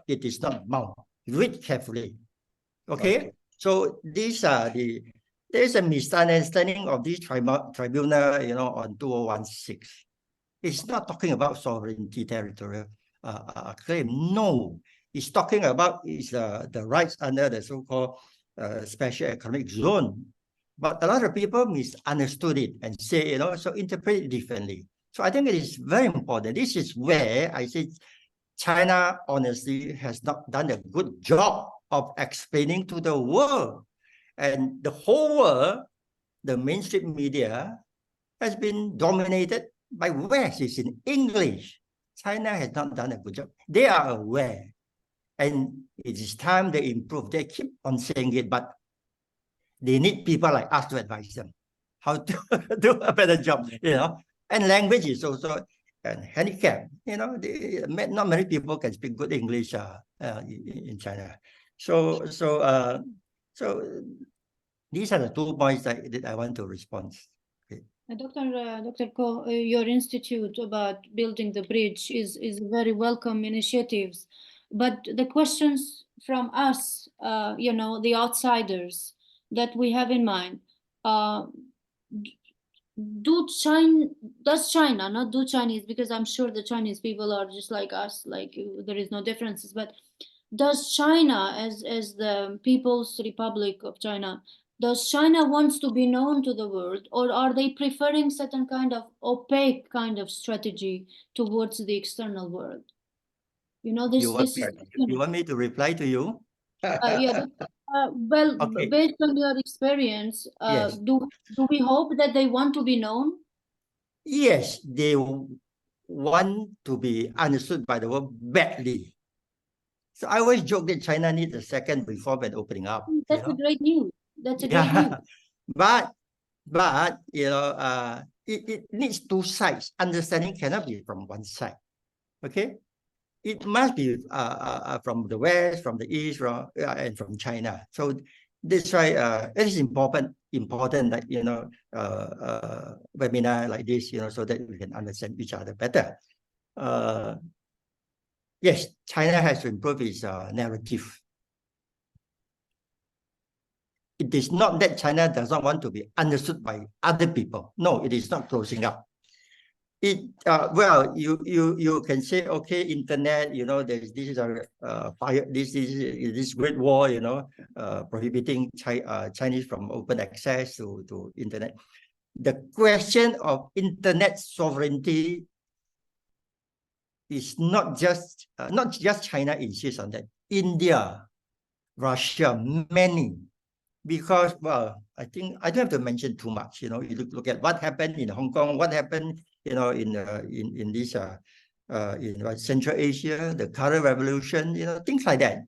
S5: it is not bound. Read carefully. Okay? So these are there's a misunderstanding of this tribunal, you know, on 2016. It's not talking about sovereignty territorial claim. No, it's talking about the rights under the so-called special economic zone. But a lot of people misunderstood it and say, you know, so interpret it differently. So I think it is very important. This is where I say China honestly has not done a good job of explaining to the world. And the whole world, the mainstream media, has been dominated by West. It's in English. China has not done a good job. They are aware. And it is time they improve. They keep on saying it, but they need people like us to advise them how to do a better job, you know. And language is also a handicap. You know, not many people can speak good English in China. So these are the 2 points that I want to respond. Okay.
S2: Dr. Ko, your institute about building the bridge is a very welcome initiatives. But the questions from us, you know, the outsiders that we have in mind, does China, not do Chinese, because I'm sure the Chinese people are just like us, like there is no differences, but does China, as the People's Republic of China, does China wants to be known to the world, or are they preferring certain kind of opaque kind of strategy towards the external world? You know,
S5: You want me to reply to you?
S2: Yeah. Well,
S5: Okay.
S2: based on your experience,
S5: Yes.
S2: do we hope that they want to be known?
S5: Yes, they want to be understood by the world badly. So I always joke that China needs a second reform and opening up.
S2: That's a great news. That's a great news.
S5: But you know, it needs 2 sides. Understanding cannot be from one side. Okay, it must be from the West, from the East, and from China. So that's why it is important that, you know, webinar like this, you know, so that we can understand each other better. Yes, China has to improve its narrative. It is not that China does not want to be understood by other people. No, it is not closing up. Well, you can say, okay, internet, you know, this is this great war, you know, prohibiting Chinese from open access to internet. The question of internet sovereignty is not just China insists on that. India, Russia, many. Because, well, I think I don't have to mention too much. You know, you look at what happened in Hong Kong, what happened, you know, in this in Central Asia, the Color Revolution, you know, things like that.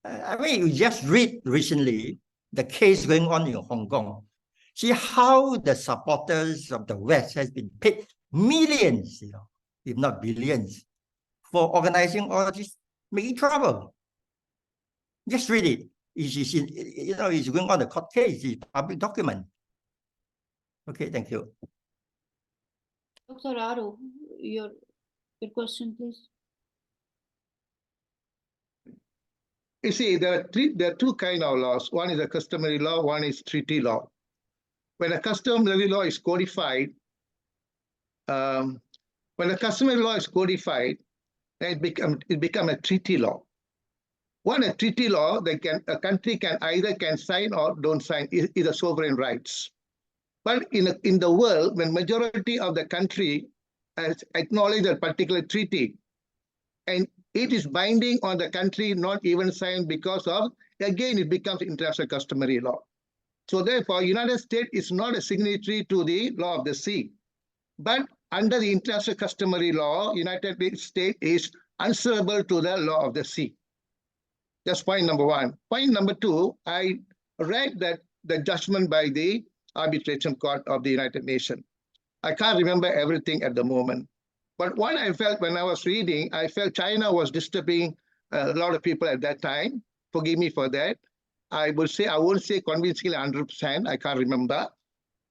S5: I mean, you just read recently the case going on in Hong Kong. See how the supporters of the West has been paid millions, you know, if not billions, for organizing all this, making trouble. Just read it. You know, it's going on the court case, it's public document. Okay, thank you.
S2: Dr. Aru, your question, please.
S3: You see, there are 2 kinds of laws. One is a customary law, one is treaty law. When a customary law is codified, then it become a treaty law. When a treaty law, a country can either sign or don't sign, is a sovereign rights. But in the world, when majority of the country has acknowledged a particular treaty, and it is binding on the country not even signed because of, again, it becomes international customary law. So therefore, United States is not a signatory to the law of the sea. But under the international customary law, United States is answerable to the law of the sea. That's point number one. Point number two, I read that the judgment by the Arbitration Court of the United Nations. I can't remember everything at the moment. But what I felt when I was reading, I felt China was disturbing a lot of people at that time. Forgive me for that. I won't say convincingly 100%, I can't remember.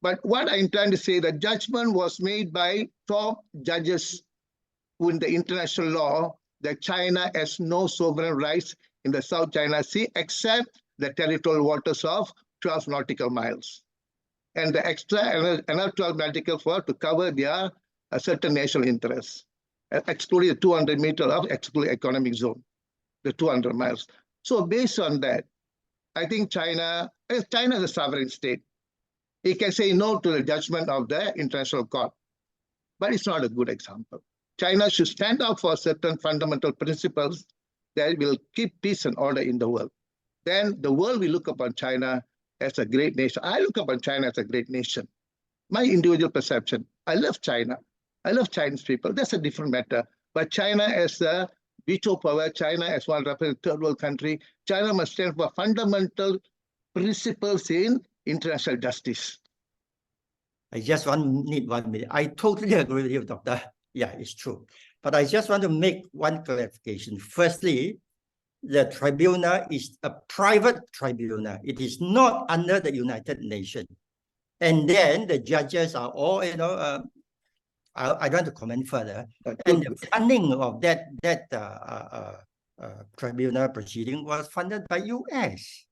S3: But what I'm trying to say, the judgment was made by top judges in the international law that China has no sovereign rights in the South China Sea except the territorial waters of 12 nautical miles. And the extra another 12 nautical for to cover their certain national interests, excluding the 200 meters of exclusive economic zone, the 200 miles. So based on that, I think China is a sovereign state. It can say no to the judgment of the international court, but it's not a good example. China should stand up for certain fundamental principles that will keep peace and order in the world. Then the world will look upon China as a great nation. I look upon China as a great nation. My individual perception, I love China. I love Chinese people. That's a different matter. But China as a veto power, China as one representative third world country, China must stand for fundamental principles in international justice.
S5: I just need 1 minute. I totally agree with you, Doctor. Yeah, it's true. But I just want to make one clarification. Firstly, the tribunal is a private tribunal. It is not under the United Nations. And then the judges are all, I don't want to comment further. And the funding of that tribunal proceeding was funded by US.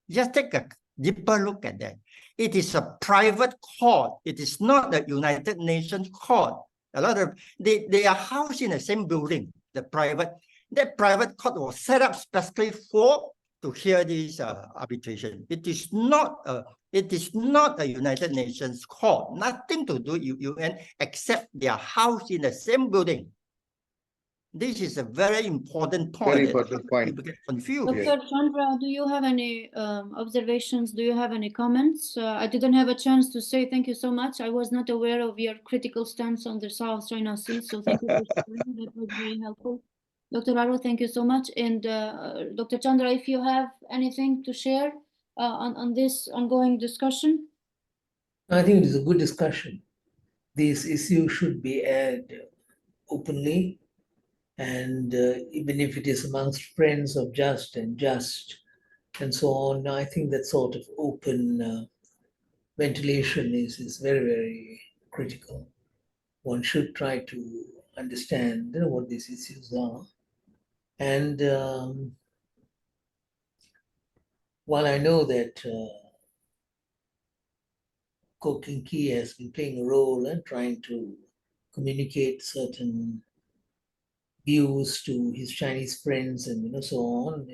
S5: Just take a deeper look at that. It is a private court. It is not the United Nations court. A lot of they are housed in the same building. That private court was set up specifically to hear this arbitration. It is not a United Nations court. Nothing to do with UN except they are housed in the same building. This is a very important point.
S3: Very important point.
S5: People get confused.
S2: Dr. Chandra, do you have any observations? Do you have any comments? I didn't have a chance to say thank you so much. I was not aware of your critical stance on the South China Sea, so thank you for sharing. That was very helpful. Dr. Aru, thank you so much. And Dr. Chandra, if you have anything to share on this ongoing discussion?
S6: I think it is a good discussion. This issue should be aired openly, and even if it is amongst friends of just and so on, I think that sort of open ventilation is very, very critical. One should try to understand what these issues are. And while I know that Ko King Kee has been playing a role in trying to communicate certain views to his Chinese friends and so on,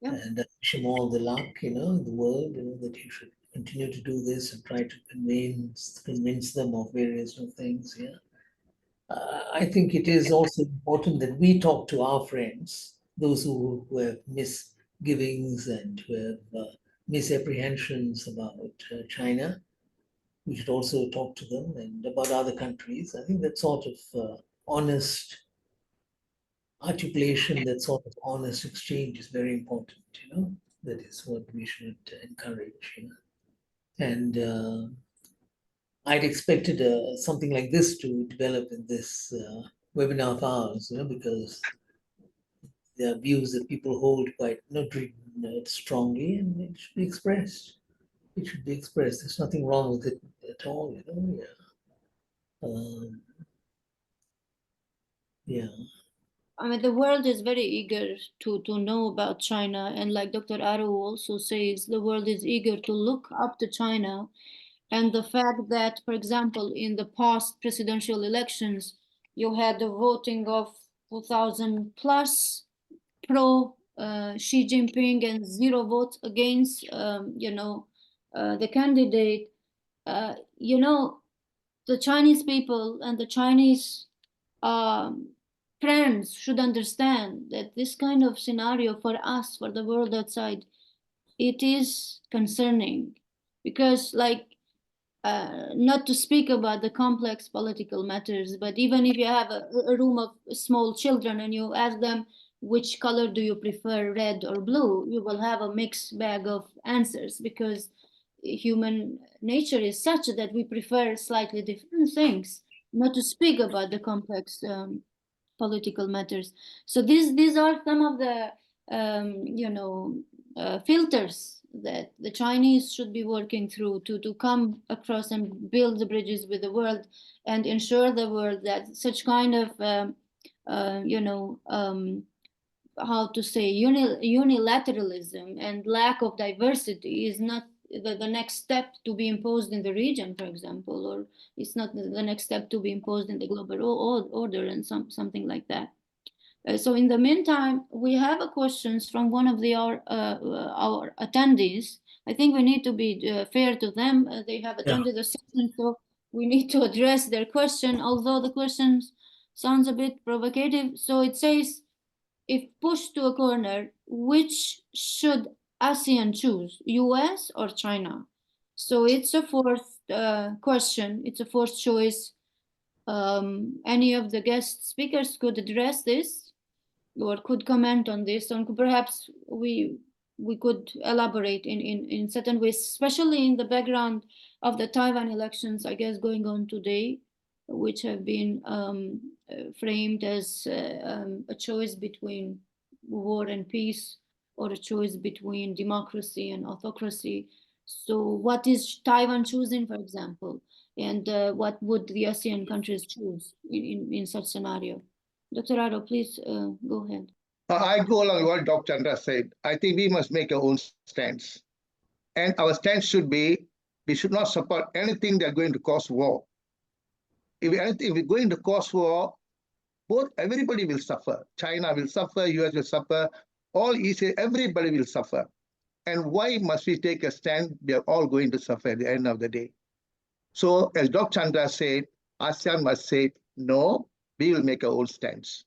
S2: Yeah.
S6: and I wish him all the luck, in the world, that he should continue to do this and try to convince them of various things. Yeah, I think it is also important that we talk to our friends, those who have misgivings and who have misapprehensions about China. We should also talk to them and about other countries. I think that sort of honest articulation, that sort of honest exchange is very important. That is what we should encourage. And I'd expected something like this to develop in this webinar of ours, because there are views that people hold quite strongly, and it should be expressed. It should be expressed. There's nothing wrong with it at all. Yeah.
S2: I mean, the world is very eager to know about China. And like Dr. Aru also says, the world is eager to look up to China. And the fact that, for example, in the past presidential elections, you had the voting of 2,000 plus pro Xi Jinping and 0 votes against, the candidate. The Chinese people and the Chinese friends should understand that this kind of scenario for us, for the world outside, it is concerning, because not to speak about the complex political matters, but even if you have a room of small children and you ask them, which color do you prefer, red or blue, you will have a mixed bag of answers, because human nature is such that we prefer slightly different things, not to speak about the complex political matters. So these are some of the filters that the Chinese should be working through to come across and build the bridges with the world and ensure the world that such kind of how to say unilateralism and lack of diversity is not the next step to be imposed in the region, for example, or it's not the next step to be imposed in the global order and something like that. So in the meantime, we have a questions from one of our attendees. I think we need to be fair to them. They have attended the session, so we need to address their question, although the question sounds a bit provocative. So it says, if pushed to a corner, which should ASEAN choose, US or China? So it's a fourth question. It's a fourth choice. Any of the guest speakers could address this or could comment on this, and perhaps we could elaborate in certain ways, especially in the background of the Taiwan elections, I guess, going on today, which have been framed as a choice between war and peace, or a choice between democracy and autocracy. So what is Taiwan choosing, for example, and what would the ASEAN countries choose in such scenario? Dr. Rado, please go ahead.
S3: I go along with what Dr. Chandra said. I think we must make our own stance. And our stance should be, we should not support anything that's going to cause war. If we're going to cause war, everybody will suffer. China will suffer, US will suffer, all Asia, everybody will suffer. And why must we take a stand? We are all going to suffer at the end of the day. So as Dr. Chandra said, ASEAN must say, no, we will make our own stance.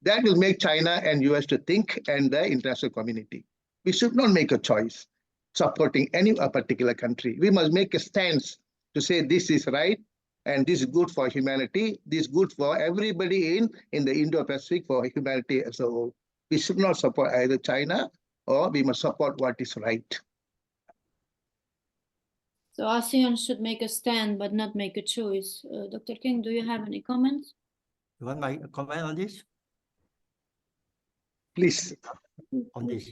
S3: That will make China and US to think, and the international community. We should not make a choice supporting any particular country. We must make a stance to say this is right, and this is good for humanity, this is good for everybody in the Indo-Pacific, for humanity as a whole. We should not support either China, or we must support what is right.
S2: So ASEAN should make a stand, but not make a choice. Dr. King, do you have any comments?
S5: You want my comment on this?
S3: Please.
S5: On this.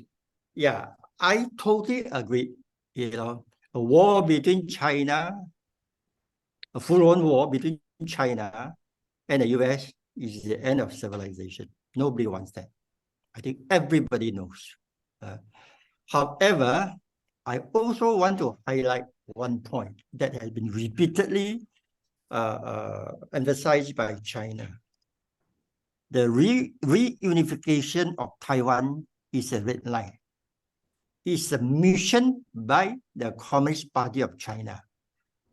S5: Yeah, I totally agree. You know, a war between China, a full-on war between China and the US is the end of civilization. Nobody wants that. I think everybody knows. However, I also want to highlight one point that has been repeatedly emphasized by China. The reunification of Taiwan is a red line. It's a mission by the Communist Party of China,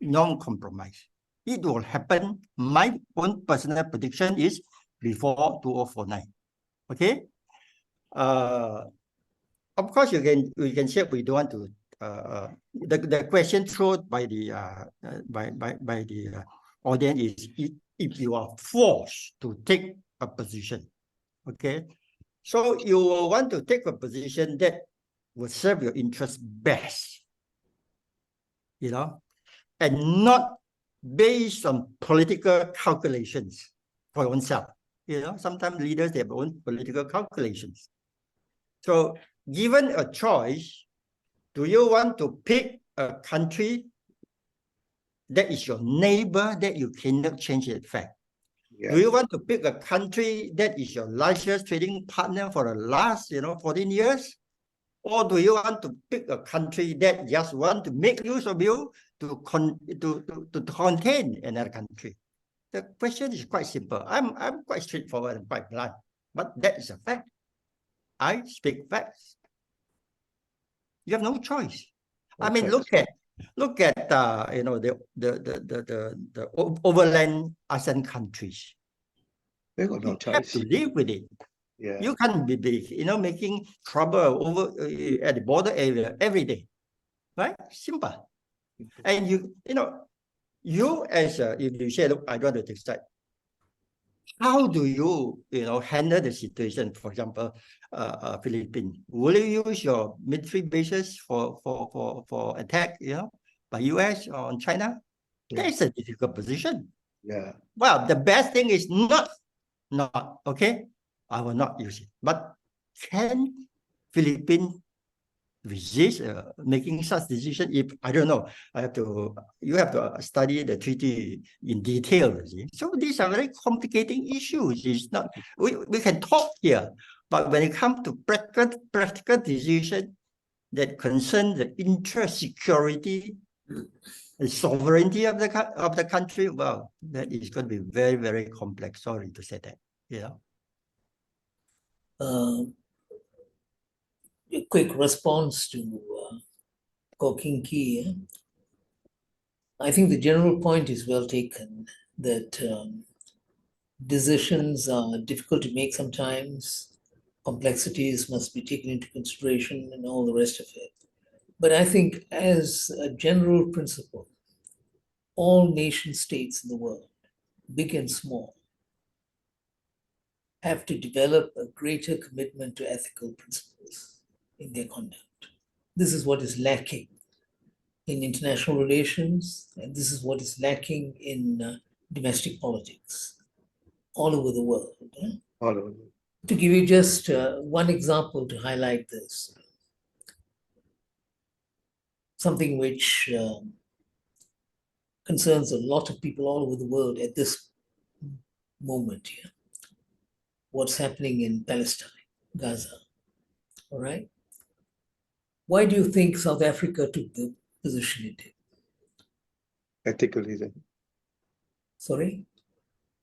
S5: non-compromise. It will happen. My own personal prediction is before 2049. Okay. Of course, we can say we don't want to. The question thrown by the audience is if you are forced to take a position, okay, so you will want to take a position that will serve your interest best, you know, and not based on political calculations for oneself. You know, sometimes leaders have their own political calculations. So given a choice, do you want to pick a country that is your neighbor that you cannot change the fact? Yes. Do you want to pick a country that is your largest trading partner for the last, 14 years? Or do you want to pick a country that just want to make use of you to contain another country? The question is quite simple. I'm quite straightforward and quite blunt, but that is a fact. I speak facts. You have no choice. Okay. I mean, look at the overland ASEAN countries.
S3: They got no
S5: You have
S3: choice.
S5: to live with it.
S3: Yeah.
S5: You can't be big, making trouble over at the border area every day, right? Simple. And you as if you say, look, I don't want to take side. How do you, handle the situation? For example, Philippines. Will you use your military bases for attack, by US or on China?
S3: Yeah.
S5: That's a difficult position.
S3: Yeah.
S5: Well, the best thing is not, okay? I will not use it. But can Philippines resist making such decision? If I don't know, you have to study the treaty in detail. You see? So these are very complicating issues. It's not we can talk here, but when it comes to practical decision that concern the interest, security, the sovereignty of the country, well, that is going to be very, very complex. Sorry to say that.
S6: A quick response to Ko King Kee. I think the general point is well taken, that decisions are difficult to make sometimes, complexities must be taken into consideration and all the rest of it. But I think as a general principle, all nation states in the world, big and small, have to develop a greater commitment to ethical principles in their conduct. This is what is lacking in international relations, and this is what is lacking in domestic politics all over the world.
S3: All over.
S6: To give you just one example to highlight this, something which concerns a lot of people all over the world at this moment here. What's happening in Palestine, Gaza, all right? Why do you think South Africa took the position it did?
S3: Ethical reason.
S6: Sorry?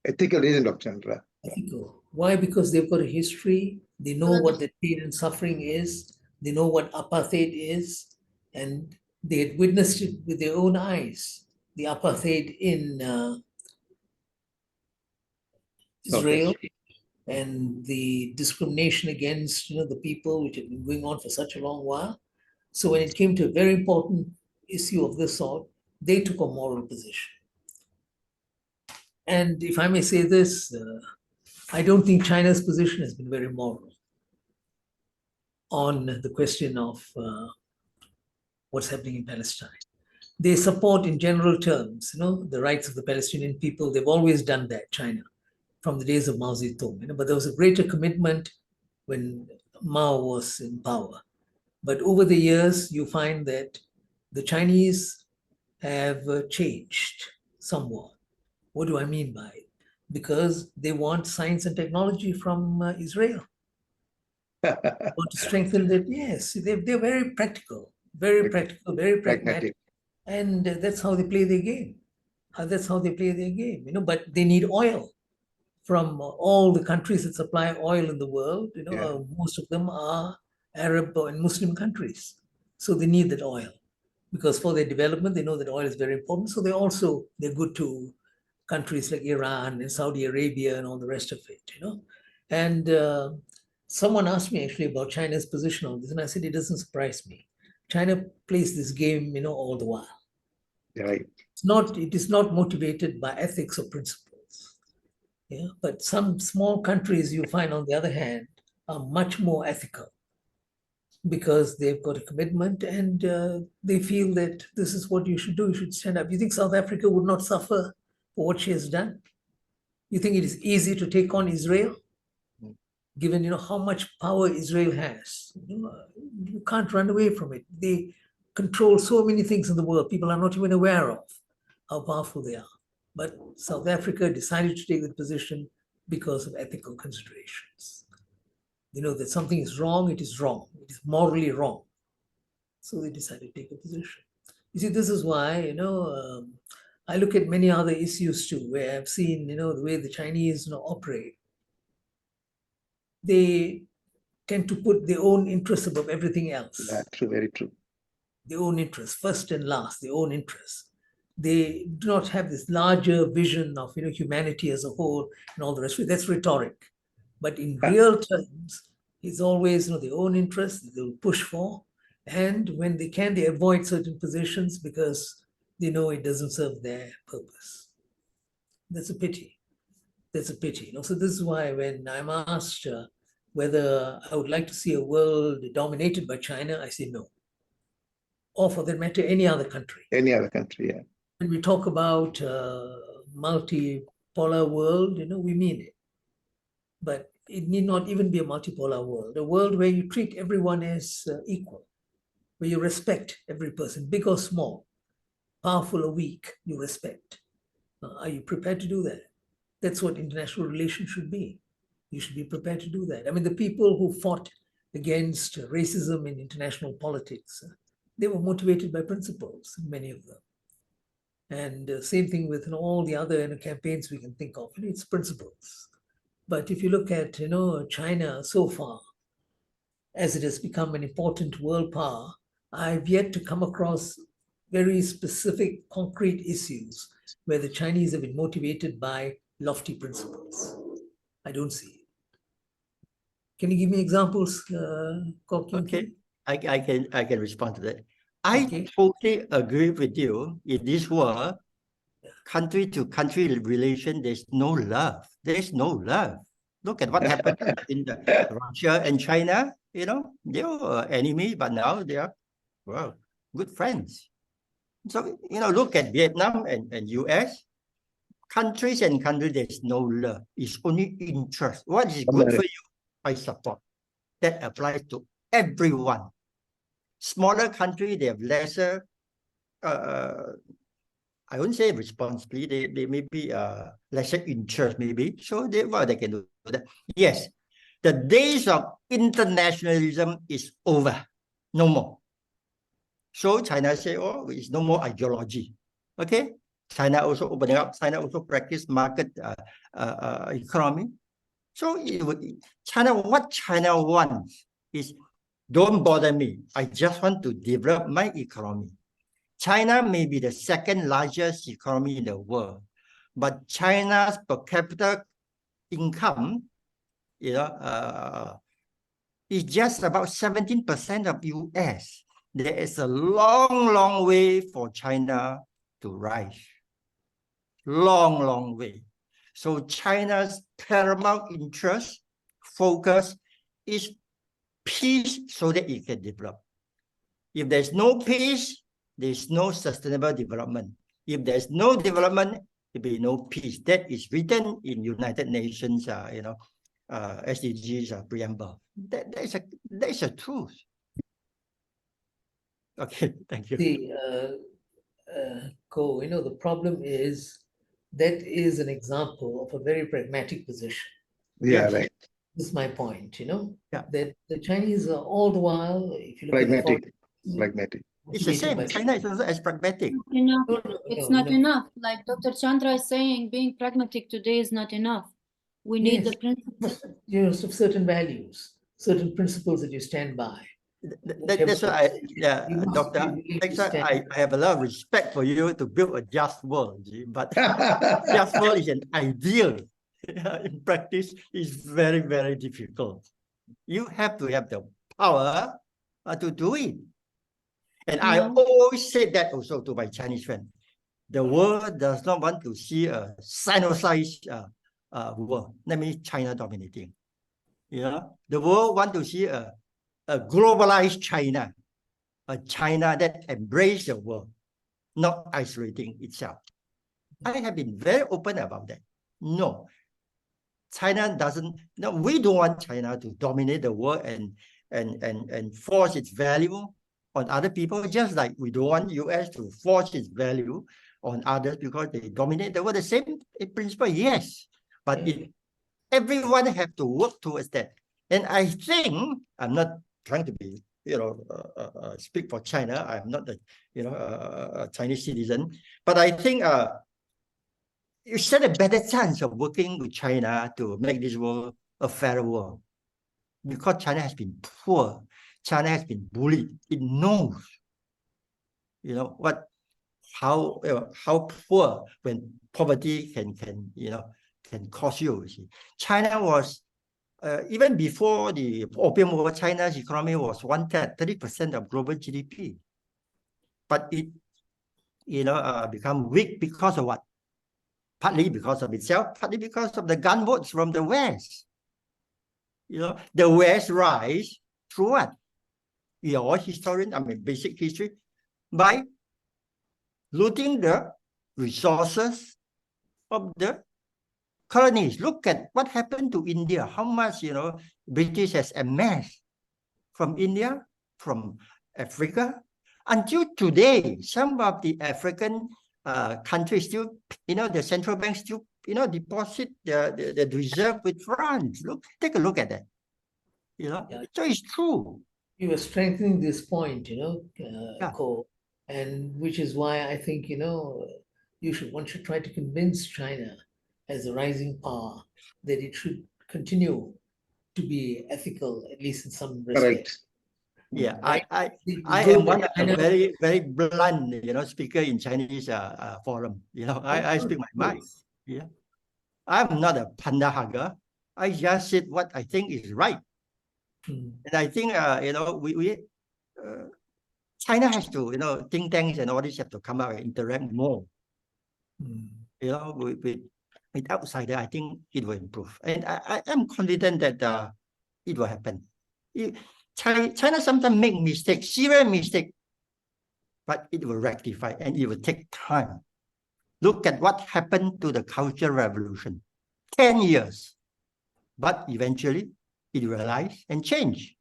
S3: Ethical reason, Dr. Chandra.
S6: Ethical. Why? Because they've got a history, they know what the pain and suffering is, they know what apartheid is, and they had witnessed it with their own eyes. The apartheid in Israel, and the discrimination against the people, which had been going on for such a long while. So when it came to a very important issue of this sort, they took a moral position. And if I may say this, I don't think China's position has been very moral on the question of what's happening in Palestine. They support in general terms, the rights of the Palestinian people. They've always done that, China, from the days of Mao Zedong. But there was a greater commitment when Mao was in power. But over the years, you find that the Chinese have changed somewhat. What do I mean by it? Because they want science and technology from Israel. They want to strengthen that. Yes, they're very practical, very pragmatic. And that's how they play their game. That's how they play their game, But they need oil from all the countries that supply oil in the world. Most of them are Arab and Muslim countries. So they need that oil because for their development, they know that oil is very important. So they're good to countries like Iran and Saudi Arabia and all the rest of it, And someone asked me actually about China's position on this, and I said, it doesn't surprise me. China plays this game, all the while.
S3: Right.
S6: It is not motivated by ethics or principles. Yeah, but some small countries you find, on the other hand, are much more ethical because they've got a commitment and they feel that this is what you should do. You should stand up. You think South Africa would not suffer for what she has done? You think it is easy to take on Israel, given how much power Israel has? You can't run away from it. They control so many things in the world. People are not even aware of how powerful they are. But South Africa decided to take the position because of ethical considerations. That something is wrong, it is wrong. It is morally wrong. So they decided to take a position. You see, this is why, I look at many other issues too, where I've seen, the way the Chinese operate. They tend to put their own interests above everything else.
S3: That's true, very true.
S6: Their own interests, first and last, their own interests. they do not have this larger vision of humanity as a whole and all the rest of it. That's rhetoric. But in real terms, it's always their own interests they'll push for. And when they can, they avoid certain positions because they know it doesn't serve their purpose. That's a pity. That's a pity. So this is why when I'm asked whether I would like to see a world dominated by China, I say no. Or for that matter, any other country.
S3: Any other country, yeah.
S6: When we talk about multipolar world, we mean it. But it need not even be a multipolar world, a world where you treat everyone as equal, where you respect every person, big or small, powerful or weak, you respect. Are you prepared to do that? That's what international relations should be. You should be prepared to do that. I mean, the people who fought against racism in international politics, they were motivated by principles, many of them. And same thing with all the other campaigns we can think of. It's principles. But if you look at China so far, as it has become an important world power, I've yet to come across very specific, concrete issues where the Chinese have been motivated by lofty principles. I don't see it. Can you give me examples, Kok Kim
S5: Okay,
S6: Kee?
S5: I can respond to that. I
S6: Okay.
S5: totally agree with you. In this world, country to country relation, there's no love. There's no love. Look at what happened in Russia and China. They were enemy, but now they are, well, good friends. So, look at Vietnam and US. Countries and countries, there's no love. It's only interest. What is good for you, I support. That applies to everyone. Smaller country, they have lesser, I wouldn't say responsibility, they may be lesser interest maybe. So they can do that. Yes, the days of internationalism is over. No more. So China say, oh, it's no more ideology. Okay? China also opening up. China also practice market economy. So what China wants is, don't bother me. I just want to develop my economy. China may be the second largest economy in the world, but China's per capita income, is just about 17% of US. There is a long, long way for China to rise. Long, long way. So China's paramount interest, focus is peace so that it can develop. If there's no peace, there's no sustainable development. If there's no development, there'll be no peace. That is written in United Nations, SDGs preamble. That's a truth. Okay, thank you.
S6: The problem is that is an example of a very pragmatic position.
S3: Yeah,
S5: Yes.
S3: right.
S6: This is my point,
S5: Yeah.
S6: that the Chinese are all the while, if you look
S3: Pragmatic.
S6: at the
S3: Pragmatic.
S5: It's the same.
S6: by-
S5: China is also as pragmatic.
S2: Enough.
S6: No, no,
S2: It's
S6: no,
S2: not
S6: no.
S2: enough. Like Dr. Chandra is saying, being pragmatic today is not enough. We need the
S6: Yes.
S2: principles.
S6: Certain values, certain principles that you stand by.
S5: That's why
S6: You must
S5: Doctor,
S6: be willing to
S5: that's why
S6: stand.
S5: I have a lot of respect for you to build a just world. But just world is an ideal. In practice, it's very, very difficult. You have to have the power to do it. And I
S2: Yeah.
S5: always say that also to my Chinese friend. The world does not want to see a Sino-sized world. That means China dominating. The world want to see a globalized China, a China that embraces the world, not isolating itself. I have been very open about that. No, China doesn't. No, we don't want China to dominate the world and force its value on other people. Just like we don't want US to force its value on others because they dominate the world. The same in principle, yes, but everyone have to work towards that. And I think I'm not trying to be, speak for China. I'm not a Chinese citizen, but I think you stand a better chance of working with China to make this world a fairer world, because China has been poor. China has been bullied. It knows, what how poor when poverty can cause you. See. China was even before the Opium War, China's economy was 1/3, 30% of global GDP, but it become weak because of what? Partly because of itself, partly because of the gunboats from the West. The West rise through what? We are all historians, basic history, by looting the resources of the colonies. Look at what happened to India, how much, British has amassed from India, from Africa. Until today, some of the African countries still, the central bank still, deposit the reserve with France. Take a look at that. So it's true.
S6: You were strengthening this point,
S5: Yeah.
S6: Ko, and which is why I think, one should try to convince China as a rising power that it should continue to be ethical, at least in some respect.
S5: Yeah,
S6: Right?
S5: I
S6: Good
S5: am one of the
S6: China-
S5: very, very blunt, speaker in Chinese forum. I speak my mind. Yeah, I'm not a panda hugger. I just said what I think is right,
S6: Mm,
S5: and I think China has to, think tanks and all this have to come out and interact more.
S6: mm.
S5: With outsider, I think it will improve, and I am confident that it will happen. China sometimes make mistakes, serious mistake, but it will rectify and it will take time. Look at what happened to the Cultural Revolution. 10 years. But eventually it realized and changed.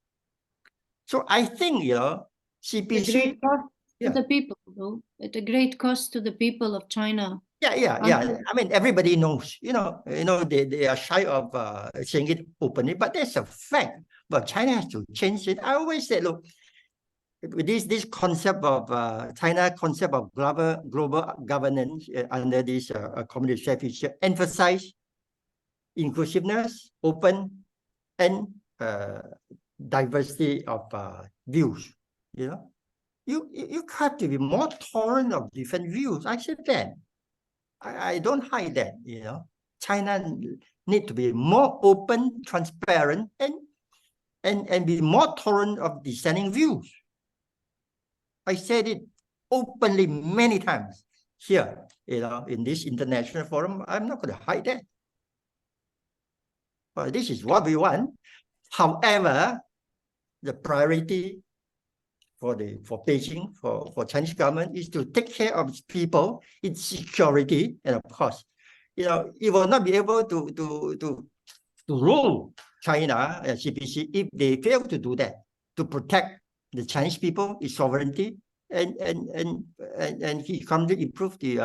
S5: So I think,
S2: A
S5: CPC.
S2: great cost
S5: Yeah.
S2: to the people, though. At a great cost to the people of China.
S5: Yeah. I mean, everybody knows, they are shy of saying it openly, but that's a fact. But China has to change it. I always say, look, with this concept of China concept of global governance under this communist strategy, emphasize inclusiveness, open, and diversity of views. You have to be more tolerant of different views. I said that. I don't hide that. China need to be more open, transparent, and be more tolerant of dissenting views. I said it openly many times here, in this international forum. I'm not going to hide that. But this is what we want. However, the priority for Beijing, for Chinese government is to take care of its people, its security, and of course, it will not be able to rule China and CPC if they fail to do that, to protect the Chinese people, its sovereignty, and economically improve the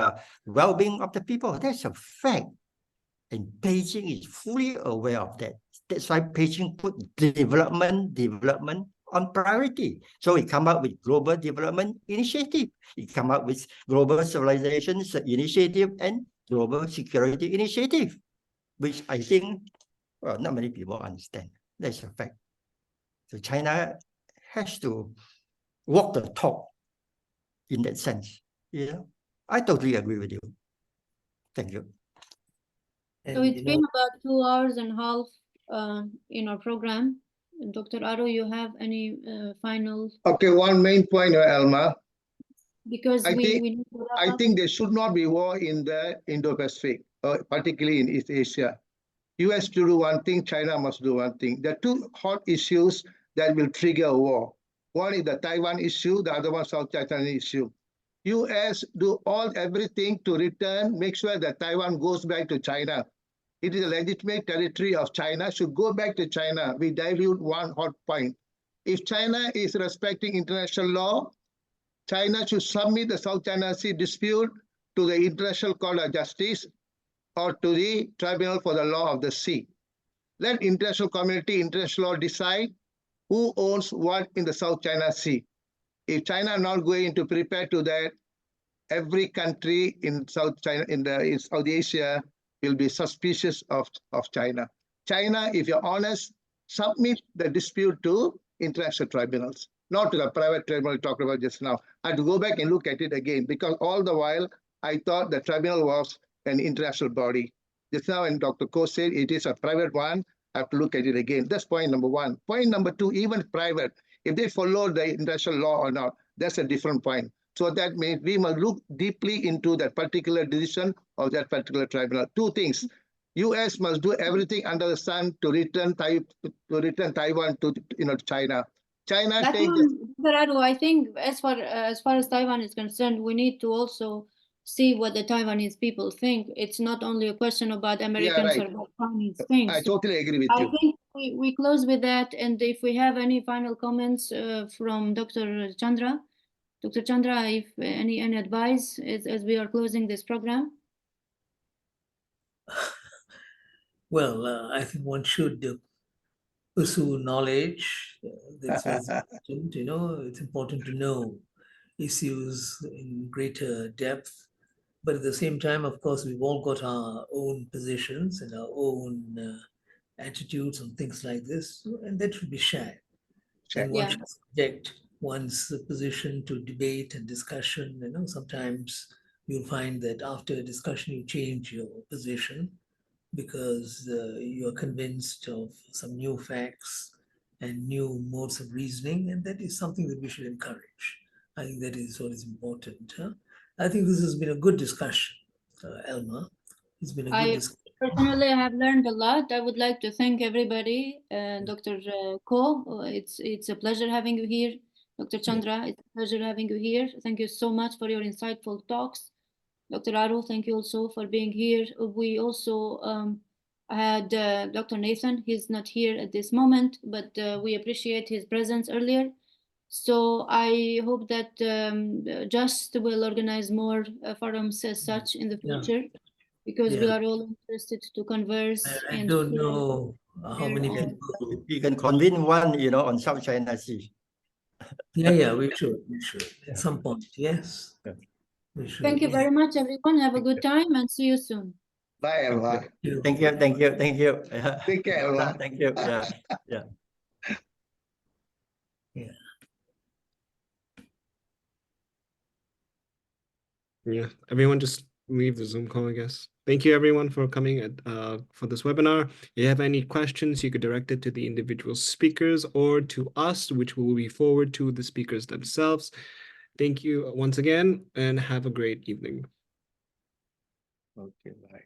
S5: well-being of the people. That's a fact. And Beijing is fully aware of that. That's why Beijing put development on priority. So it come up with Global Development Initiative. It come up with Global Civilization Initiative and Global Security Initiative, which I think, not many people understand. That's a fact. So China has to walk the talk in that sense. I totally agree with you. Thank you.
S2: So it's been about 2.5 hours in our program. Dr. Aro, you have any final?
S3: Okay, one main point, Elma.
S2: Because
S3: I
S2: we
S3: think-
S2: need to wrap
S3: I
S2: up.
S3: think there should not be war in the Indo-Pacific, particularly in East Asia. US to do one thing, China must do one thing. There are two hot issues that will trigger a war. One is the Taiwan issue, the other one South China issue. US do everything to make sure that Taiwan goes back to China. It is a legitimate territory of China, should go back to China. We dilute one hot point. If China is respecting international law, China should submit the South China Sea dispute to the International Court of Justice or to the Tribunal for the Law of the Sea. Let international community, international law decide who owns what in the South China Sea. If China not going to prepare to that, every country in South China, in South Asia, will be suspicious of China. China, if you're honest, submit the dispute to international tribunals. not to the private tribunal talked about just now. I had to go back and look at it again because all the while I thought the tribunal was an international body. Just now, when Dr. Ko said it is a private one, I have to look at it again. That's point number one. Point number two, even private, if they follow the international law or not, that's a different point. So that means we must look deeply into that particular decision of that particular tribunal. Two things. US must do everything under the sun to return Taiwan to China. China
S2: That
S3: take
S2: one, Gerardo, I think as far as Taiwan is concerned, we need to also see what the Taiwanese people think. It's not only a question about Americans
S3: right.
S2: or about Chinese things.
S3: I totally agree with
S2: I
S3: you.
S2: think we close with that, and if we have any final comments from Dr. Chandra, if any advice as we are closing this program.
S6: Well, I think one should pursue knowledge. That's very important. It's important to know issues in greater depth. But at the same time, of course, we've all got our own positions and our own attitudes on things like this, and that should be shared. And one
S2: Yeah.
S6: should subject one's position to debate and discussion. Sometimes you'll find that after a discussion, you change your position because you're convinced of some new facts and new modes of reasoning, and that is something that we should encourage. I think that is what is important. I think this has been a good discussion, Elma. It's been a good discussion.
S2: Personally, I have learned a lot. I would like to thank everybody. Dr. Ko, it's a pleasure having you here. Dr. Chandra, it's a pleasure having you here. Thank you so much for your insightful talks. Dr. Aru, thank you also for being here. We also had Dr. Nathan. He's not here at this moment, but we appreciate his presence earlier. So I hope that JUST will organize more forums as such in the future, because we are all interested to converse.
S6: I
S2: and
S6: don't know how many
S2: share our-
S6: people.
S5: You can convene one, on South China Sea.
S6: Yeah, we should. At some point, yes.
S5: Yeah.
S6: We should.
S2: Thank you very much, everyone. Have a good time and see you soon.
S3: Bye, Elva.
S5: Thank you.
S3: Take care, Elva.
S5: Thank you. Yeah.
S1: Yeah, everyone just leave the Zoom call, I guess. Thank you everyone for coming for this webinar. If you have any questions, you could direct it to the individual speakers or to us, which will be forward to the speakers themselves. Thank you once again and have a great evening.
S3: Okay, bye.